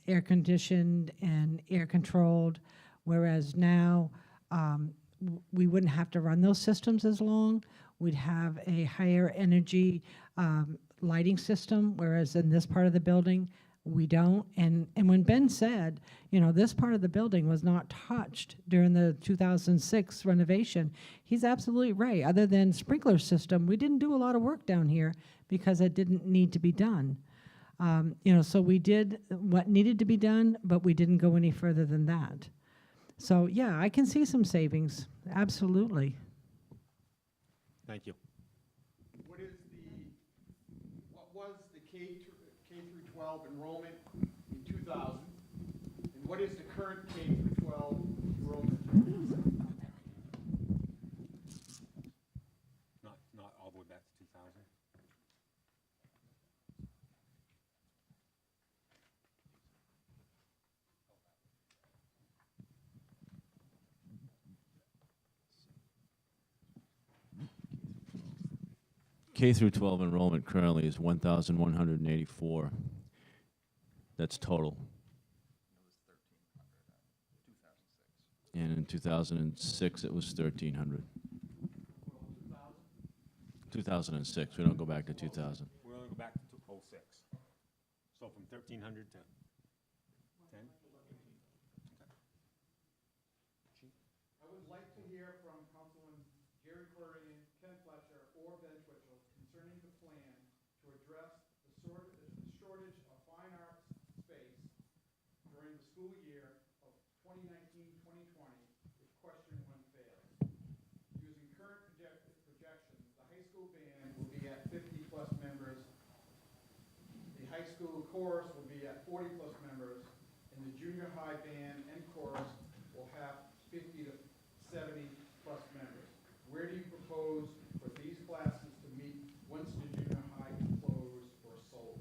air conditioned and air controlled, whereas now we wouldn't have to run those systems as long. We'd have a higher energy lighting system, whereas in this part of the building, we don't. And when Ben said, you know, this part of the building was not touched during the 2006 renovation, he's absolutely right. Other than sprinkler system, we didn't do a lot of work down here because it didn't need to be done. You know, so we did what needed to be done, but we didn't go any further than that. So yeah, I can see some savings, absolutely. Thank you. What was the K through 12 enrollment in 2000? And what is the current K through 12 enrollment? Not all the way back to 2000. K through 12 enrollment currently is 1,184. That's total. And in 2006, it was 1,300. 2006. We don't go back to 2000. We only go back to 06. So from 1,300 to 10? I would like to hear from Councilman Jerry Corrigan, Ken Fletcher, or Ben Twitchell concerning the plan to address the shortage of fine arts space during the school year of 2019-2020 if question one fails. Using current projections, the high school band will be at 50-plus members, the high school chorus will be at 40-plus members, and the junior high band and chorus will have 50 to 70-plus members. Where do you propose for these classes to meet once the junior high is closed or sold?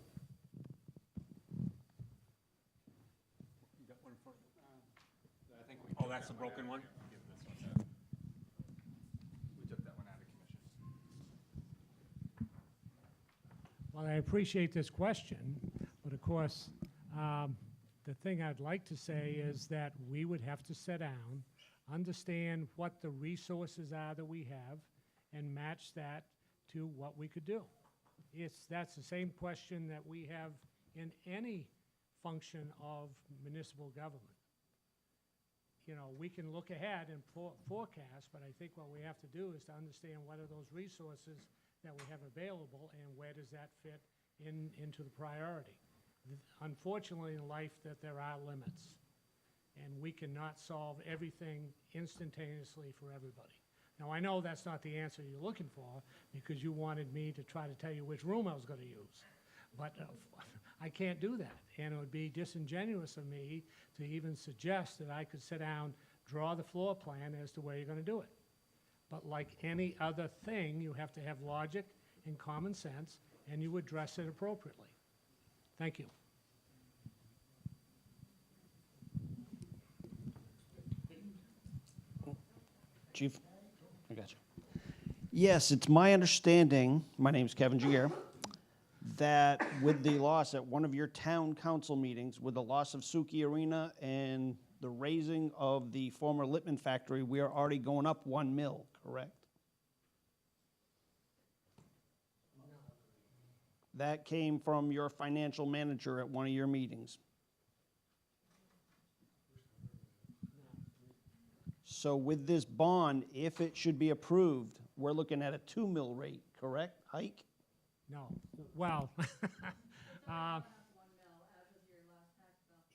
You got one in front of you? Oh, that's the broken one? We took that one out of commission. Well, I appreciate this question, but of course, the thing I'd like to say is that we would have to sit down, understand what the resources are that we have, and match that to what we could do. That's the same question that we have in any function of municipal government. we can look ahead and forecast, but I think what we have to do is to understand what are those resources that we have available and where does that fit into the priority. Unfortunately, in life, that there are limits, and we cannot solve everything instantaneously for everybody. Now, I know that's not the answer you're looking for, because you wanted me to try to tell you which room I was going to use. But I can't do that, and it would be disingenuous of me to even suggest that I could sit down, draw the floor plan as to where you're going to do it. But like any other thing, you have to have logic and common sense, and you address it appropriately. Thank you. Chief, I got you. Yes, it's my understanding, my name's Kevin Gier, that with the loss at one of your town council meetings, with the loss of Suki Arena and the raising of the former Lippman factory, we are already going up 1 mil, correct? That came from your financial manager at one of your meetings. So with this bond, if it should be approved, we're looking at a 2 mil rate, correct? Hike? No, well,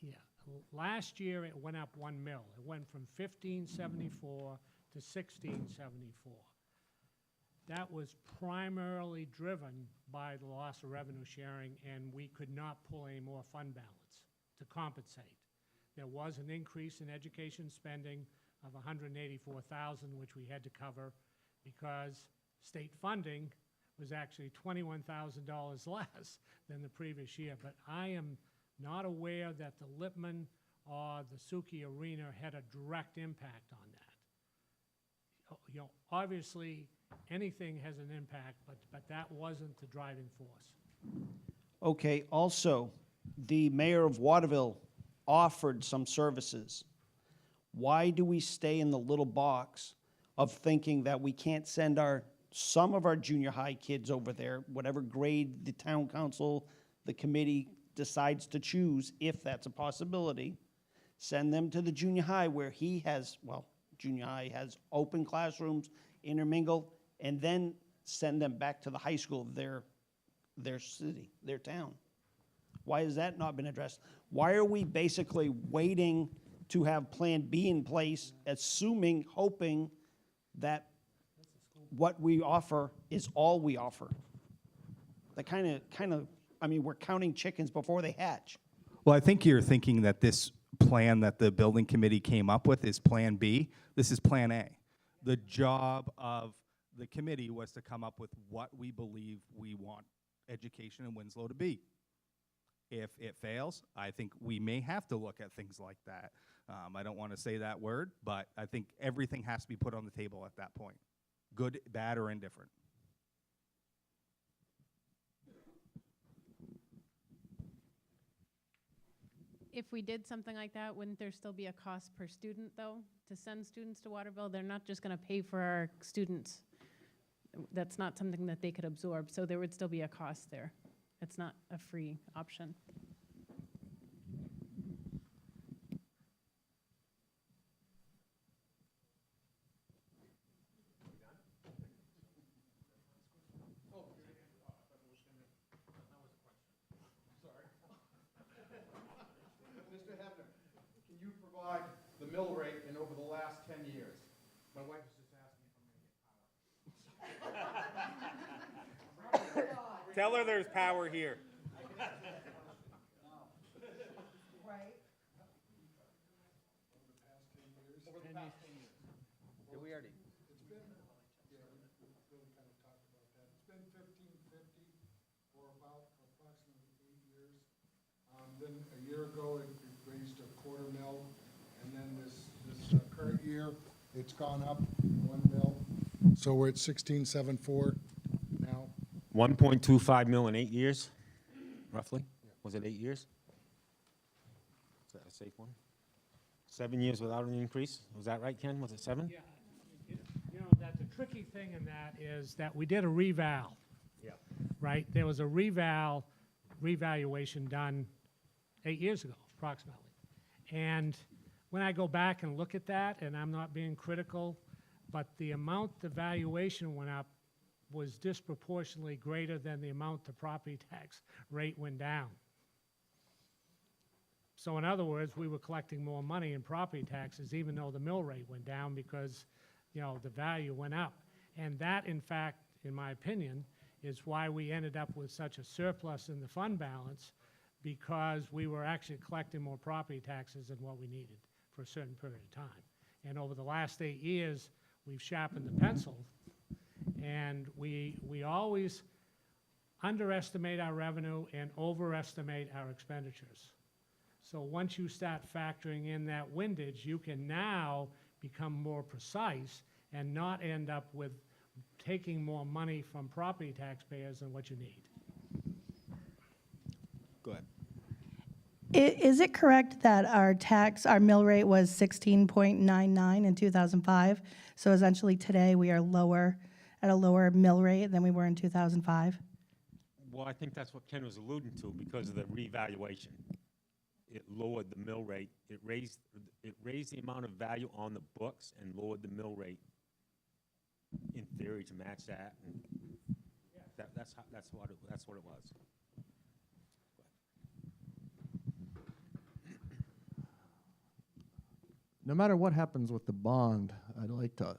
yeah, last year it went up 1 mil. It went from 1574 to 1674. That was primarily driven by the loss of revenue sharing, and we could not pull any more fund balance to compensate. There was an increase in education spending of $184,000, which we had to cover because state funding was actually $21,000 less than the previous year. But I am not aware that the Lippman or the Suki Arena had a direct impact on that. Obviously, anything has an impact, but that wasn't the driving force. Okay, also, the mayor of Waterville offered some services. Why do we stay in the little box of thinking that we can't send some of our junior high kids over there, whatever grade the town council, the committee decides to choose, if that's a possibility, send them to the junior high where junior high has open classrooms, intermingle, and then send them back to the high school of their city, their town. Why has that not been addressed? Why are we basically waiting to have Plan B in place, hoping that what we offer is all we offer? That kind of, we're counting chickens before they hatch. Well, I think you're thinking that this plan that the building committee came up with is Plan B. This is Plan A. The job of the committee was to come up with what we believe we want education in Winslow to be. If it fails, I think we may have to look at things like that. I don't want to say that word, but I think everything has to be put on the table at that point. Good, bad, or indifferent. If we did something like that, wouldn't there still be a cost per student, though, to send students to Waterville? They're not just going to pay for our students. That's not something that they could absorb, so there would still be a cost there. It's not a free option. Mr. Hebner, can you provide the mill rate in over the last 10 years? My wife is just asking if I'm going to get power. Tell her there's power here. Right. Over the past 10 years. Yeah, we already. It's been, we really kind of talked about that. It's been 1550 for approximately 8 years. Then a year ago, it raised a $0.25 mil, and then this current year, it's gone up 1 mil. So we're at 16.74 now. 1.25 mil in 8 years, roughly? Was it 8 years? Is that a safe one? 7 years without an increase? Was that right, Ken? Was it 7? Yeah, that the tricky thing in that is that we did a reval. Yeah. Right? There was a revaluation done 8 years ago, approximately. And when I go back and look at that, and I'm not being critical, but the amount the valuation went up was disproportionately greater than the amount the property tax rate went down. So in other words, we were collecting more money in property taxes even though the mill rate went down because, you know, the value went up. And that, in fact, in my opinion, is why we ended up with such a surplus in the fund balance, because we were actually collecting more property taxes than what we needed for a certain period of time. And over the last 8 years, we've sharpened the pencil, and we always underestimate our revenue and overestimate our expenditures. So once you start factoring in that windage, you can now become more precise and not end up with taking more money from property taxpayers than what you need. Go ahead. Is it correct that our mill rate was 16.99 in 2005? So essentially today we are at a lower mill rate than we were in 2005? Well, I think that's what Ken was alluding to because of the revaluation. It lowered the mill rate. It raised the amount of value on the books and lowered the mill rate in theory to match that. And that's what it was. No matter what happens with the bond, I'd like to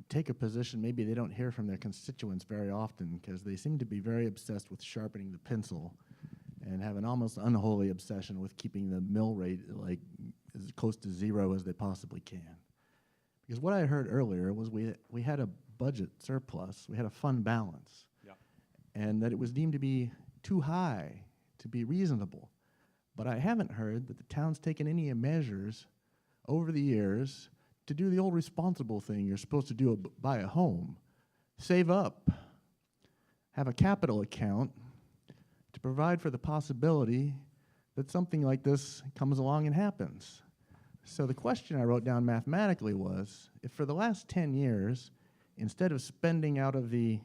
take a position. Maybe they don't hear from their constituents very often because they seem to be very obsessed with sharpening the pencil and have an almost unholy obsession with keeping the mill rate like as close to zero as they possibly can. Because what I heard earlier was we had a budget surplus, we had a fund balance, and that it was deemed to be too high to be reasonable. But I haven't heard that the town's taken any measures over the years to do the old responsible thing you're supposed to do, buy a home, save up, have a capital account to provide for the possibility that something like this comes along and happens. So the question I wrote down mathematically was, if for the last 10 years, instead of spending out of the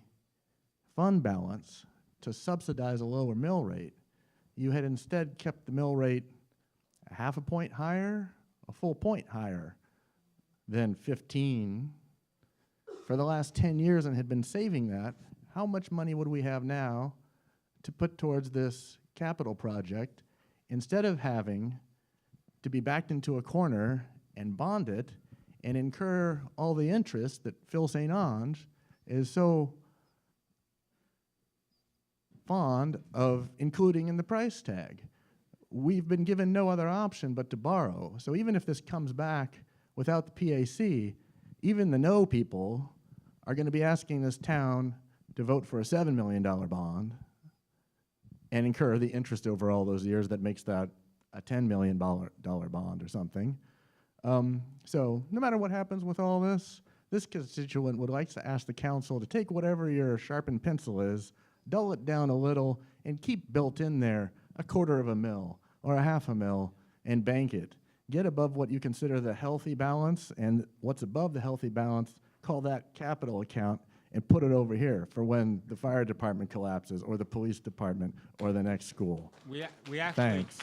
fund balance to subsidize a lower mill rate, you had instead kept the mill rate a half a point higher, a full point higher than 15 for the last 10 years and had been saving that, how much money would we have now to put towards this capital project instead of having to be backed into a corner and bond it and incur all the interest that Phil St. Ange is so fond of including in the price tag? We've been given no other option but to borrow. So even if this comes back without the PAC, even the no people are going to be asking this town to vote for a $7 million bond and incur the interest over all those years that makes that a $10 million bond or something. So no matter what happens with all this, this constituent would like to ask the council to take whatever your sharpened pencil is, dull it down a little, and keep built in there a $0.25 or a $0.5 and bank it. Get above what you consider the healthy balance, and what's above the healthy balance, call that capital account and put it over here for when the fire department collapses or the police department or the next school. We actually, Thanks.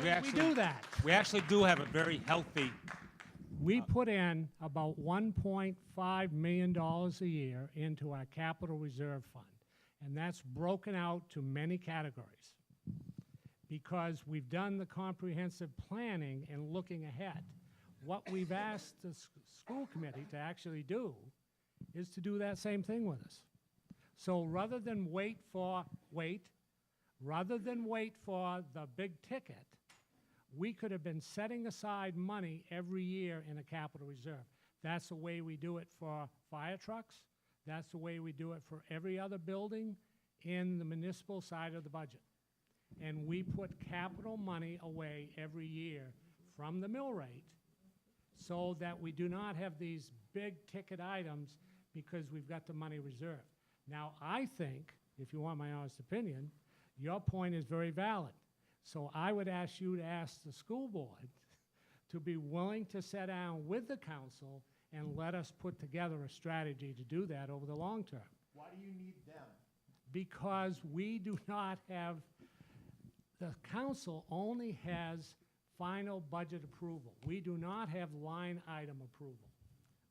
We do that. We actually do have a very healthy. We put in about $1.5 million a year into our capital reserve fund, and that's broken out to many categories because we've done the comprehensive planning and looking ahead. What we've asked the school committee to actually do is to do that same thing with us. So rather than wait for the big ticket, we could have been setting aside money every year in a capital reserve. That's the way we do it for fire trucks. That's the way we do it for every other building in the municipal side of the budget. And we put capital money away every year from the mill rate so that we do not have these big ticket items because we've got the money reserved. Now, I think, if you want my honest opinion, your point is very valid. So I would ask you to ask the school board to be willing to sit down with the council and let us put together a strategy to do that over the long term. Why do you need them? Because we do not have, the council only has final budget approval. We do not have line item approval.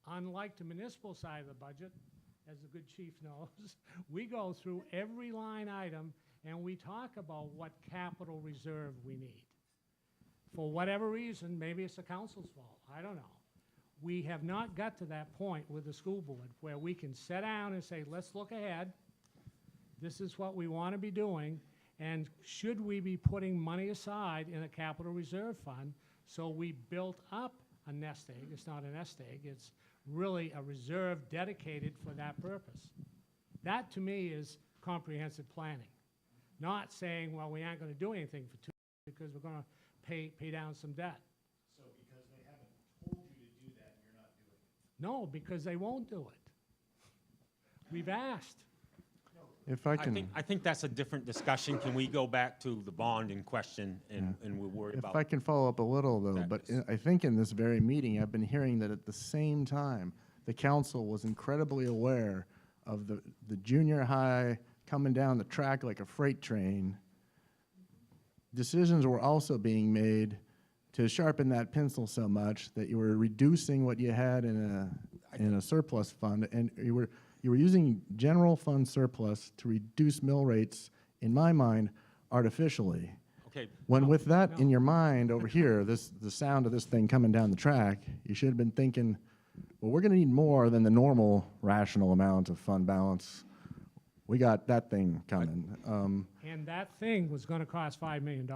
Unlike the municipal side of the budget, as the good chief knows, we go through every line item and we talk about what capital reserve we need. For whatever reason, maybe it's the council's fault, I don't know. We have not got to that point with the school board where we can sit down and say, let's look ahead. This is what we want to be doing, and should we be putting money aside in a capital reserve fund so we built up a nest egg? It's not a nest egg, it's really a reserve dedicated for that purpose. That to me is comprehensive planning. Not saying, well, we aren't going to do anything for 2 years because we're going to pay down some debt. So because they haven't told you to do that, you're not doing it? No, because they won't do it. We've asked. If I can, I think that's a different discussion. Can we go back to the bond in question, and we're worried if about? I can follow up a little though, but I think in this very meeting, I've been hearing that at the same time, the council was incredibly aware of the junior high coming down the track like a freight train. Decisions were also being made to sharpen that pencil so much that you were reducing what you had in a surplus fund, and you were using general fund surplus to reduce mill rates, in my mind, artificially. Okay. When with that in your mind over here, the sound of this thing coming down the track, you should have been thinking, well, we're gonna need more than the normal rational amount of fund balance. We got that thing coming. And that thing was going to cost $5 million.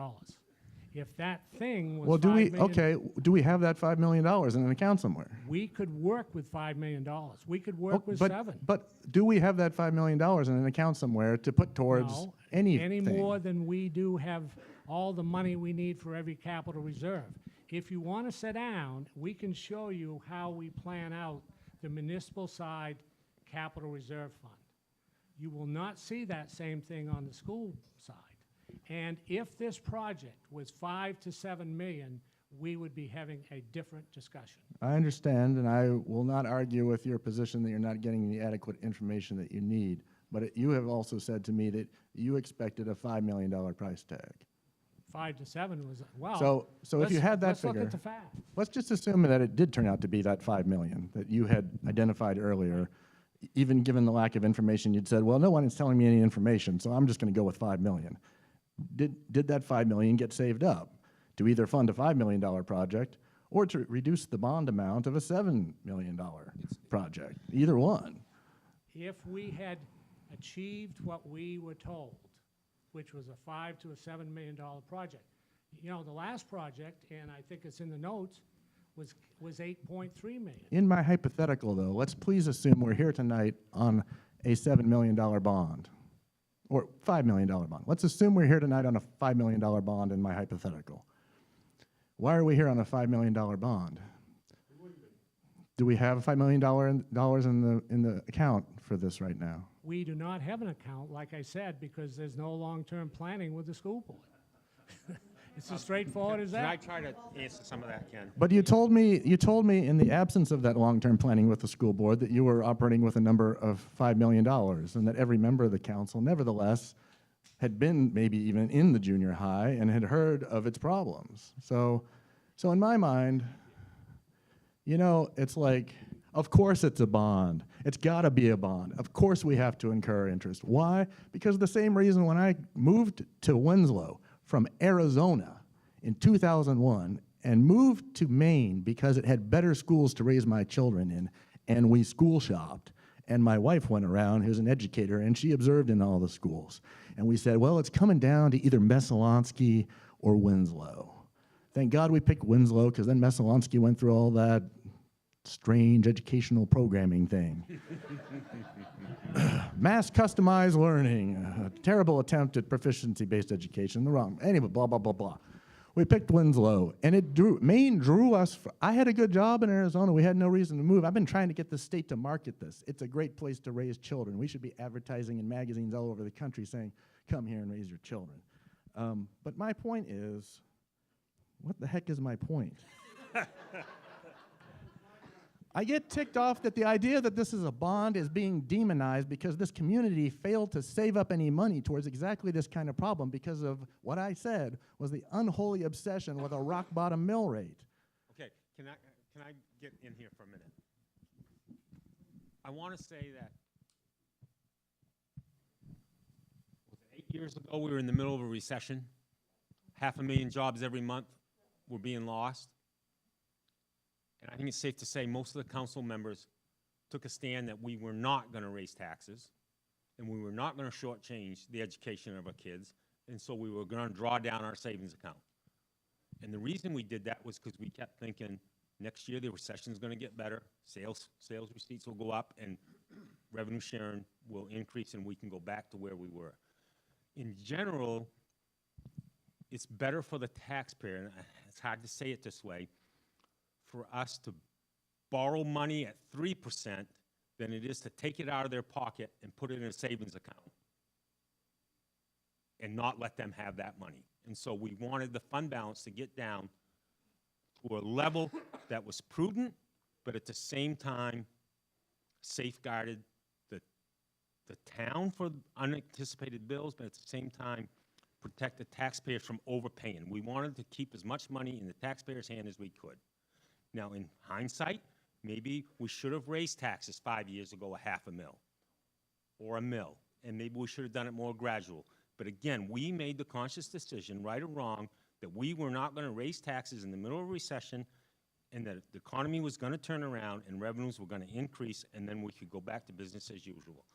If that thing was Well, do we, $5 million, okay, do we have that $5 million in an account somewhere? we could work with $5 million. We could work with but, 7. But do we have that $5 million in an account somewhere to put towards No, anything? any more than we do have all the money we need for every capital reserve. If you want to sit down, we can show you how we plan out the municipal side capital reserve fund. You will not see that same thing on the school side. And if this project was 5 to 7 million, we would be having a different discussion. I understand, and I will not argue with your position that you're not getting the adequate information that you need, but you have also said to me that you expected a $5 million price tag. 5 to 7 was, well. So if you had that let's figure, look at the fact. let's just assume that it did turn out to be that $5 million that you had identified earlier. Even given the lack of information, you'd said, well, no one is telling me any information, so I'm just going to go with $5 million. Did that $5 million get saved up to either fund a $5 million project or to reduce the bond amount of a $7 million project? Either one. If we had achieved what we were told, which was a $5 to $7 million project, you know, the last project, and I think it's in the notes, was 8.3 million. In my hypothetical, though, let's please assume we're here tonight on a $7 million bond, or $5 million bond. Let's assume we're here tonight on a $5 million bond in my hypothetical. Why are we here on a $5 million bond? Do we have $5 million in the account for this right now? We do not have an account, like I said, because there's no long-term planning with the school board. It's as straightforward as that. Can I try to answer some of that, Ken? But you told me in the absence of that long-term planning with the school board that you were operating with a number of $5 million and that every member of the council, nevertheless, had been maybe even in the junior high and had heard of its problems. So in my mind, you know, it's like, of course it's a bond. It's got to be a bond. Of course we have to incur interest. Why? Because the same reason when I moved to Winslow from Arizona in 2001 and moved to Maine because it had better schools to raise my children in, and we school shopped. And my wife went around, who's an educator, and she observed in all the schools. And we said, well, it's coming down to either Messalonsky or Winslow. Thank God we picked Winslow, because then Messalonsky went through all that strange educational programming thing. Mass customized learning, a terrible attempt at proficiency-based education, the wrong, anyway, blah, blah, blah, blah. We picked Winslow, and Maine drew us. I had a good job in Arizona. We had no reason to move. I've been trying to get the state to market this. It's a great place to raise children. We should be advertising in magazines all over the country saying, come here and raise your children. But my point is, what the heck is my point? I get ticked off that the idea that this is a bond is being demonized because this community failed to save up any money towards exactly this kind of problem because of what I said was the unholy obsession with a rock bottom mill rate. Okay, can I get in here for a minute? I want to say that 8 years ago, we were in the middle of a recession. 500,000 jobs every month were being lost. And I think it's safe to say most of the council members took a stand that we were not going to raise taxes, and we were not going to shortchange the education of our kids, and so we were going to draw down our savings account. And the reason we did that was because we kept thinking next year the recession's going to get better, sales receipts will go up, and revenue sharing will increase, and we can go back to where we were. In general, it's better for the taxpayer, and it's hard to say it this way, for us to borrow money at 3% than it is to take it out of their pocket and put it in a savings account and not let them have that money. And so we wanted the fund balance to get down to a level that was prudent, but at the same time safeguarded the town for unanticipated bills, but at the same time protect the taxpayers from overpaying. We wanted to keep as much money in the taxpayer's hand as we could. Now, in hindsight, maybe we should have raised taxes 5 years ago, $500,000 or $1 million, and maybe we should have done it more gradual. But again, we made the conscious decision, right or wrong, that we were not going to raise taxes in the middle of a recession, and that the economy was going to turn around and revenues were going to increase, and then we could go back to business as usual.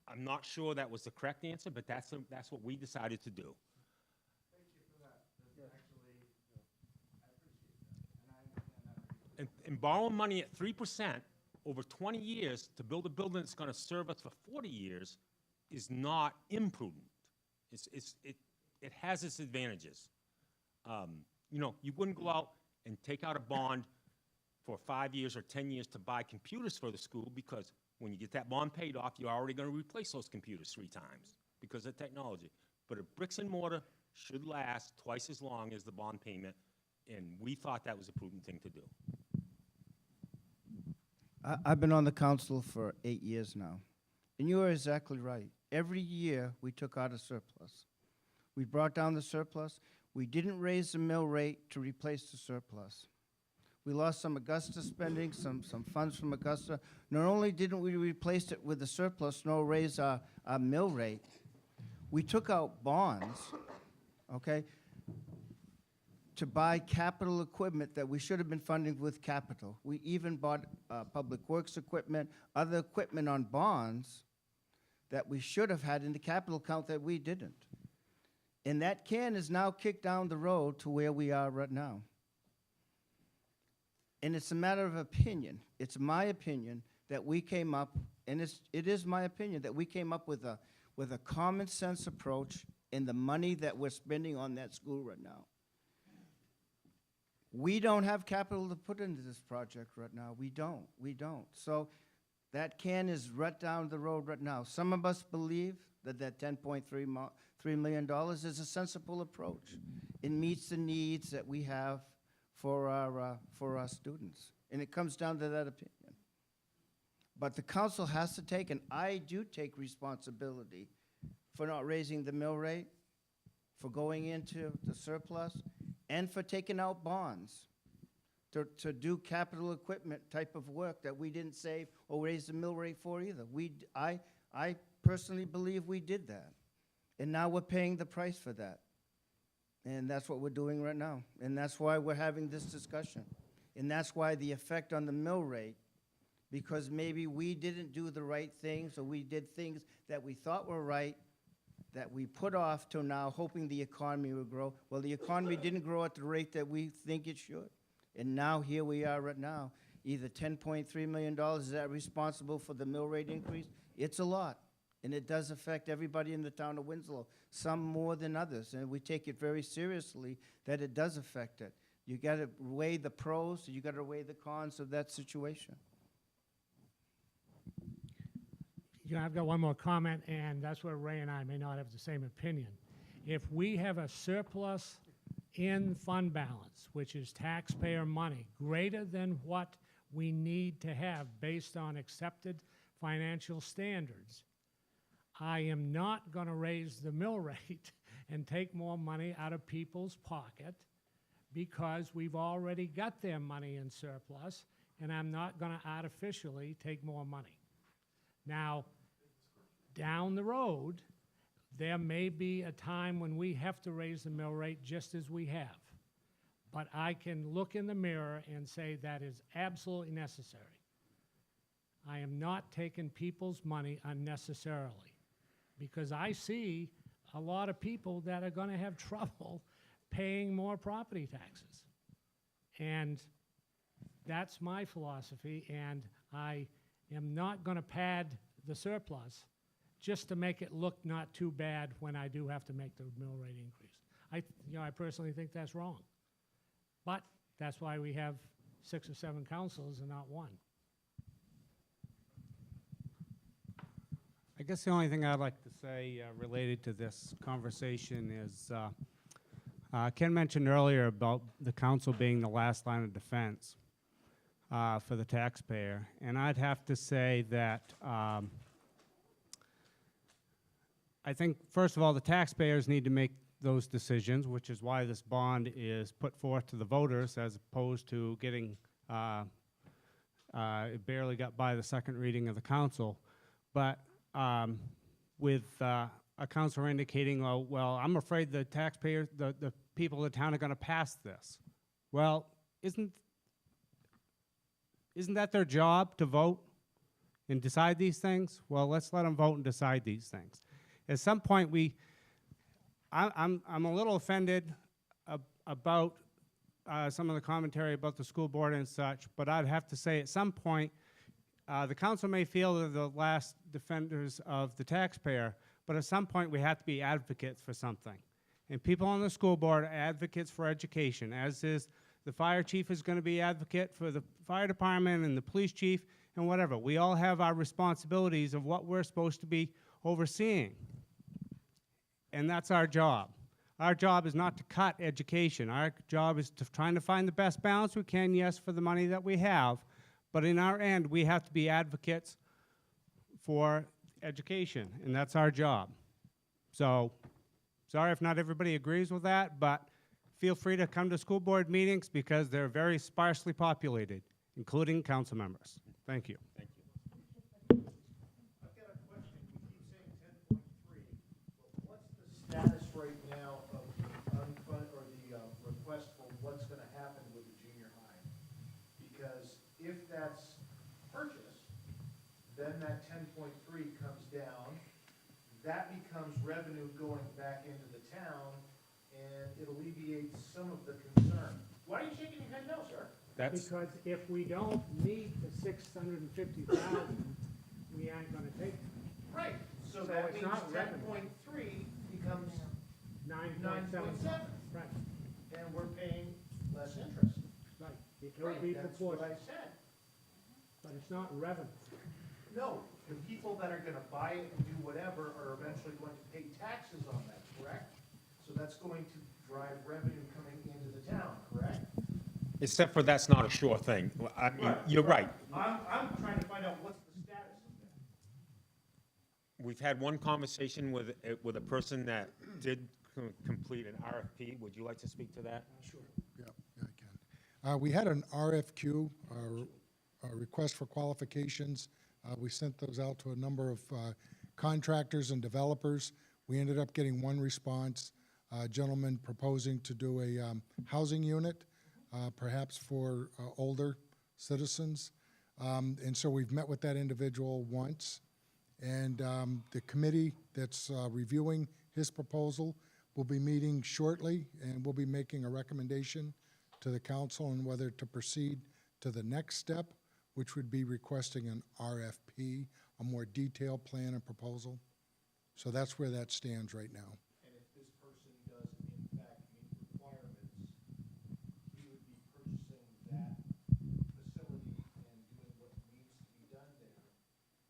I'm not sure that was the correct answer, but that's what we decided to do. And borrowing money at 3% over 20 years to build a building that's going to serve us for 40 years is not imprudent. It has its advantages. You know, you wouldn't go out and take out a bond for 5 years or 10 years to buy computers for the school, because when you get that bond paid off, you're already going to replace those computers 3 times because of technology. But a bricks and mortar should last twice as long as the bond payment, and we thought that was a prudent thing to do. I've been on the council for 8 years now, and you are exactly right. Every year, we took out a surplus. We brought down the surplus. We didn't raise the mill rate to replace the surplus. We lost some Augusta spending, some funds from Augusta. Not only didn't we replace it with the surplus, nor raise our mill rate, we took out bonds, okay, to buy capital equipment that we should have been funding with capital. We even bought public works equipment, other equipment on bonds that we should have had in the capital account that we didn't. And that can is now kicked down the road to where we are right now. And it's a matter of opinion. It's my opinion that we came up, and it is my opinion that we came up with a common sense approach in the money that we're spending on that school right now. We don't have capital to put into this project right now. We don't. So that can is right down the road right now. Some of us believe that $10.3 million is a sensible approach. It meets the needs that we have for our students. And it comes down to that opinion. But the council has to take, and I do take responsibility for not raising the mill rate, for going into the surplus, and for taking out bonds to do capital equipment type of work that we didn't save or raise the mill rate for either. I personally believe we did that. And now we're paying the price for that. And that's what we're doing right now. And that's why we're having this discussion. And that's why the effect on the mill rate, because maybe we didn't do the right things, or we did things that we thought were right, that we put off till now, hoping the economy would grow. Well, the economy didn't grow at the rate that we think it should. And now here we are right now. Either $10.3 million, is that responsible for the mill rate increase? It's a lot. And it does affect everybody in the town of Winslow, some more than others. And we take it very seriously that it does affect it. You got to weigh the pros, you got to weigh the cons of that situation. You know, I've got one more comment, and that's where Ray and I may not have the same opinion. If we have a surplus in fund balance, which is taxpayer money, greater than what we need to have based on accepted financial standards. I am not going to raise the mill rate and take more money out of people's pocket because we've already got their money in surplus, and I'm not going to artificially take more money. Now, down the road, there may be a time when we have to raise the mill rate just as we have. But I can look in the mirror and say that is absolutely necessary. I am not taking people's money unnecessarily because I see a lot of people that are going to have trouble paying more property taxes. And that's my philosophy, and I am not going to pad the surplus just to make it look not too bad when I do have to make the mill rate increase. I personally think that's wrong. But that's why we have 6 or 7 councils and not 1. I guess the only thing I'd like to say related to this conversation is Ken mentioned earlier about the council being the last line of defense for the taxpayer. And I'd have to say that I think, first of all, the taxpayers need to make those decisions, which is why this bond is put forth to the voters as opposed to getting, it barely got by the second reading of the council. But with a councilor indicating, oh, well, I'm afraid the taxpayers, the people of the town are going to pass this. Well, isn't that their job to vote and decide these things? Well, let's let them vote and decide these things. At some point, I'm a little offended about some of the commentary about the school board and such, but I'd have to say at some point, the council may feel they're the last defenders of the taxpayer, but at some point we have to be advocates for something. And people on the school board are advocates for education, as is the fire chief is going to be advocate for the fire department and the police chief and whatever. We all have our responsibilities of what we're supposed to be overseeing. And that's our job. Our job is not to cut education. Our job is to trying to find the best balance we can, yes, for the money that we have, but in our end, we have to be advocates for education, and that's our job. So, sorry if not everybody agrees with that, but feel free to come to school board meetings because they're very sparsely populated, including council members. Thank you. Thank you. I've got a question. We keep saying 10.3, but what's the status right now of the unfunded or the request for what's going to happen with the junior high? Because if that's purchased, then that 10.3 comes down. That becomes revenue going back into the town, and it alleviates some of the concern. Why are you shaking your head no, sir? Because if we don't meet the 650,000, we aren't going to take it. Right, so So that it's means not revenue. 10.3 becomes 9.77. Right, and we're paying less interest. right. It will be That's what I proportional, said. but it's not revenue. No, the people that are gonna buy it and do whatever are eventually going to pay taxes on that, correct? So that's going to drive revenue coming into the town, correct? Except for that's not a sure thing. I mean, you're right. I'm trying to find out what's the status of that. We've had one conversation with a person that did complete an RFP. Would you like to speak to that? Sure. Yeah, I can. We had an RFQ, a request for qualifications. We sent those out to a number of contractors and developers. We ended up getting one response, a gentleman proposing to do a housing unit, perhaps for older citizens. And so we've met with that individual once. And the committee that's reviewing his proposal will be meeting shortly, and we'll be making a recommendation to the council on whether to proceed to the next step, which would be requesting an RFP, a more detailed plan and proposal. So that's where that stands right now. And if this person does in fact meet requirements, he would be purchasing that facility and doing what needs to be done there,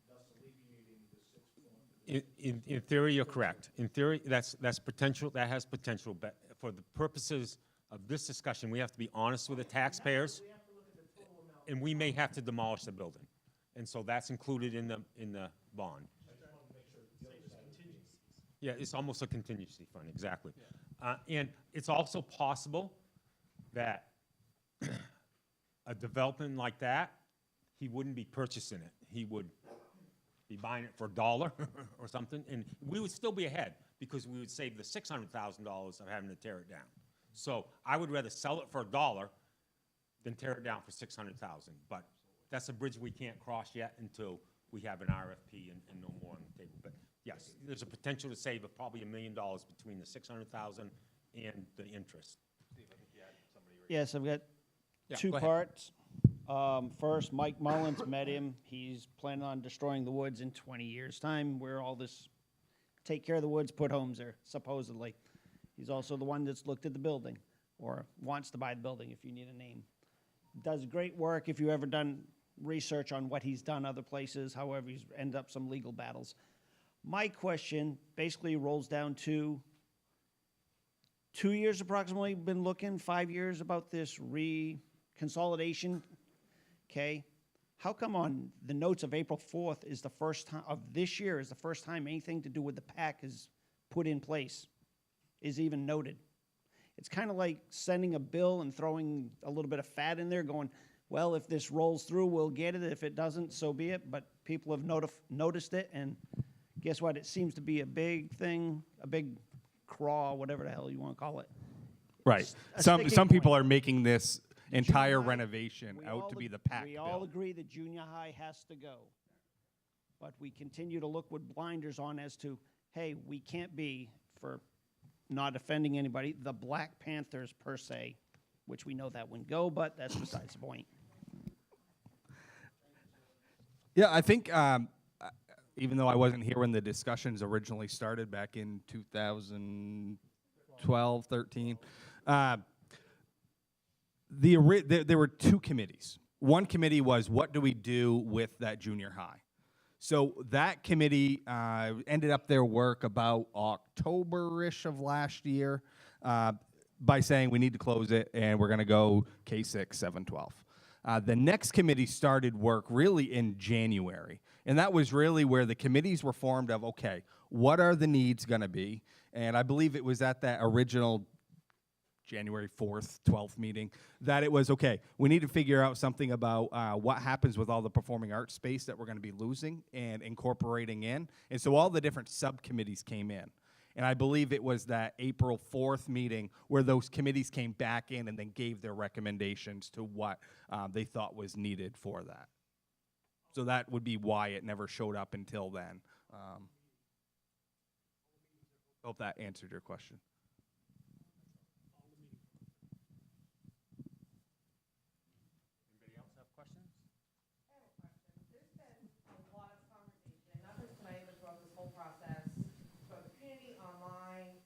thus alleviating the 6 point. In theory, you're correct. In theory, that's potential, that has potential, but for the purposes of this discussion, we have to be honest with the taxpayers. and we may have to demolish the building. And so that's included in the bond. Yeah, it's almost a contingency fund, exactly. And it's also possible that a development like that, he wouldn't be purchasing it. He would be buying it for $1 or something, and we would still be ahead because we would save the $600,000 of having to tear it down. So I would rather sell it for $1 than tear it down for $600,000. But that's a bridge we can't cross yet until we have an RFP and no more on the table. But yes, there's a potential to save probably $1 million between the $600,000 and the interest. Yes, I've got Yeah, two go ahead. parts. First, Mike Mullins, met him. He's planning on destroying the woods in 20 years' time, where all this, take care of the woods, put homes there, supposedly. He's also the one that's looked at the building, or wants to buy the building, if you need a name. Does great work if you've ever done research on what he's done other places, however, he's ended up some legal battles. My question basically rolls down to 2 years approximately, been looking, 5 years about this consolidation. Okay, how come on the notes of April 4th is the first time of this year is the first time anything to do with the PAC is put in place, is even noted? It's kind of like sending a bill and throwing a little bit of fat in there, going, well, if this rolls through, we'll get it. If it doesn't, so be it. But people have noticed it, and guess what? It seems to be a big thing, a big crawl, whatever the hell you want to call it. Right. A Some sticking people point. are making this entire Junior high, renovation we out all to be ag- the PAC We all bill. agree that junior high has to go. But we continue to look with blinders on as to, hey, we can't be, for not offending anybody, the Black Panthers per se, which we know that wouldn't go, but that's besides the point. Yeah, I think even though I wasn't here when the discussions originally started back in 2012, 13, there were two committees. One committee was, what do we do with that junior high? So that committee ended up their work about October-ish of last year by saying we need to close it and we're going to go K6, 7, 12. The next committee started work really in January. And that was really where the committees were formed of, okay, what are the needs going to be? And I believe it was at that original January 4th, 12th meeting, that it was, okay, we need to figure out something about what happens with all the performing arts space that we're going to be losing and incorporating in. And so all the different subcommittees came in. And I believe it was that April 4th meeting where those committees came back in and then gave their recommendations to what they thought was needed for that. So that would be why it never showed up until then. Hope that answered your question. Anybody else have questions? There's been a lot of conversation, not just tonight, but throughout this whole process, throughout the community, online,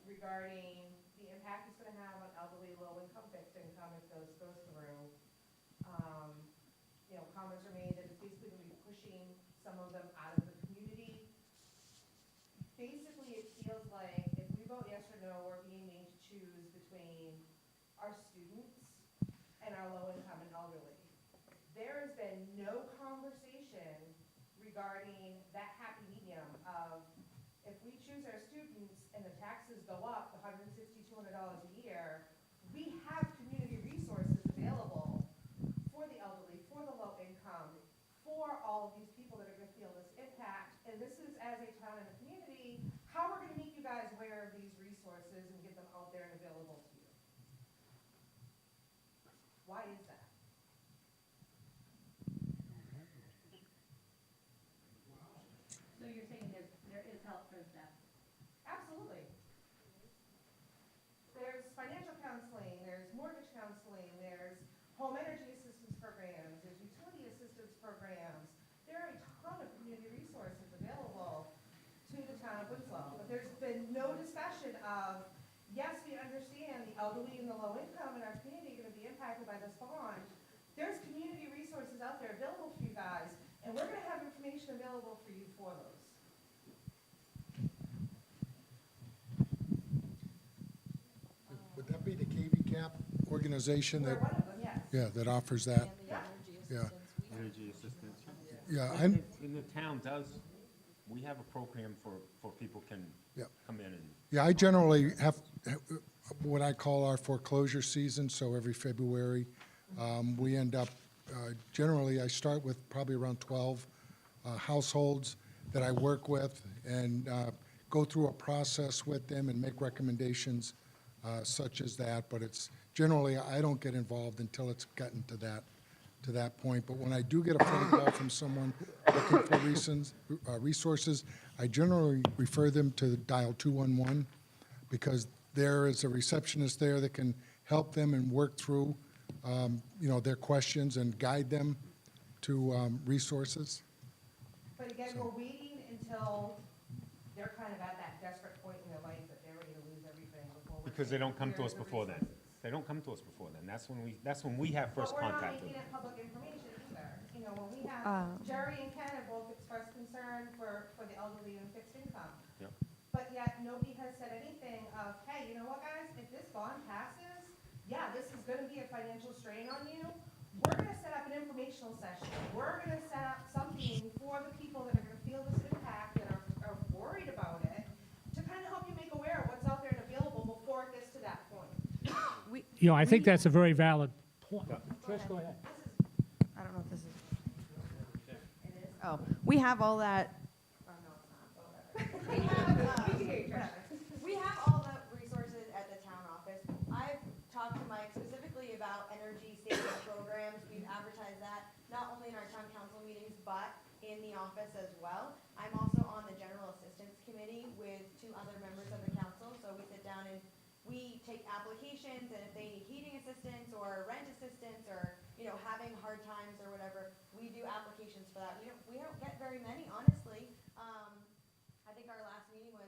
regarding the impact it's gonna have on elderly, low-income, fixed income if this goes through. You know, comments are made that it's basically gonna be pushing some of them out of the community. Basically, it feels like if we vote yes or no, we're being made to choose between our students and our low-income and elderly. There has been no conversation regarding that happy medium of, if we choose our students and the taxes go up $160, $200 a year, we have community resources available for the elderly, for the low income, for all of these people that are gonna feel this impact. And this is, as a town and a community, how we're gonna make you guys aware of these resources and get them out there and available to you. Why is that? So you're saying there is help for them? Absolutely. There's financial counseling, there's mortgage counseling, there's home energy assistance programs, there's utility assistance programs. There are a ton of community resources available to the town of Winslow. But there's been no discussion of, yes, we understand the elderly and the low income in our community are gonna be impacted by this bond. There's community resources out there available for you guys, and we're gonna have information available for you for those. Would that be the KV Cap organization that? We're one of them, yes. Yeah, that offers that? Yeah. Yeah. assistance. Energy assistance. Yeah, And the town does, we have a program for people can Yep. come in and. Yeah, I generally have what I call our foreclosure season, so every February, we end up, generally, I start with probably around 12 households that I work with and go through a process with them and make recommendations such as that, but it's, generally, I don't get involved until it's gotten to that point. But when I do get a phone call from someone looking for resources, I generally refer them to dial 211 because there is a receptionist there that can help them and work through, their questions and guide them to resources. But again, we're waiting until they're kind of at that desperate point in their life that they're ready to lose everything before we're. Because they don't come to here's us the before then. resources. They don't come to us before then. That's when we have first But we're not contact with making them. it public information either. When we have, Jerry and Ken have both expressed concern for the elderly and fixed income. Yep. But yet, nobody has said anything of, hey, you know what, guys, if this bond passes, yeah, this is gonna be a financial strain on you. We're gonna set up an informational session. We're gonna set up something for the people that are gonna feel this impact and are worried about it, to kind of help you make aware of what's out there and available before it gets to that point. I think that's a very valid point. Trish, go ahead. I don't know if this is. Oh, we have all that. Oh, no, it's not. We have all the resources at the town office. I've talked to Mike specifically about energy savings programs. We've advertised that, not only in our town council meetings, but in the office as well. I'm also on the general assistance committee with 2 other members of the council, so we sit down and we take applications, and if they need heating assistance or rent assistance or, having hard times or whatever, we do applications for that. We don't get very many, honestly. I think our last meeting was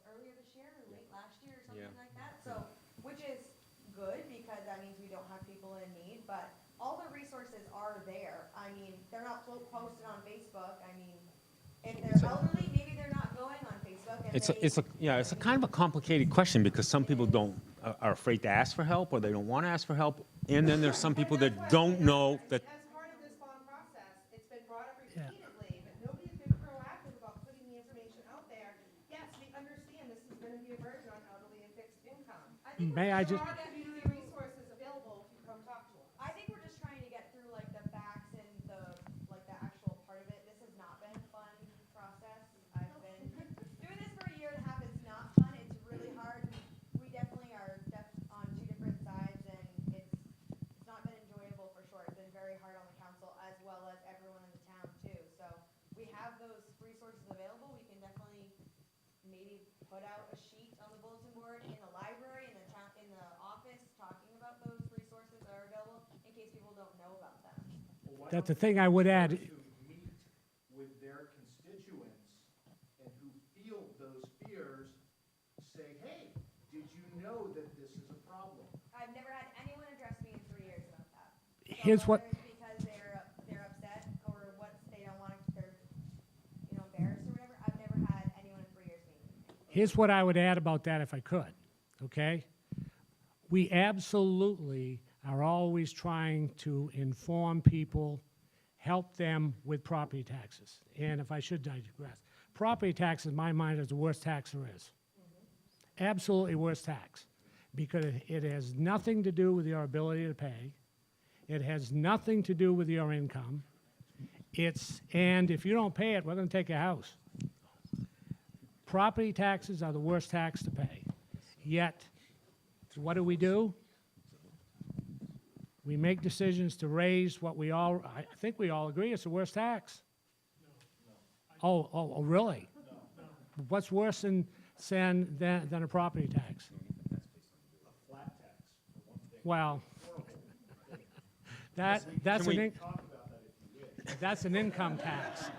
earlier this year or late last year or something like that. So, which is good because that means we don't have people in need, but all the resources are there. I mean, they're not posted on Facebook. I mean, if they're elderly, maybe they're not going on Facebook. And It's a kind of a complicated question because some people are afraid to ask for help or they don't want to ask for help. And then there's some people that don't know that. As part of this bond process, it's been brought up repeatedly, but nobody's been proactive about putting the information out there. Yes, we understand this is gonna be a burden on elderly and fixed income. May I There just, are community resources available if you come talk to us. I think we're just trying to get through the facts and the actual part of it. This has not been a fun process. I've been doing this for a year and a half. It's not fun. It's really hard. We definitely are on 2 different sides, and it's not been enjoyable for sure. It's been very hard on the council as well as everyone in the town too. So we have those resources available. We can definitely maybe put out a sheet on the bulletin board in the library, in the town, in the office, talking about those resources that are available in case people don't know about them. that's the thing I would add. To meet with their constituents and who feel those fears, say, hey, did you know that this is a problem? I've never had anyone address me in 3 years about that. Here's what, Whether it's because they're upset or what they don't want to, they're embarrassed or whatever. I've never had anyone in 3 years meet with me. here's what I would add about that if I could, okay? We absolutely are always trying to inform people, help them with property taxes. And if I should digress, property tax in my mind is the worst tax there is. Absolutely worst tax. Because it has nothing to do with your ability to pay. It has nothing to do with your income. And if you don't pay it, we're gonna take your house. Property taxes are the worst tax to pay. Yet, what do? We make decisions to raise what I think we all agree it's the worst tax. Oh, really? What's worse than a property tax? A flat tax, for one thing. Well, that's an income tax.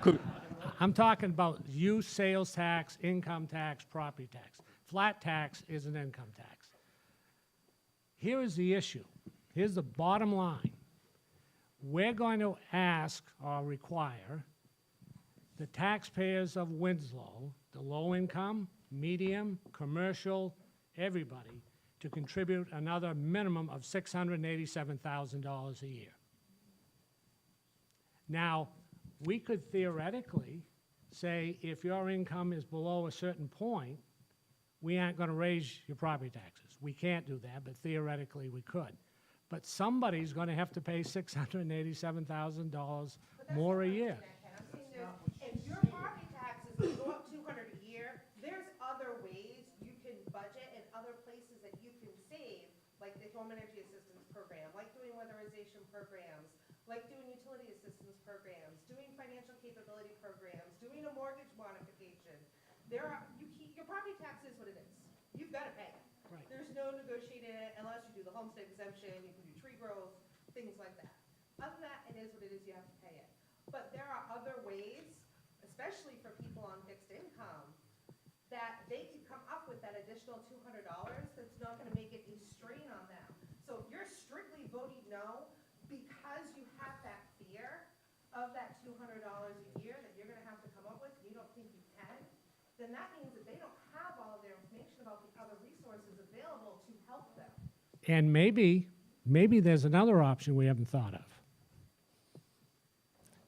I'm talking about use, sales tax, income tax, property tax. Flat tax is an income tax. Here is the issue. Here's the bottom line. We're going to ask or require the taxpayers of Winslow, the low income, medium, commercial, everybody, to contribute another minimum of $687,000 a year. Now, we could theoretically say if your income is below a certain point, we aren't going to raise your property taxes. We can't do that, but theoretically we could. But somebody's going to have to pay $687,000 more a year. If your property taxes go up 200 a year, there's other ways you can budget and other places that you can save, like the home energy assistance program, like doing weatherization programs, like doing utility assistance programs, doing financial capability programs, doing a mortgage modification. Your property tax is what it is. You've got to pay it. Right. There's no negotiating it unless you do the homestead exemption, you can do tree growth, things like that. Other than that, it is what it is, you have to pay it. But there are other ways, especially for people on fixed income, that they could come up with that additional $200 that's not gonna make it a strain on them. So if you're strictly voting no, because you have that fear of that $200 a year that you're gonna have to come up with, and you don't think you can, then that means that they don't have all of their information about the other resources available to help them. And maybe there's another option we haven't thought of.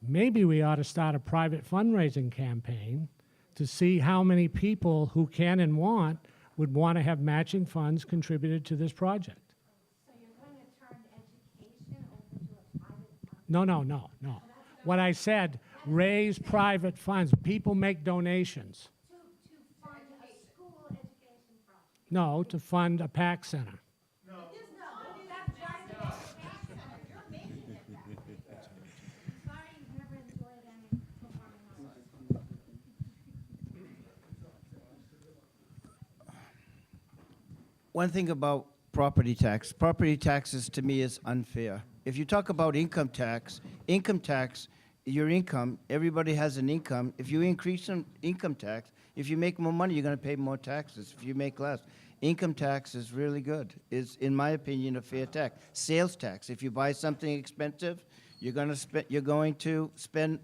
Maybe we ought to start a private fundraising campaign to see how many people who can and would want to have matching funds contributed to this project. So you're going to turn education over to a private fund? No. What I said, raise private funds. People make donations. To fund a school education project? No, to fund a PAC center. Sorry, you've never enjoyed any performing arts. One thing about property taxes to me is unfair. If you talk about income tax, your income, everybody has an income. If you increase some income tax, if you make more money, you're going to pay more taxes. If you make less, income tax is really good. It's, in my opinion, a fair tax. Sales tax. If you buy something expensive, you're going to spend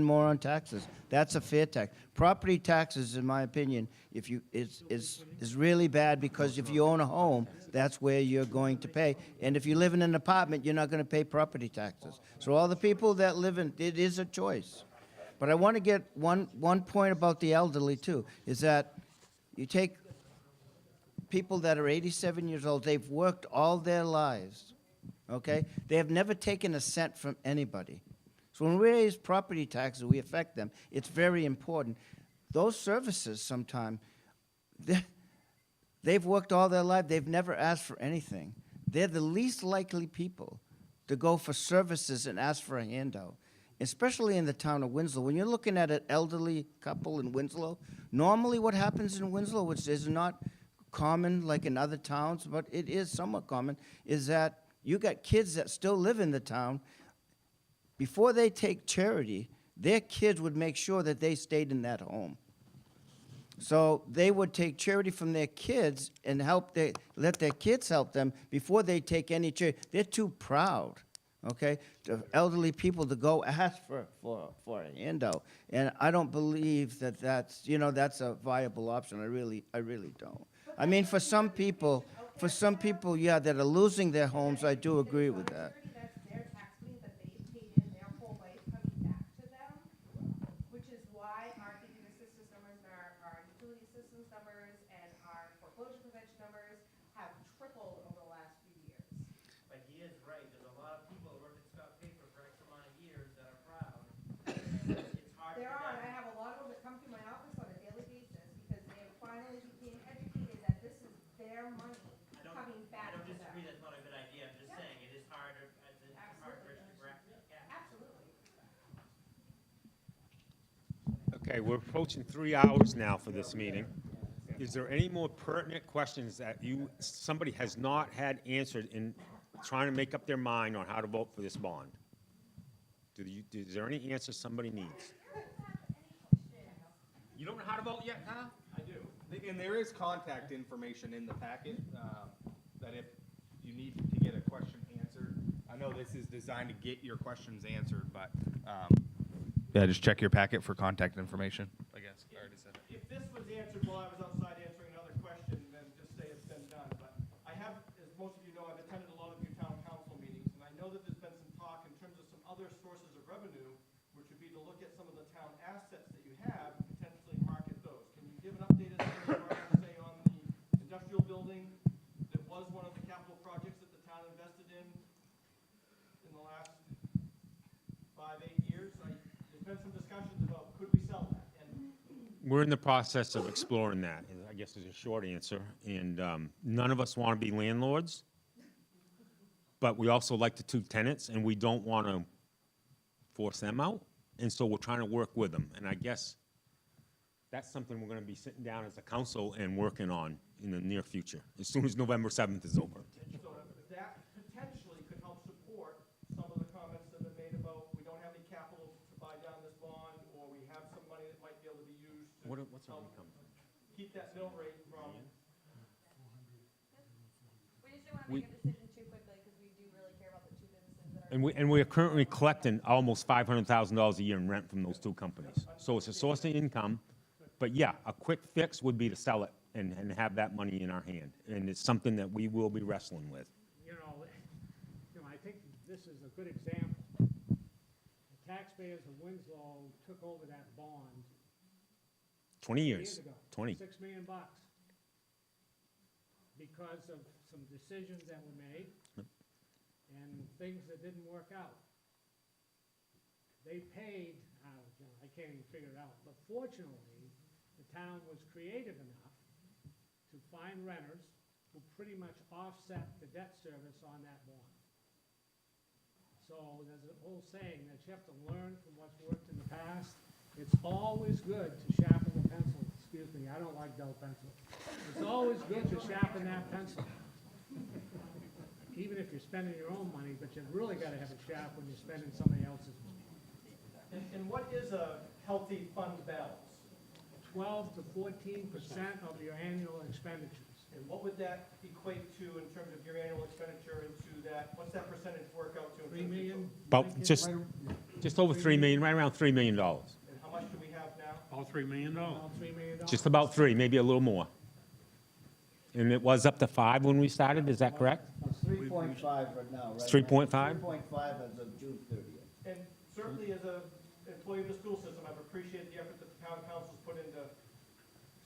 more on taxes. That's a fair tax. Property taxes, in my opinion, is really bad because if you own a home, that's where you're going to pay. And if you live in an apartment, you're not going to pay property taxes. So all the people that live in it is a choice. But I want to get one point about the elderly too, is that you take people that are 87 years old, they've worked all their lives. Okay? They have never taken a cent from anybody. So when we raise property taxes, we affect them. It's very important. Those services sometimes, they've worked all their life. They've never asked for anything. They're the least likely people to go for services and ask for a handout, especially in the town of Winslow. When you're looking at an elderly couple in Winslow, normally what happens in Winslow, which is not common like in other towns, but it is somewhat common, is that you got kids that still live in the town. Before they take charity, their kids would make sure that they stayed in that home. So they would take charity from their kids and let their kids help them before they take any charity. They're too proud, okay, to elderly people to go ask for a handout. And I don't believe that that's a viable option. I really don't. I mean, for some people, yeah, that are losing their homes, I do agree with that. That's their tax money that they've paid in their whole life coming back to them, which is why our heating assistance numbers and our utility assistance numbers and our foreclosure prevention numbers have tripled over the last few years. But he is right, there's a lot of people who work at Scott Paper for X amount of years that are proud. It's hard There for are, them. and I have a lot of them that come through my office on a daily basis because they have finally became educated that this is their money coming back I don't to them. disagree, that's not a good idea, I'm just saying, it is harder, it's hard for us to correct that gap. Absolutely. Okay, we're approaching 3 hours now for this meeting. Is there any more pertinent questions that somebody has not had answered in trying to make up their mind on how to vote for this bond? Is there any answer somebody needs? You don't know how to vote yet, huh? I do. And there is contact information in the packet that if you need to get a question answered, I know this is designed to get your questions answered, but yeah, just check your packet for contact information, I guess. I already said it. If this was answered while I was outside answering another question, then just say it's been done. But I have, as most of you know, I've attended a lot of your town council meetings, and I know that there's been some talk in terms of some other sources of revenue We're in the process of exploring that, I guess is a short answer. And none of us want to be landlords, but we also like the two tenants, and we don't want to force them out. And so we're trying to work with them. And I guess that's something we're going to be sitting down as a council and working on in the near future, as soon as November 7th is over. So that potentially could help support some of the comments that have been made about we don't have any capital to buy down this bond, or we have some money that might be able to be used to What's our help income? keep that mill rate from. We just didn't want to make a decision too quickly because we do really care about the two businesses that are. And we are currently collecting almost $500,000 a year in rent from those two companies. So it's a source of income. But yeah, a quick fix would be to sell it and have that money in our hand. And it's something that we will be wrestling with. I think this is a good example. The taxpayers of Winslow took over that bond 20 years, ago. 20. $6 million. Because of some decisions that were made and things that didn't work out. They paid, I can't even figure it out, but fortunately, the town was creative enough to find renters who pretty much offset the debt service on that bond. So there's a whole saying that you have to learn from what's worked in the past. It's always good to sharpen the pencil. Excuse me, I don't like dull pencil. It's always good to sharpen that pencil. Even if you're spending your own money, but you've really got to have it sharp when you're spending somebody else's money. And what is a healthy fund balance? 12 to 14% of your annual expenditures. And what would that equate to in terms of your annual expenditure into that, what's that percentage work out to? in 3 terms of- million? About just over $3 million, right around $3 million. And how much do we have now? About $3 million. About $3 million. Just about 3, maybe a little more. And it was up to 5 when we started, is that correct? It's 3.5 right now, right? 3.5? 3.5 as of June 30th. And certainly as a employee of the school system, I've appreciated the effort that the town council's put into,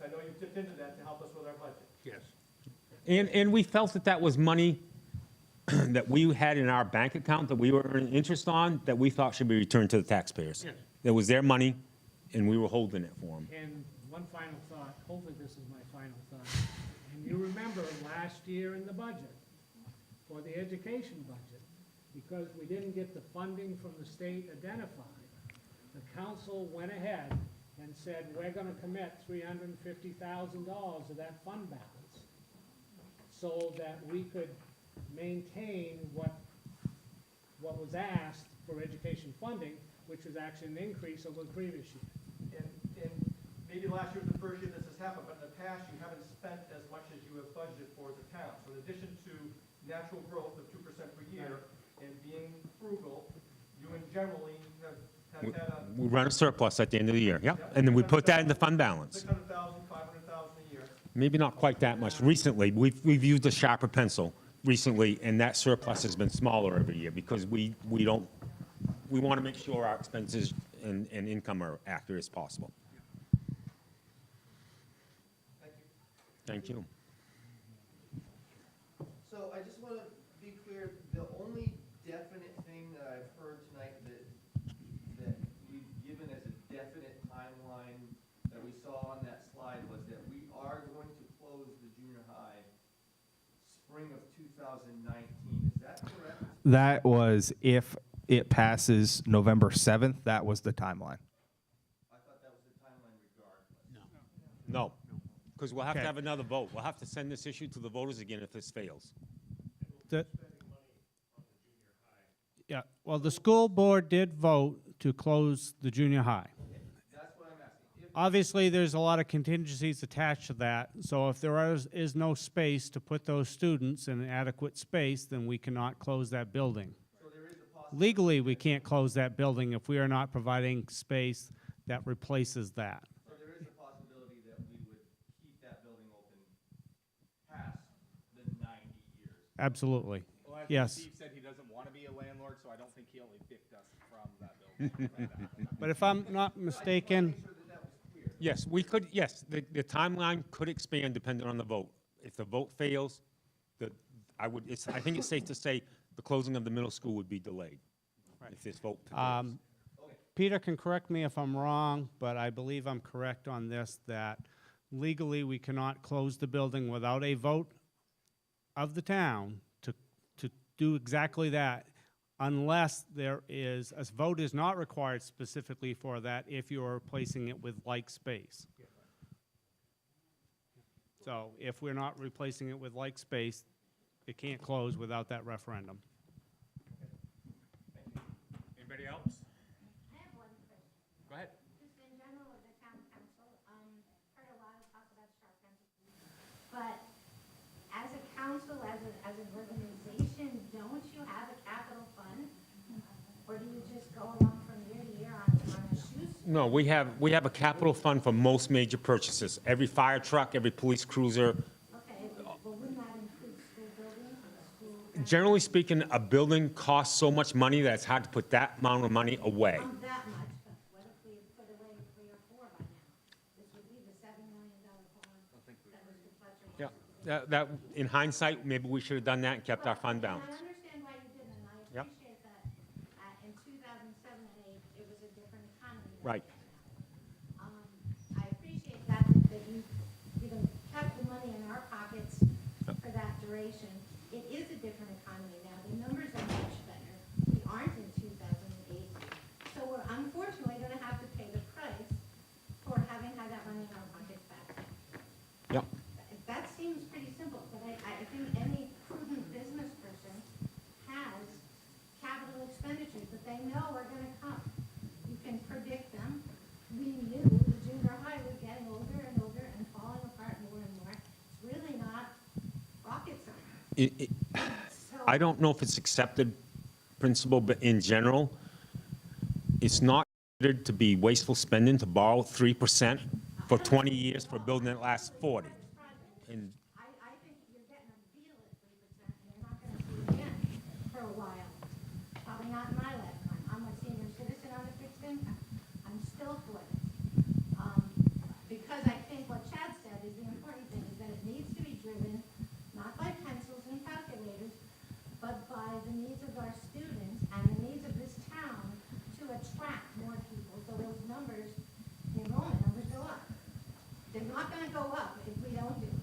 I know you've dipped into that to help us with our budget. Yes. And we felt that that was money that we had in our bank account that we were earning interest on that we thought should be returned to the taxpayers. Yes. It was their money, and we were holding it for them. And one final thought, hopefully this is my final thought. And you remember last year in the budget, for the education budget, because we didn't get the funding from the state identified, the council went ahead and said, we're gonna commit $350,000 of that fund balance so that we could maintain what was asked for education funding, which was actually an increase over the previous year. And maybe last year was the first year this has happened, but in the past, you haven't spent as much as you have budgeted for as a town. So in addition to natural growth of 2% per year and being frugal, you generally have had a. We run a surplus at the end of the year, yep. And then we put that in the fund balance. 600,000, 500,000 a year. Maybe not quite that much. Recently, we've used a sharper pencil recently, and that surplus has been smaller every year because we want to make sure our expenses and income are accurate as possible. Thank you. So I just want to be clear, the only definite thing that I've heard tonight that we've given as a definite timeline that we saw on that slide was that we are going to close the junior high spring of 2019. Is that correct? That was if it passes November 7th, that was the timeline. I thought that was the timeline regardless. No, because we'll have to Okay. have another vote. We'll have to send this issue to the voters again if this fails. Yeah, well, the school board did vote to close the junior high. That's what I'm asking. Obviously, there's a lot of contingencies attached to that, so if there is no space to put those students in adequate space, then we cannot close that building. So there is a possibility. Legally, we can't close that building if we are not providing space that replaces that. So there is a possibility that we would keep that building open past the 90 years. Absolutely. Well, as Yes. Steve said, he doesn't want to be a landlord, so I don't think he only picked us from that building. But if I'm not mistaken, Yes, we could, yes, the timeline could expand depending on the vote. If the vote fails, I think it's safe to say the closing of the middle school would be delayed if this vote fails. Peter can correct me if I'm wrong, but I believe I'm correct on this, that legally we cannot close the building without a vote of the town to do exactly that, unless there is, a vote is not required specifically for that if you're replacing it with like space. So if we're not replacing it with like space, it can't close without that referendum. Anybody else? I have one question. Go ahead. Just in general with the town council, heard a lot of talk about sharp pencils. But as a council, as an organization, don't you have a capital fund? Or do you just go along from year to year on a shoestring? No, we have a capital fund for most major purchases. Every fire truck, every police cruiser. Okay, well, wouldn't that include school buildings or school? Generally speaking, a building costs so much money that it's hard to put that amount of money away. That much, but what if we had put away 3 or 4 by now? This would be the $7 million bond that Mr. Fletcher wanted. Yeah, that, in hindsight, maybe we should have done that and kept our fund And balance. I understand why you didn't, and I Yep. appreciate that. In 2007 and 8, it was a different economy. than Right. it is now. I appreciate that you kept the money in our pockets for that duration. It is a different economy now. The numbers are much better. We aren't in 2008. So we're unfortunately going to have to pay the price for having had that money in our pockets back then. Yep. That seems pretty simple, but I think any prudent business person has capital expenditures that they know are gonna come. You can predict them. We knew the junior high was getting older and older and falling apart more and more. It's really not rocket science. I don't know if it's accepted principle, but in general, it's not considered to be wasteful spending to borrow 3% for 20 years for a building that lasts 40. And I think you're getting a deal at 3%, and you're not gonna see it again for a while. Probably not in my lifetime. I'm a senior citizen on a fixed income. I'm still for it. Because I think what Chad said is the important thing, is that it needs to be driven, not by pencils and calculators, but by the needs of our students and the needs of this town to attract more people, so those numbers, the enrollment numbers go up. They're not gonna go up if we don't do it.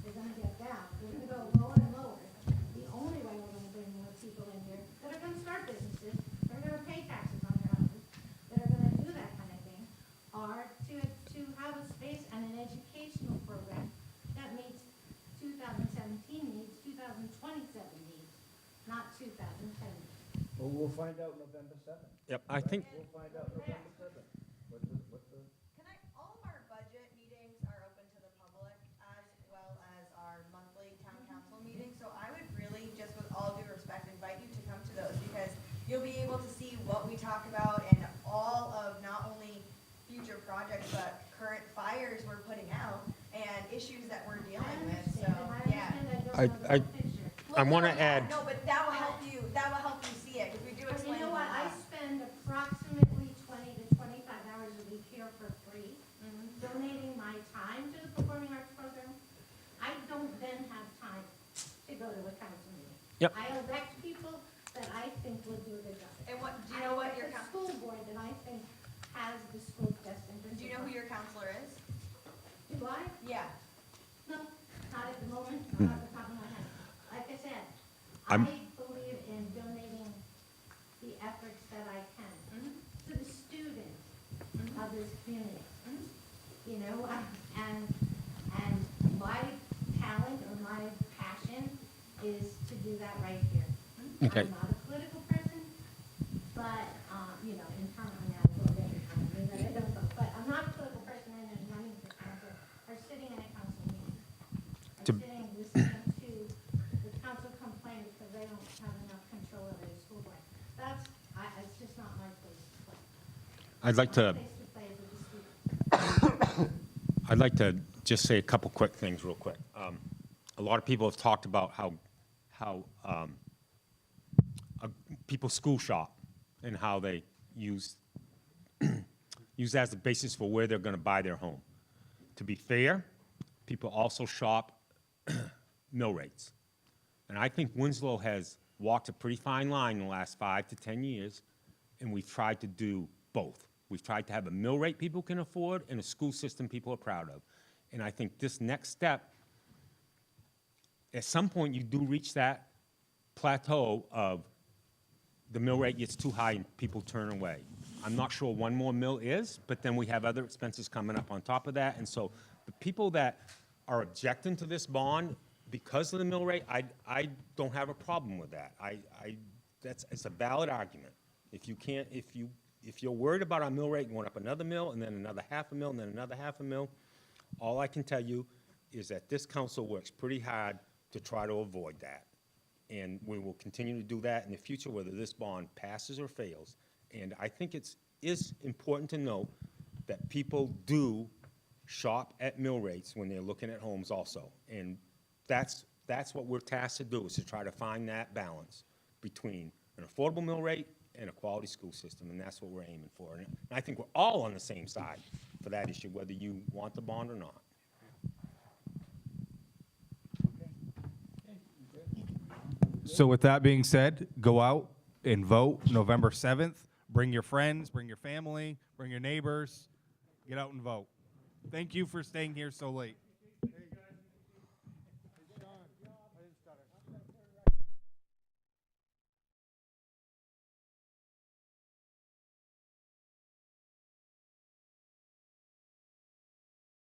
They're gonna get down. They're gonna go lower and lower. The only way we're gonna bring more people in here that are gonna start businesses, that are gonna pay taxes on their houses, that are gonna do that kind of thing, are to have a space and an educational program that meets 2017 needs, 2027 needs, not 2010 needs. Well, we'll find out November 7th. Yep, I think, We'll find out November 7th. All of our budget meetings are open to the public as well as our monthly town council meetings. So I would really, just with all due respect, invite you to come to those because you'll be able to see what we talk about and all of not only future projects, but current fires we're putting out and issues that we're dealing with. So, yeah. I want to add, No, but that will help you see it because we do But explain you know it a what, I lot. spend approximately 20 to 25 hours a week here for free, donating my time to the Performing Arts Program. I don't then have time to go to a council meeting. Yep. I elect people that I think will do a good job. And what, do you know what your I elect a school board that I think has the school's best interest. do you know who your counselor is? Do I? Yeah. No, not at the moment, not at the top of my head. Like I said, I I'm- believe in donating the efforts that I can to the students of this community. You know, and my talent or my passion is to do that right here. Okay. I'm not a political person, but, in terms, I mean, I vote every time, I mean, that I don't vote, but I'm not a political person and I'm running for council, or sitting in a council meeting. Or To- sitting, listening to the council complain because they don't have enough control over the school board. It's just not my place to play. I'd like to, My place to play is with the students. I'd like to just say a couple quick things real quick. A lot of people have talked about how people school shop and how they use that as the basis for where they're going to buy their home. To be fair, people also shop mill rates. And I think Winslow has walked a pretty fine line in the last 5 to 10 years, and we've tried to do both. We've tried to have a mill rate people can afford and a school system people are proud of. And I think this next step, at some point, you do reach that plateau of the mill rate gets too high and people turn away. I'm not sure one more mill is, but then we have other expenses coming up on top of that. And so the people that are objecting to this bond because of the mill rate, I don't have a problem with that. It's a valid argument. If you're worried about our mill rate going up another mill and then another half a mill and then another half a mill, all I can tell you is that this council works pretty hard to try to avoid that. And we will continue to do that in the future, whether this bond passes or fails. And I think it is important to note that people do shop at mill rates when they're looking at homes also. And that's what we're tasked to do, is to try to find that balance between an affordable mill rate and a quality school system, and that's what we're aiming for. And I think we're all on the same side for that issue, whether you want the bond or not. So with that being said, go out and vote November 7th. Bring your friends, bring your family, bring your neighbors. Get out and vote. Thank you for staying here so late.